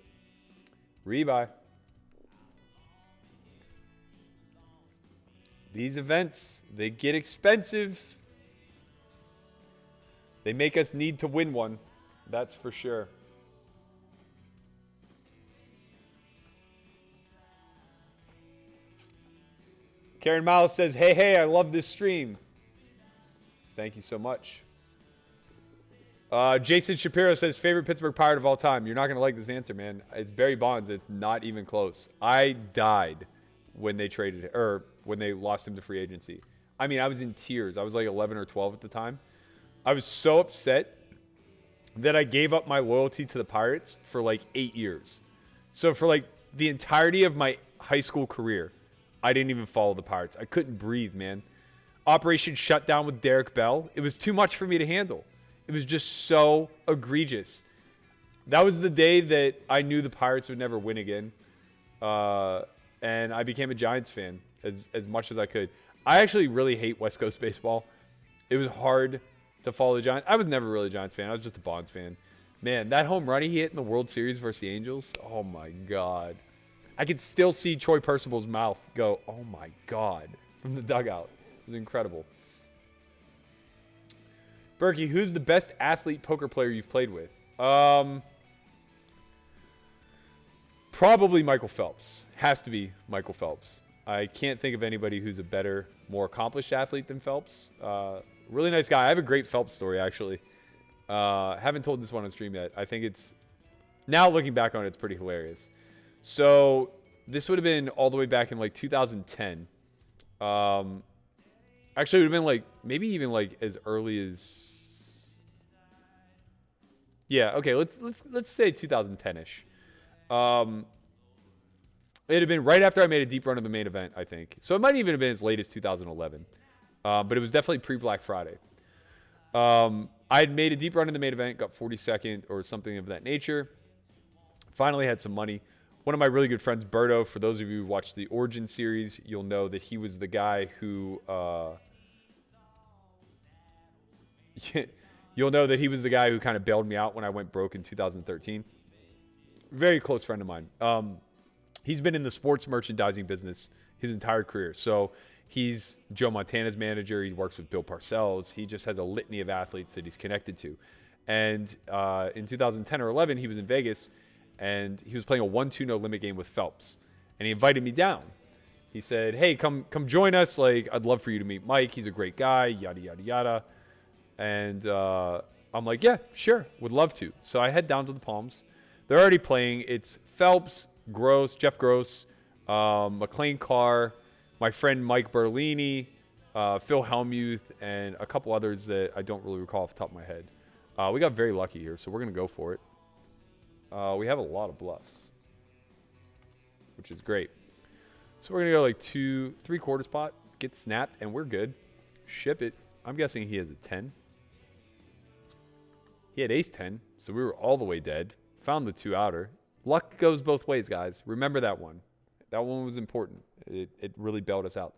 Rebuy. These events, they get expensive. They make us need to win one. That's for sure. Karen Miles says, hey, I love this stream. Thank you so much. Jason Shapiro says, favorite Pittsburgh Pirate of all time. You're not going to like this answer, man. It's Barry Bonds. It's not even close. I died when they traded or when they lost him to free agency. I mean, I was in tears. I was like 11 or 12 at the time. I was so upset that I gave up my loyalty to the Pirates for like 8 years. So for like the entirety of my high school career, I didn't even follow the Pirates. I couldn't breathe, man. Operation Shutdown with Derek Bell. It was too much for me to handle. It was just so egregious. That was the day that I knew the Pirates would never win again. And I became a Giants fan as much as I could. I actually really hate West Coast baseball. It was hard to follow the Giants. I was never really a Giants fan. I was just a Bonds fan. Man, that home run he hit in the World Series versus the Angels. Oh, my God. I could still see Troy Percival's mouth go, oh, my God, from the dugout. It was incredible. Berkey, who's the best athlete poker player you've played with? Probably Michael Phelps. Has to be Michael Phelps. I can't think of anybody who's a better, more accomplished athlete than Phelps. Really nice guy. I have a great Phelps story, actually. Haven't told this one on stream yet. I think it's, now looking back on it, it's pretty hilarious. So this would have been all the way back in like 2010. Actually, it would have been like maybe even like as early as, yeah. Okay, let's say 2010ish. It had been right after I made a deep run of the main event, I think. So it might even have been as late as 2011, but it was definitely pre-Black Friday. I had made a deep run in the main event, got 42nd or something of that nature. Finally had some money. One of my really good friends, Berto, for those of you who watched the Origin series, you'll know that he was the guy who... you'll know that he was the guy who kind of bailed me out when I went broke in 2013. Very close friend of mine. He's been in the sports merchandising business his entire career. So he's Joe Montana's manager. He works with Bill Parcells. He just has a litany of athletes that he's connected to. And in 2010 or 11, he was in Vegas, and he was playing a 1-2 no limit game with Phelps. And he invited me down. He said, hey, come join us. Like, I'd love for you to meet Mike. He's a great guy, yada, yada, yada. And I'm like, yeah, sure, would love to. So I head down to the Palms. They're already playing. It's Phelps, Gross, Jeff Gross, McLean Carr, my friend Mike Berlini, Phil Hellmuth, and a couple others that I don't really recall off the top of my head. We got very lucky here, so we're going to go for it. We have a lot of bluffs, which is great. So we're going to go like 2-3/4 pot, get snapped, and we're good. Ship it. I'm guessing he has a 10. He had ace 10, so we were all the way dead. Found the 2 outer. Luck goes both ways, guys. Remember that one. That one was important. It really bailed us out.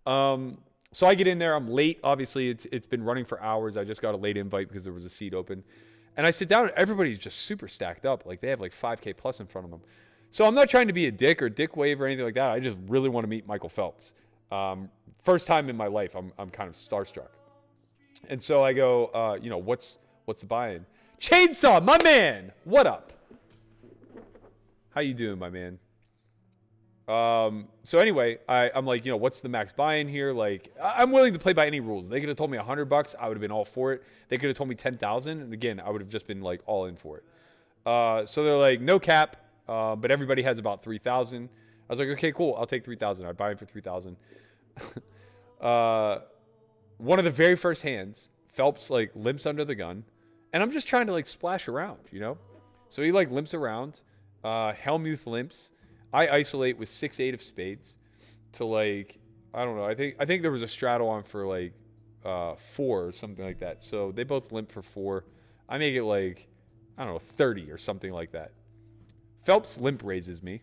So I get in there. I'm late. Obviously, it's been running for hours. I just got a late invite because there was a seat open. And I sit down, and everybody's just super stacked up. Like, they have like 5K plus in front of them. So I'm not trying to be a dick or dick wave or anything like that. I just really want to meet Michael Phelps. First time in my life, I'm kind of starstruck. And so I go, what's the buy-in? Chainsaw, my man. What up? How you doing, my man? So anyway, I'm like, what's the max buy-in here? Like, I'm willing to play by any rules. They could have told me $100. I would have been all for it. They could have told me 10,000. And again, I would have just been like all in for it. So they're like, no cap. But everybody has about 3,000. I was like, okay, cool. I'll take 3,000. I'd buy in for 3,000. One of the very first hands, Phelps like limps under the gun, and I'm just trying to like splash around, So he like limps around. Hellmuth limps. I isolate with 6-8 of spades to like, I don't know. I think there was a straddle on for like 4 or something like that. So they both limp for 4. I make it like, I don't know, 30 or something like that. Phelps limp raises me.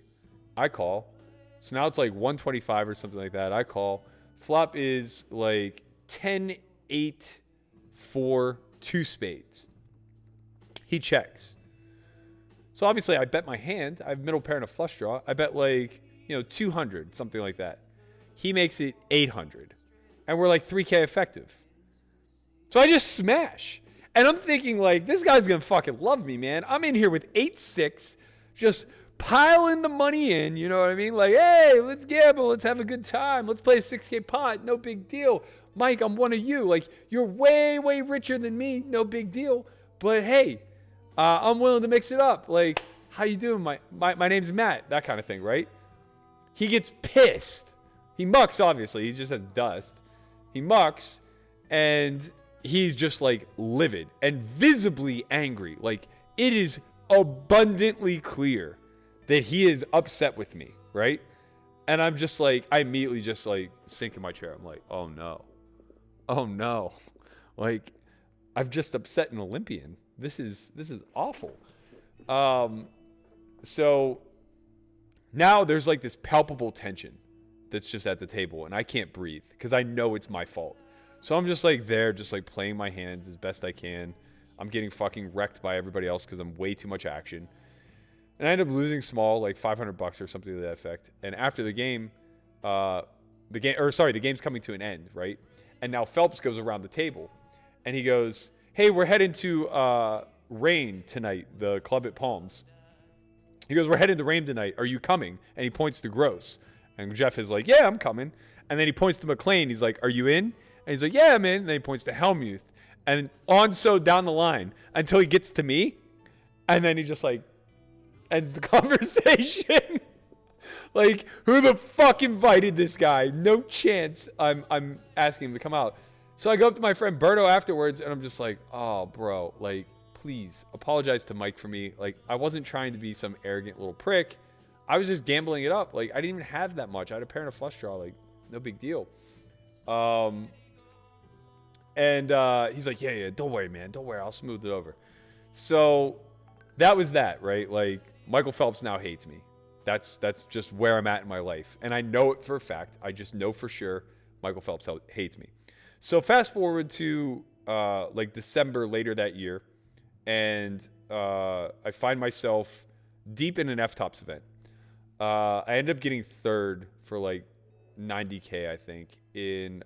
I call. So now it's like 125 or something like that. I call. Flop is like 10, 8, 4, 2 spades. He checks. So obviously I bet my hand. I have middle pair and a flush draw. I bet like, 200, something like that. He makes it 800. And we're like 3K effective. So I just smash. And I'm thinking like, this guy's going to fucking love me, man. I'm in here with 8-6, just piling the money in, you know what I mean? Like, hey, let's gamble. Let's have a good time. Let's play a 6K pot. No big deal. Mike, I'm one of you. Like, you're way, way richer than me. No big deal. But hey, I'm willing to mix it up. Like, how you doing? My name's Matt. That kind of thing, right? He gets pissed. He mucks, obviously. He just has dust. He mucks, and he's just, like, livid and visibly angry. Like, it is abundantly clear that he is upset with me, right? And I'm just, like, I immediately just, like, sink in my chair. I'm like, oh, no. Oh, no. Like, I've just upset an Olympian. This is awful. So now there's like this palpable tension that's just at the table, and I can't breathe because I know it's my fault. So I'm just like there, just like playing my hands as best I can. I'm getting fucking wrecked by everybody else because I'm way too much action. And I end up losing small, like $500 or something to that effect. And after the game, the game's coming to an end, right? And now Phelps goes around the table, and he goes, hey, we're heading to Rain tonight, the club at Palms. He goes, we're heading to Rain tonight. Are you coming? And he points to Gross. And Jeff is like, yeah, I'm coming. And then he points to McLean. He's like, are you in? And he's like, yeah, I'm in. And then he points to Hellmuth. And on so down the line until he gets to me. And then he just like ends the conversation. Like, who the fuck invited this guy? No chance I'm asking him to come out. So I go up to my friend Berto afterwards, and I'm just like, oh, bro, like, please apologize to Mike for me. Like, I wasn't trying to be some arrogant little prick. I was just gambling it up. Like, I didn't even have that much. I had a pair and a flush draw. Like, no big deal. And he's like, yeah, don't worry, man. Don't worry. I'll smooth it over. So that was that, right? Like, Michael Phelps now hates me. That's just where I'm at in my life. And I know it for a fact. I just know for sure Michael Phelps hates me. So fast forward to like December later that year, and I find myself deep in an F-Tops event. I ended up getting third for like 90K, I think, in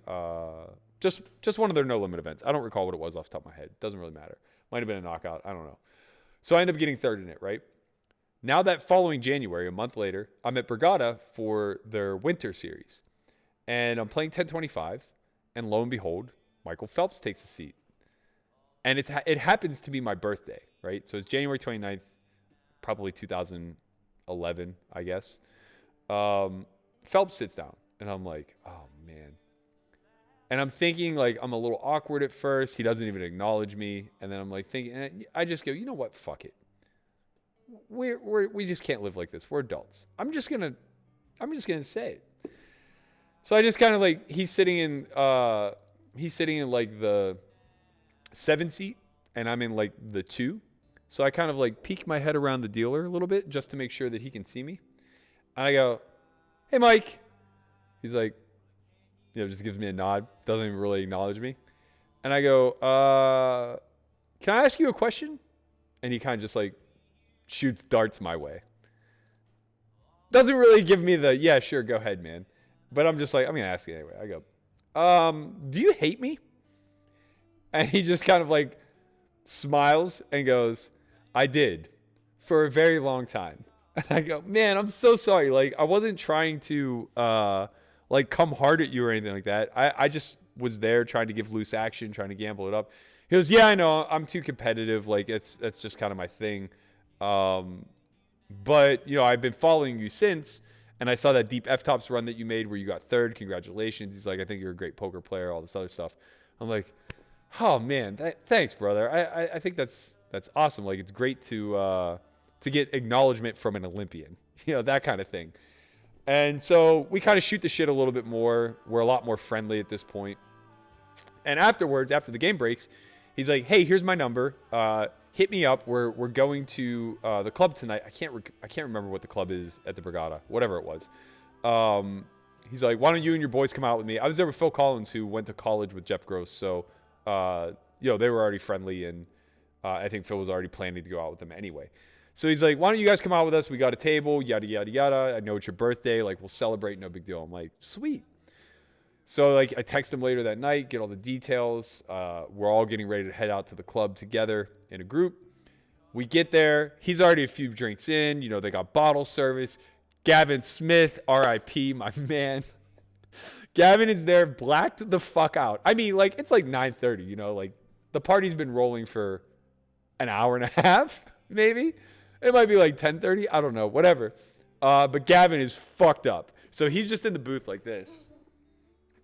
just one of their no limit events. I don't recall what it was off the top of my head. Doesn't really matter. Might have been a knockout. I don't know. So I ended up getting third in it, right? Now that following January, a month later, I'm at Brigada for their winter series. And I'm playing 1025, and lo and behold, Michael Phelps takes a seat. And it happens to be my birthday, right? So it's January 29th, probably 2011, I guess. Phelps sits down, and I'm like, oh, man. And I'm thinking, like, I'm a little awkward at first. He doesn't even acknowledge me. And then I'm like thinking, and I just go, you know what? Fuck it. We just can't live like this. We're adults. I'm just gonna say it. So I just kind of like, he's sitting in like the 7 seat, and I'm in like the 2. So I kind of like peek my head around the dealer a little bit just to make sure that he can see me. And I go, hey, Mike. He's like, just gives me a nod. Doesn't even really acknowledge me. And I go, can I ask you a question? And he kind of just like shoots darts my way. Doesn't really give me the, yeah, sure, go ahead, man. But I'm just like, I'm going to ask it anyway. I go, do you hate me? And he just kind of like smiles and goes, I did for a very long time. And I go, man, I'm so sorry. Like, I wasn't trying to, like, come hard at you or anything like that. I just was there trying to give loose action, trying to gamble it up. He goes, yeah, I know. I'm too competitive. Like, that's just kind of my thing. But, I've been following you since, and I saw that deep F-Tops run that you made where you got third. Congratulations. He's like, I think you're a great poker player, all this other stuff. I'm like, oh, man, thanks, brother. I think that's awesome. Like, it's great to get acknowledgement from an Olympian, that kind of thing. And so we kind of shoot the shit a little bit more. We're a lot more friendly at this point. And afterwards, after the game breaks, he's like, hey, here's my number. Hit me up. We're going to the club tonight. I can't remember what the club is at the Brigada, whatever it was. He's like, why don't you and your boys come out with me? I was there with Phil Collins, who went to college with Jeff Gross. So, they were already friendly, and I think Phil was already planning to go out with them anyway. So he's like, why don't you guys come out with us? We got a table, yada, yada, yada. I know it's your birthday. Like, we'll celebrate. No big deal. I'm like, sweet. So, like, I text him later that night, get all the details. We're all getting ready to head out to the club together in a group. We get there. He's already a few drinks in. They got bottle service. Gavin Smith, R.I.P., my man. Gavin is there, blacked the fuck out. I mean, like, it's like 9:30, like, the party's been rolling for an hour and a half, maybe. It might be like 10:30. I don't know. Whatever. But Gavin is fucked up. So he's just in the booth like this.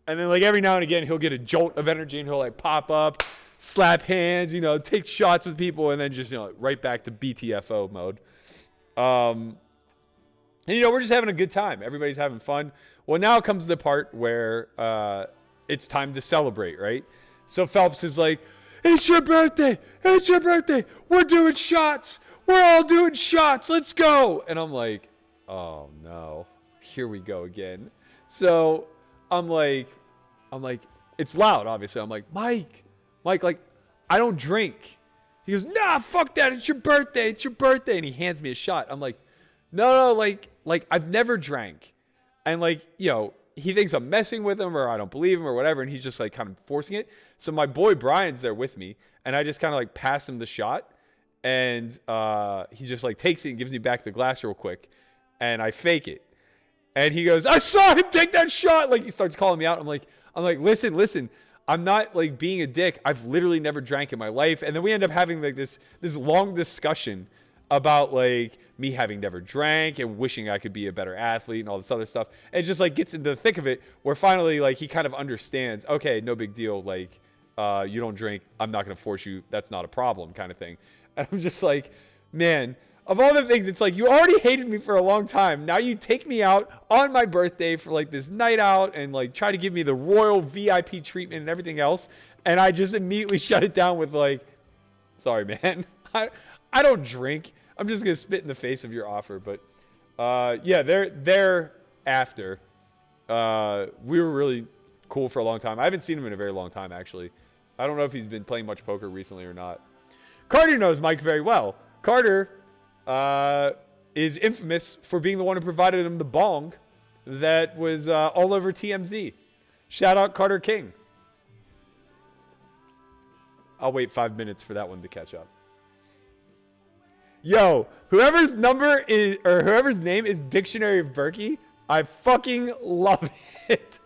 And then, like, every now and again, he'll get a jolt of energy, and he'll, like, pop up, slap hands, take shots with people, and then just, right back to BTFO mode. And, we're just having a good time. Everybody's having fun. Well, now comes the part where it's time to celebrate, right? So Phelps is like, it's your birthday. It's your birthday. We're doing shots. We're all doing shots. Let's go. And I'm like, oh, no. Here we go again. So I'm like, it's loud, obviously. I'm like, Mike, like, I don't drink. He goes, nah, fuck that. It's your birthday. It's your birthday. And he hands me a shot. I'm like, no, like I've never drank. And like, he thinks I'm messing with him, or I don't believe him, or whatever. And he's just like kind of forcing it. So my boy Brian's there with me, and I just kind of like pass him the shot. And he just like takes it and gives me back the glass real quick. And I fake it. And he goes, I saw him take that shot. Like, he starts calling me out. I'm like, listen, I'm not like being a dick. I've literally never drank in my life. And then we end up having like this long discussion about like me having never drank and wishing I could be a better athlete and all this other stuff. And it just like gets into the thick of it where finally like he kind of understands, okay, no big deal. Like, you don't drink. I'm not going to force you. That's not a problem kind of thing. And I'm just like, man, of all the things, it's like you already hated me for a long time. Now you take me out on my birthday for like this night out and like try to give me the royal VIP treatment and everything else. And I just immediately shut it down with like, sorry, man. I don't drink. I'm just going to spit in the face of your offer. But yeah, thereafter, we were really cool for a long time. I haven't seen him in a very long time, actually. I don't know if he's been playing much poker recently or not. Carter knows Mike very well. Carter is infamous for being the one who provided him the bong that was all over TMZ. Shout out Carter King. I'll wait 5 minutes for that one to catch up. Yo, whoever's number is, or whoever's name is Dictionary of Berkey, I fucking love it.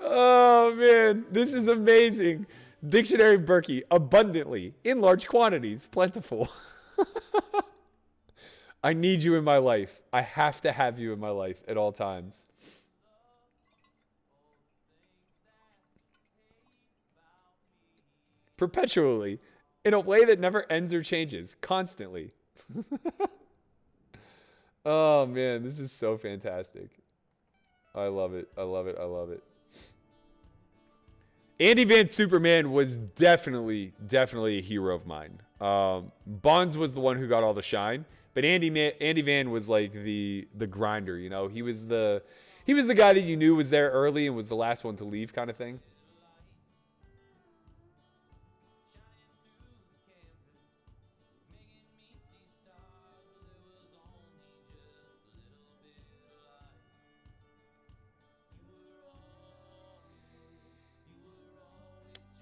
Oh, man. This is amazing. Dictionary of Berkey. Abundantly. In large quantities. Plentiful. I need you in my life. I have to have you in my life at all times. Perpetually. In a way that never ends or changes. Constantly. Oh, man. This is so fantastic. I love it. I love it. I love it. Andy Van's Superman was definitely a hero of mine. Bonds was the one who got all the shine, but Andy Van was like the grinder, you know. He was the guy that you knew was there early and was the last one to leave kind of thing.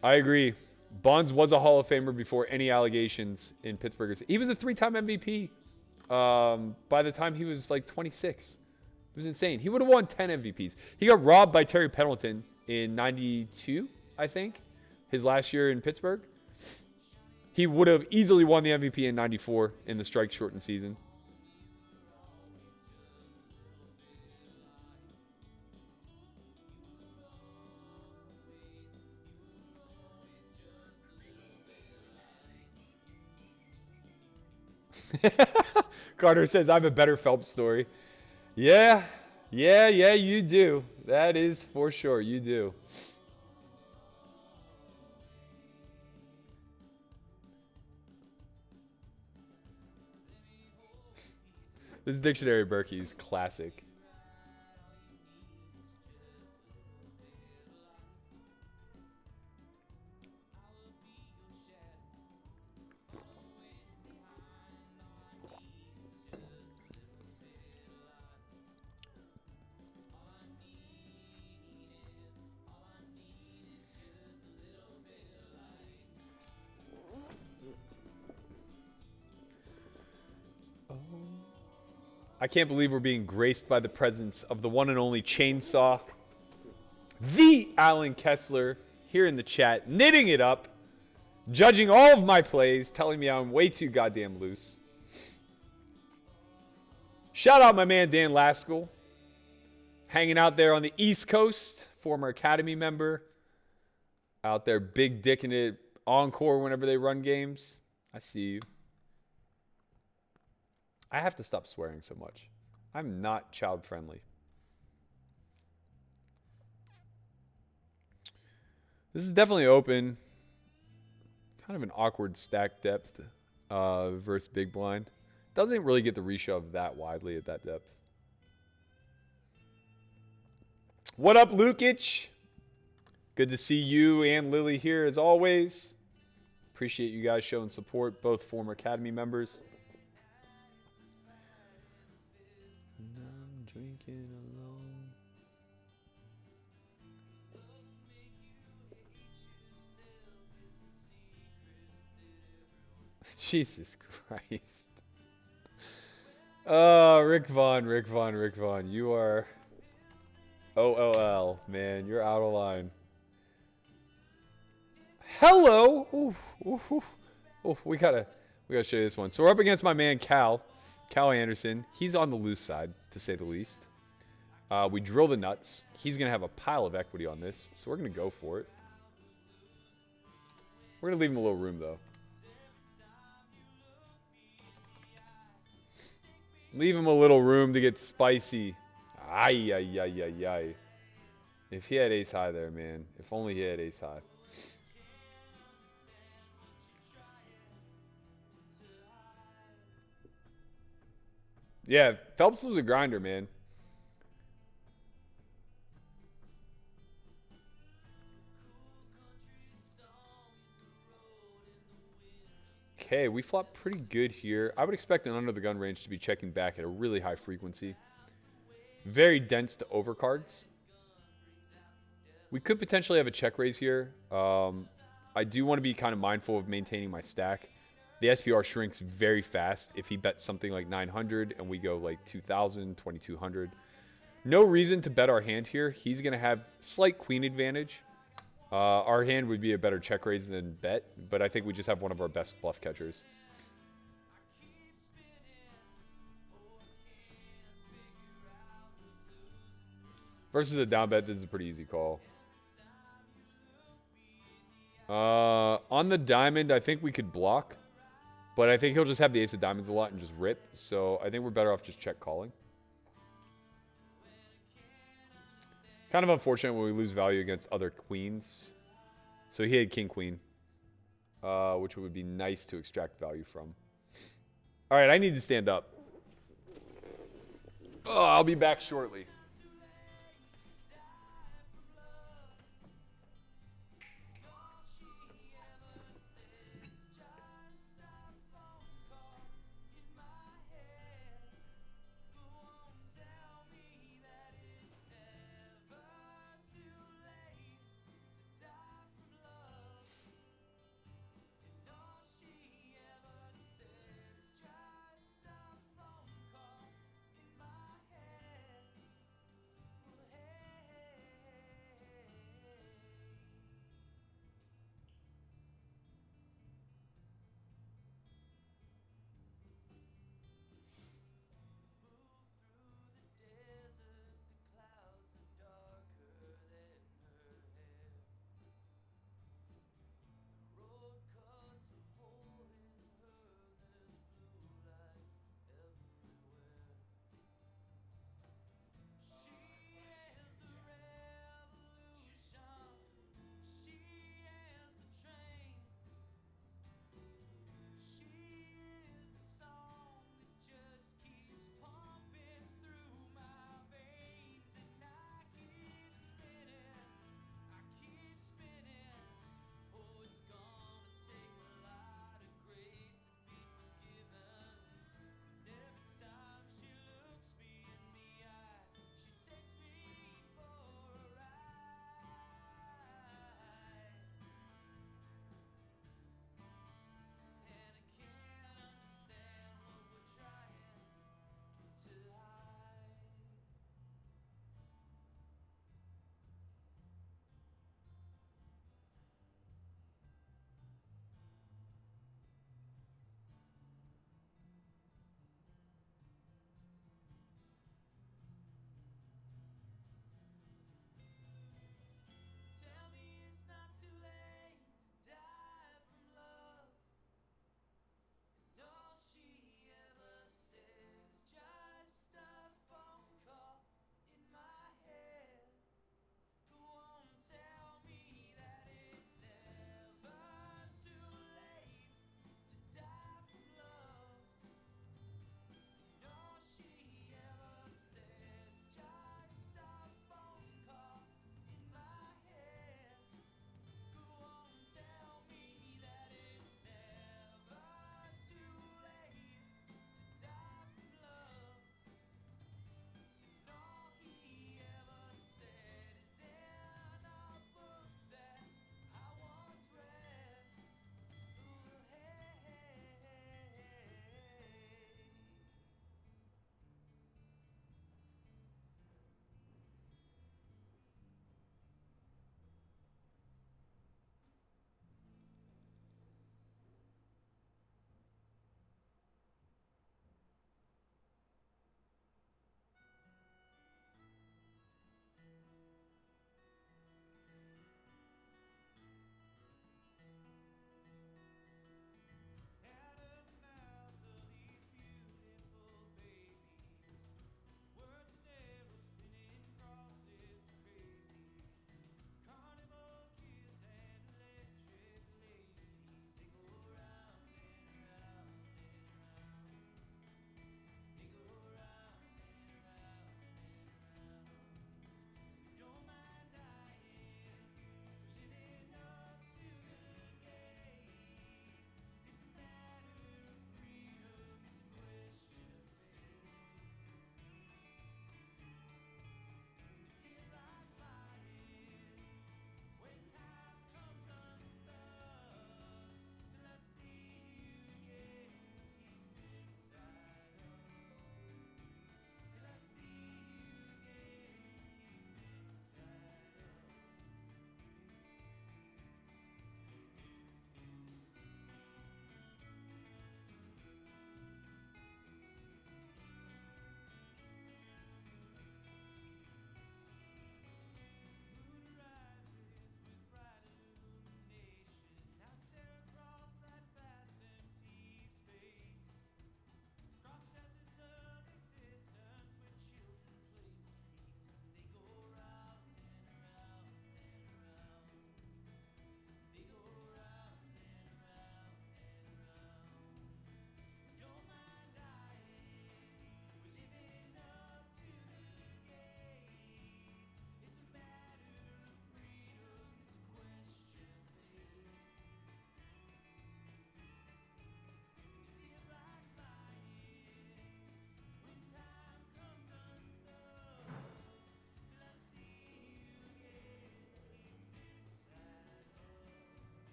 I agree. Bonds was a Hall of Famer before any allegations in Pittsburgh. He was a 3-time MVP by the time he was like 26. It was insane. He would have won 10 MVPs. He got robbed by Terry Pendleton in 92, I think, his last year in Pittsburgh. He would have easily won the MVP in 94 in the strike-shortened season. Carter says, I have a better Phelps story. Yeah, you do. That is for sure. You do. This Dictionary of Berkey is classic. I can't believe we're being graced by the presence of the one and only Chainsaw, the Alan Kessler, here in the chat, knitting it up, judging all of my plays, telling me I'm way too goddamn loose. Shout out my man Dan Laskell, hanging out there on the East Coast, former Academy member, out there big dicking it, encore whenever they run games. I see you. I have to stop swearing so much. I'm not child friendly. This is definitely open. Kind of an awkward stack depth versus big blind. Doesn't really get the reshove that widely at that depth. What up, Lukic? Good to see you and Lily here as always. Appreciate you guys showing support, both former Academy members. Drinking alone. Jesus Christ. Oh, Rick Vaughn. You are OLL, man. You're out of line. Hello. Ooh, we gotta We gotta show you this one. So we're up against my man Cal Anderson. He's on the loose side, to say the least. We drill the nuts. He's gonna have a pile of equity on this, so we're gonna go for it. We're gonna leave him a little room though. Leave him a little room to get spicy. Ay, ay, ay, ay, ay. If he had ace high there, man. If only he had ace high. Yeah, Phelps was a grinder, man. Okay, we flop pretty good here. I would expect an under the gun range to be checking back at a really high frequency. Very dense to overcards. We could potentially have a check raise here. I do want to be kind of mindful of maintaining my stack. The SPR shrinks very fast if he bets something like 900 and we go like 2,000, 2,200. No reason to bet our hand here. He's going to have slight queen advantage. Our hand would be a better check raise than bet, but I think we just have one of our best bluff catchers. Versus a down bet, this is a pretty easy call. On the diamond, I think we could block, but I think he'll just have the ace of diamonds a lot and just rip. So I think we're better off just check calling. Kind of unfortunate when we lose value against other queens. So he had king queen, which would be nice to extract value from. All right, I need to stand up. Oh, I'll be back shortly.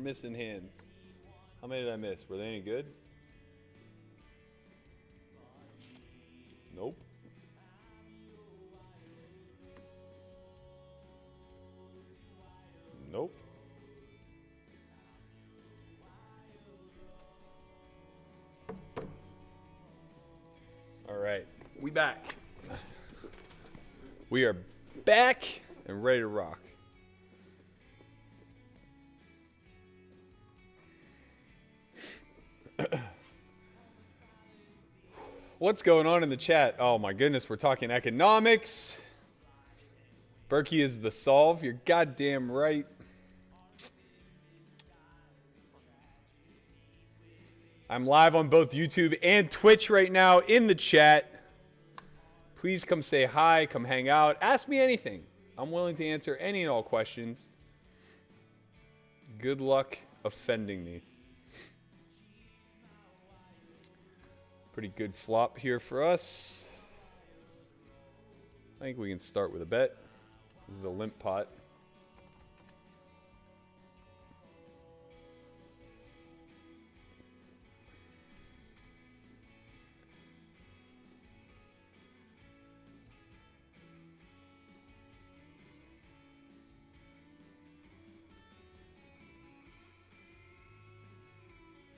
missing hands. How many did I miss? Were they any good? Nope. Nope. All right, we back. We are back and ready to rock. What's going on in the chat? Oh my goodness, we're talking economics. Berkey is the solve. You're goddamn right. I'm live on both YouTube and Twitch right now in the chat. Please come say hi, come hang out, ask me anything. I'm willing to answer any and all questions. Good luck offending me. Pretty good flop here for us. I think we can start with a bet. This is a limp pot.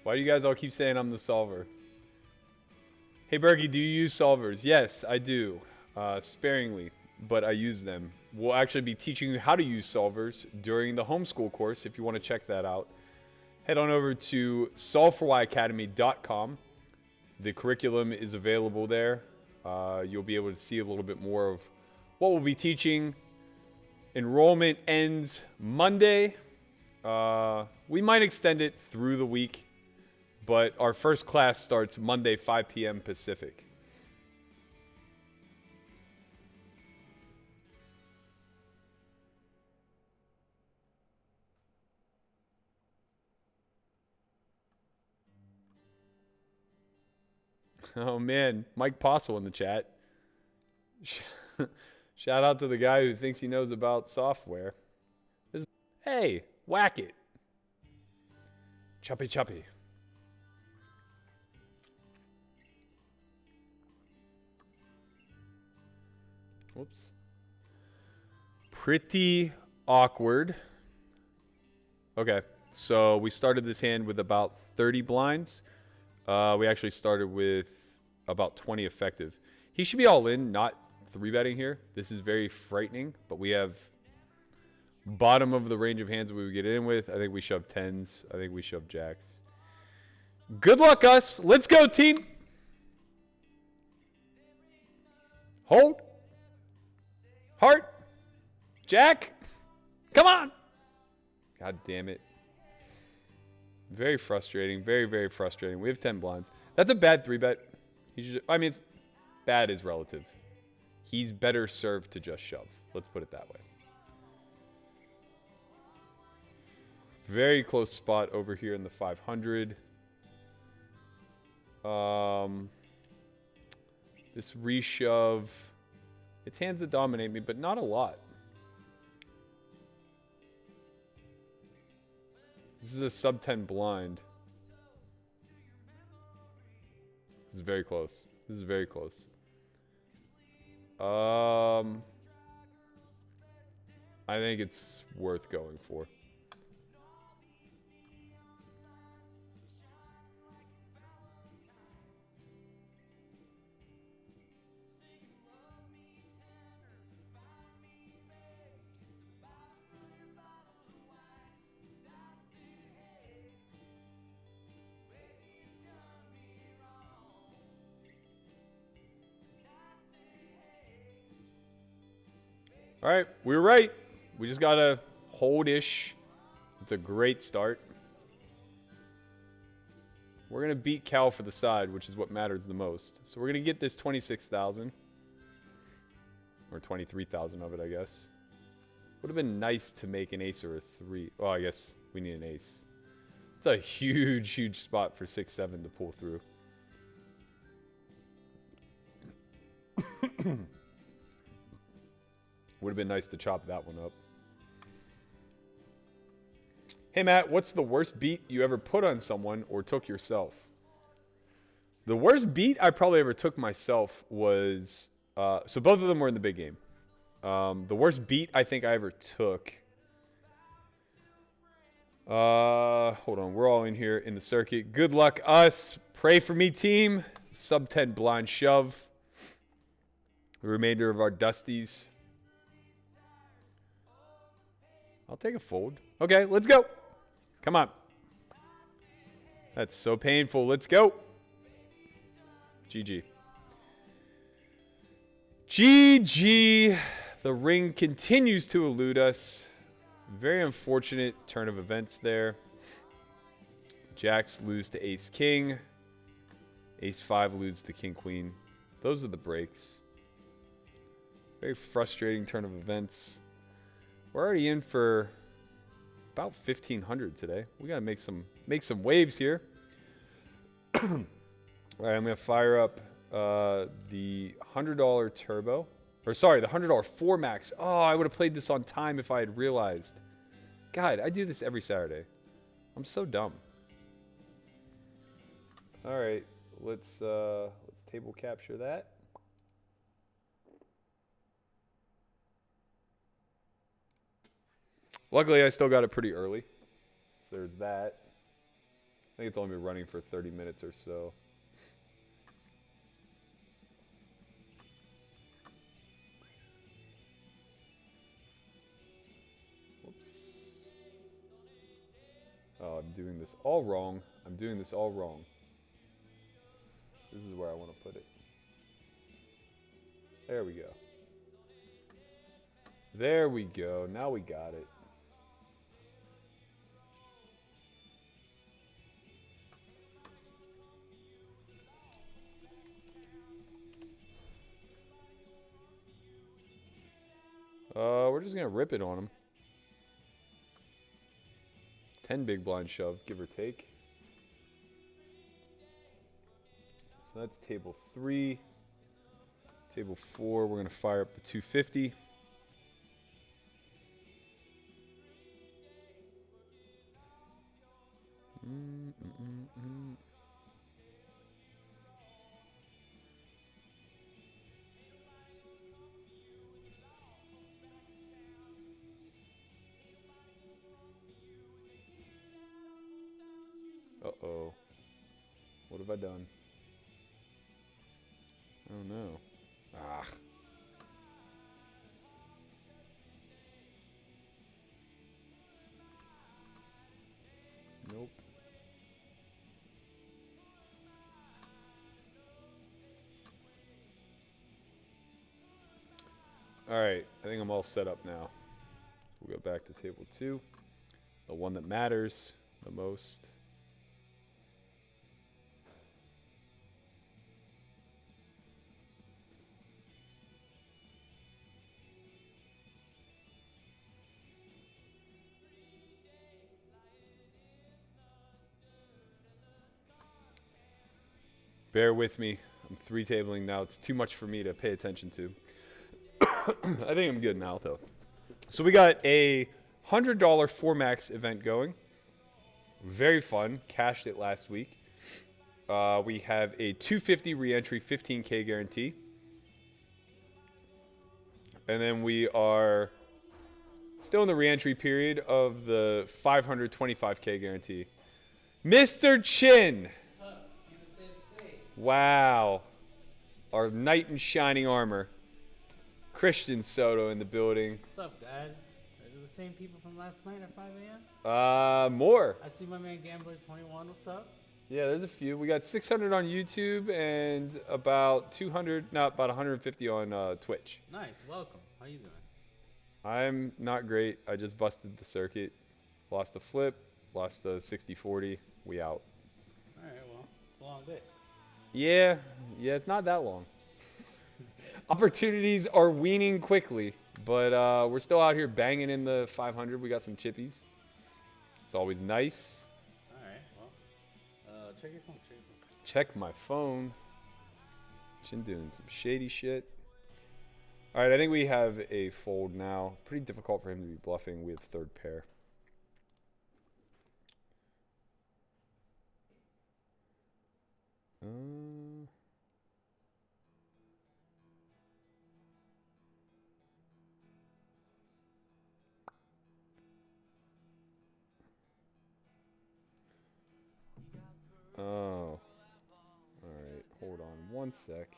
Why do you guys all keep saying I'm the solver? Hey Berkey, do you use solvers? Yes, I do. Sparingly, but I use them. We'll actually be teaching you how to use solvers during the homeschool course. If you want to check that out, head on over to solve4yacademy.com. The curriculum is available there. You'll be able to see a little bit more of what we'll be teaching. Enrollment ends Monday. We might extend it through the week, but our first class starts Monday, 5 p.m. Pacific. Oh man, Mike Postle in the chat. Shout out to the guy who thinks he knows about software. Hey, whack it. Chuppy chuppy. Whoops. Pretty awkward. Okay, so we started this hand with about 30 blinds. We actually started with about 20 effective. He should be all in, not 3-betting here. This is very frightening, but we have bottom of the range of hands that we would get in with. I think we shove 10s. I think we shove jacks. Good luck, us. Let's go, team. Hold. Heart. Jack. Come on. God damn it. Very frustrating. Very, very frustrating. We have 10 blinds. That's a bad 3-bet. I mean, bad is relative. He's better served to just shove. Let's put it that way. Very close spot over here in the 500. This reshove. It's hands that dominate me, but not a lot. This is a sub 10 blind. This is very close. This is very close. I think it's worth going for. All right, we were right. We just got to hold-ish. It's a great start. We're going to beat Cal for the side, which is what matters the most. So we're going to get this 26,000. Or 23,000 of it, I guess. Would have been nice to make an ace or a 3. Oh, I guess we need an ace. It's a huge, huge spot for 6-7 to pull through. Would have been nice to chop that one up. Hey, Matt, what's the worst beat you ever put on someone or took yourself? The worst beat I probably ever took myself was... so both of them were in the big game. The worst beat I think I ever took... hold on. We're all in here in the circuit. Good luck, us. Pray for me, team. Sub 10 blind shove. The remainder of our dusties. I'll take a fold. Okay, let's go. Come on. That's so painful. Let's go. GG. GG. The ring continues to elude us. Very unfortunate turn of events there. Jacks lose to ace king. Ace 5 loses to king queen. Those are the breaks. Very frustrating turn of events. We're already in for about 1,500 today. We gotta make some waves here. All right, I'm gonna fire up the $100 turbo, or sorry, the $100 4 max. Oh, I would have played this on time if I had realized. God, I do this every Saturday. I'm so dumb. All right, let's table capture that. Luckily, I still got it pretty early. So there's that. I think it's only been running for 30 minutes or so. Whoops. Oh, I'm doing this all wrong. I'm doing this all wrong. This is where I want to put it. There we go. There we go. Now we got it. We're just gonna rip it on him. 10 big blind shove, give or take. So that's table 3. Table 4, we're gonna fire up the 250. Uh-oh. What have I done? Oh no. Ah. Nope. All right, I think I'm all set up now. We'll go back to table 2. The one that matters the most. Bear with me. I'm 3-tabling now. It's too much for me to pay attention to. I think I'm good now, though. So we got a $100 4 max event going. Very fun. Cashed it last week. We have a 250 re-entry, 15K guarantee. And then we are still in the re-entry period of the 525K guarantee. Mr. Chin. Wow. Our knight in shining armor. Christian Soto in the building. What's up, guys? Is it the same people from last night at 5 a.m.? More. I see my man Gambler21. What's up? Yeah, there's a few. We got 600 on YouTube and about 200, not about 150 on Twitch. Nice. Welcome. How you doing? I'm not great. I just busted the circuit. Lost a flip. Lost a 60-40. We out. All right. Well, it's a long day. Yeah, it's not that long. Opportunities are weaning quickly, but we're still out here banging in the 500. We got some chippies. It's always nice. All right. Well, check your phone. Check my phone. Chin doing some shady shit. All right, I think we have a fold now. Pretty difficult for him to be bluffing with third pair. Oh. Alright, hold on one sec.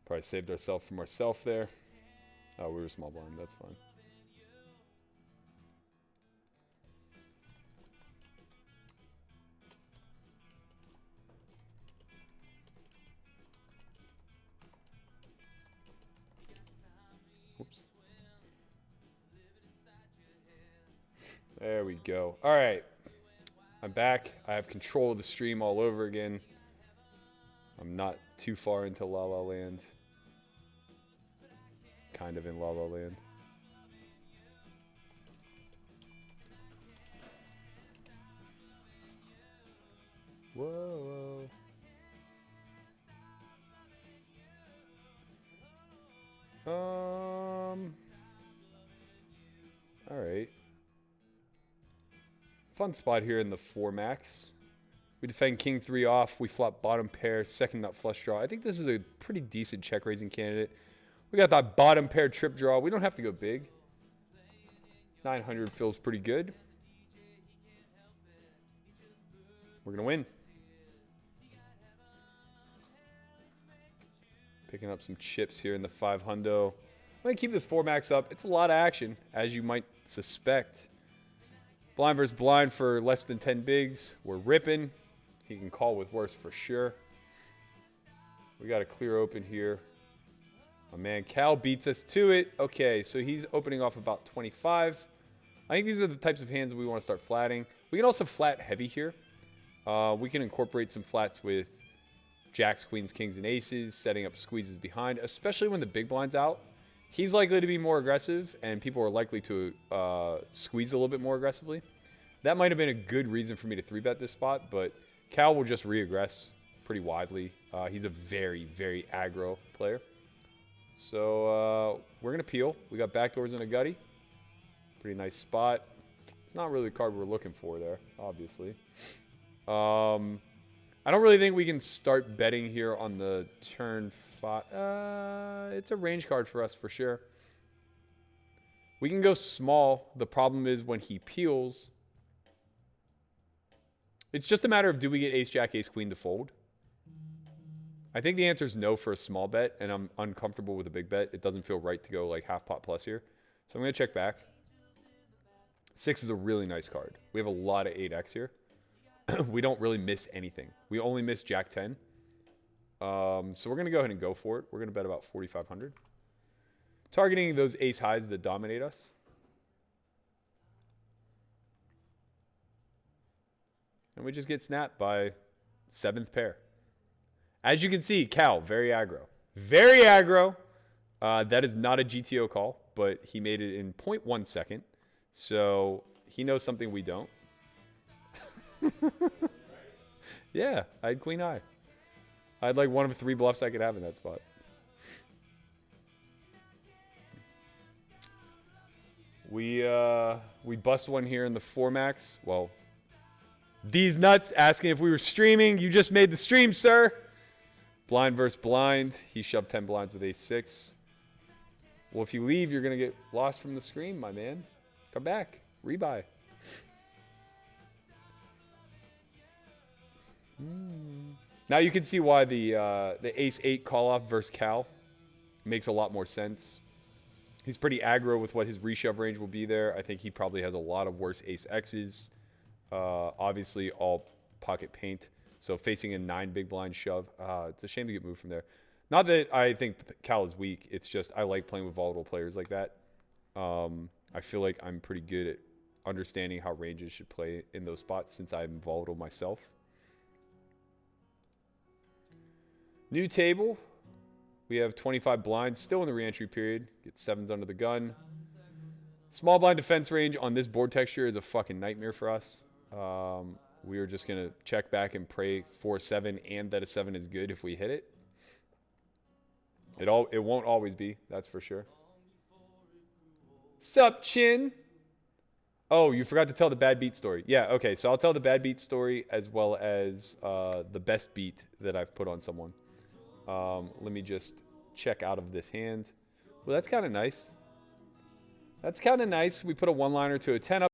Probably saved ourselves from ourselves there. Oh, we were small blind. That's fine. Oops. There we go. All right. I'm back. I have control of the stream all over again. I'm not too far into La La Land. Kind of in La La Land. Whoa. All right. Fun spot here in the 4 max. We defend king 3 off. We flop bottom pair, second nut flush draw. I think this is a pretty decent check raising candidate. We got that bottom pair trip draw. We don't have to go big. 900 feels pretty good. We're going to win. Picking up some chips here in the 5 hundo. I'm going to keep this 4 max up. It's a lot of action, as you might suspect. Blind versus blind for less than 10 bigs. We're ripping. He can call with worse for sure. We got a clear open here. My man Cal beats us to it. Okay, so he's opening off about 25. I think these are the types of hands that we want to start flatting. We can also flat heavy here. We can incorporate some flats with jacks, queens, kings, and aces, setting up squeezes behind, especially when the big blind's out. He's likely to be more aggressive, and people are likely to squeeze a little bit more aggressively. That might have been a good reason for me to 3-bet this spot, but Cal will just re-aggress pretty widely. He's a very, very aggro player. So we're going to peel. We got backdoors and a gutty. Pretty nice spot. It's not really the card we're looking for there, obviously. I don't really think we can start betting here on the turn 5. It's a range card for us for sure. We can go small. The problem is when he peels, it's just a matter of do we get ace, jack, ace, queen to fold? I think the answer is no for a small bet, and I'm uncomfortable with a big bet. It doesn't feel right to go like half pot plus here. So I'm going to check back. 6 is a really nice card. We have a lot of 8x here. We don't really miss anything. We only miss jack 10. So we're going to go ahead and go for it. We're going to bet about 4,500. Targeting those ace highs that dominate us. And we just get snapped by 7th pair. As you can see, Cal, very aggro. Very aggro. That is not a GTO call, but he made it in 0.1 second. So he knows something we don't. Yeah, I had queen high. I had like one of 3 bluffs I could have in that spot. We bust one here in the 4 max. Well, these nuts asking if we were streaming. You just made the stream, sir. Blind versus blind. He shoved 10 blinds with ace 6. Well, if you leave, you're going to get lost from the screen, my man. Come back. Rebuy. Now you can see why the ace 8 call off versus Cal makes a lot more sense. He's pretty aggro with what his reshove range will be there. I think he probably has a lot of worse ace X's. Obviously all pocket paint. So facing a 9 big blind shove. It's a shame to get moved from there. Not that I think Cal is weak. It's just I like playing with volatile players like that. I feel like I'm pretty good at understanding how ranges should play in those spots since I'm volatile myself. New table. We have 25 blinds still in the reentry period. Get 7s under the gun. Small blind defense range on this board texture is a fucking nightmare for us. We are just going to check back and pray for 7 and that a 7 is good if we hit it. It won't always be, that's for sure. Sup, Chin? Oh, you forgot to tell the bad beat story. Yeah, okay. So I'll tell the bad beat story as well as the best beat that I've put on someone. Let me just check out of this hand. Well, that's kind of nice. That's kind of nice. We put a one-liner to a 10 up.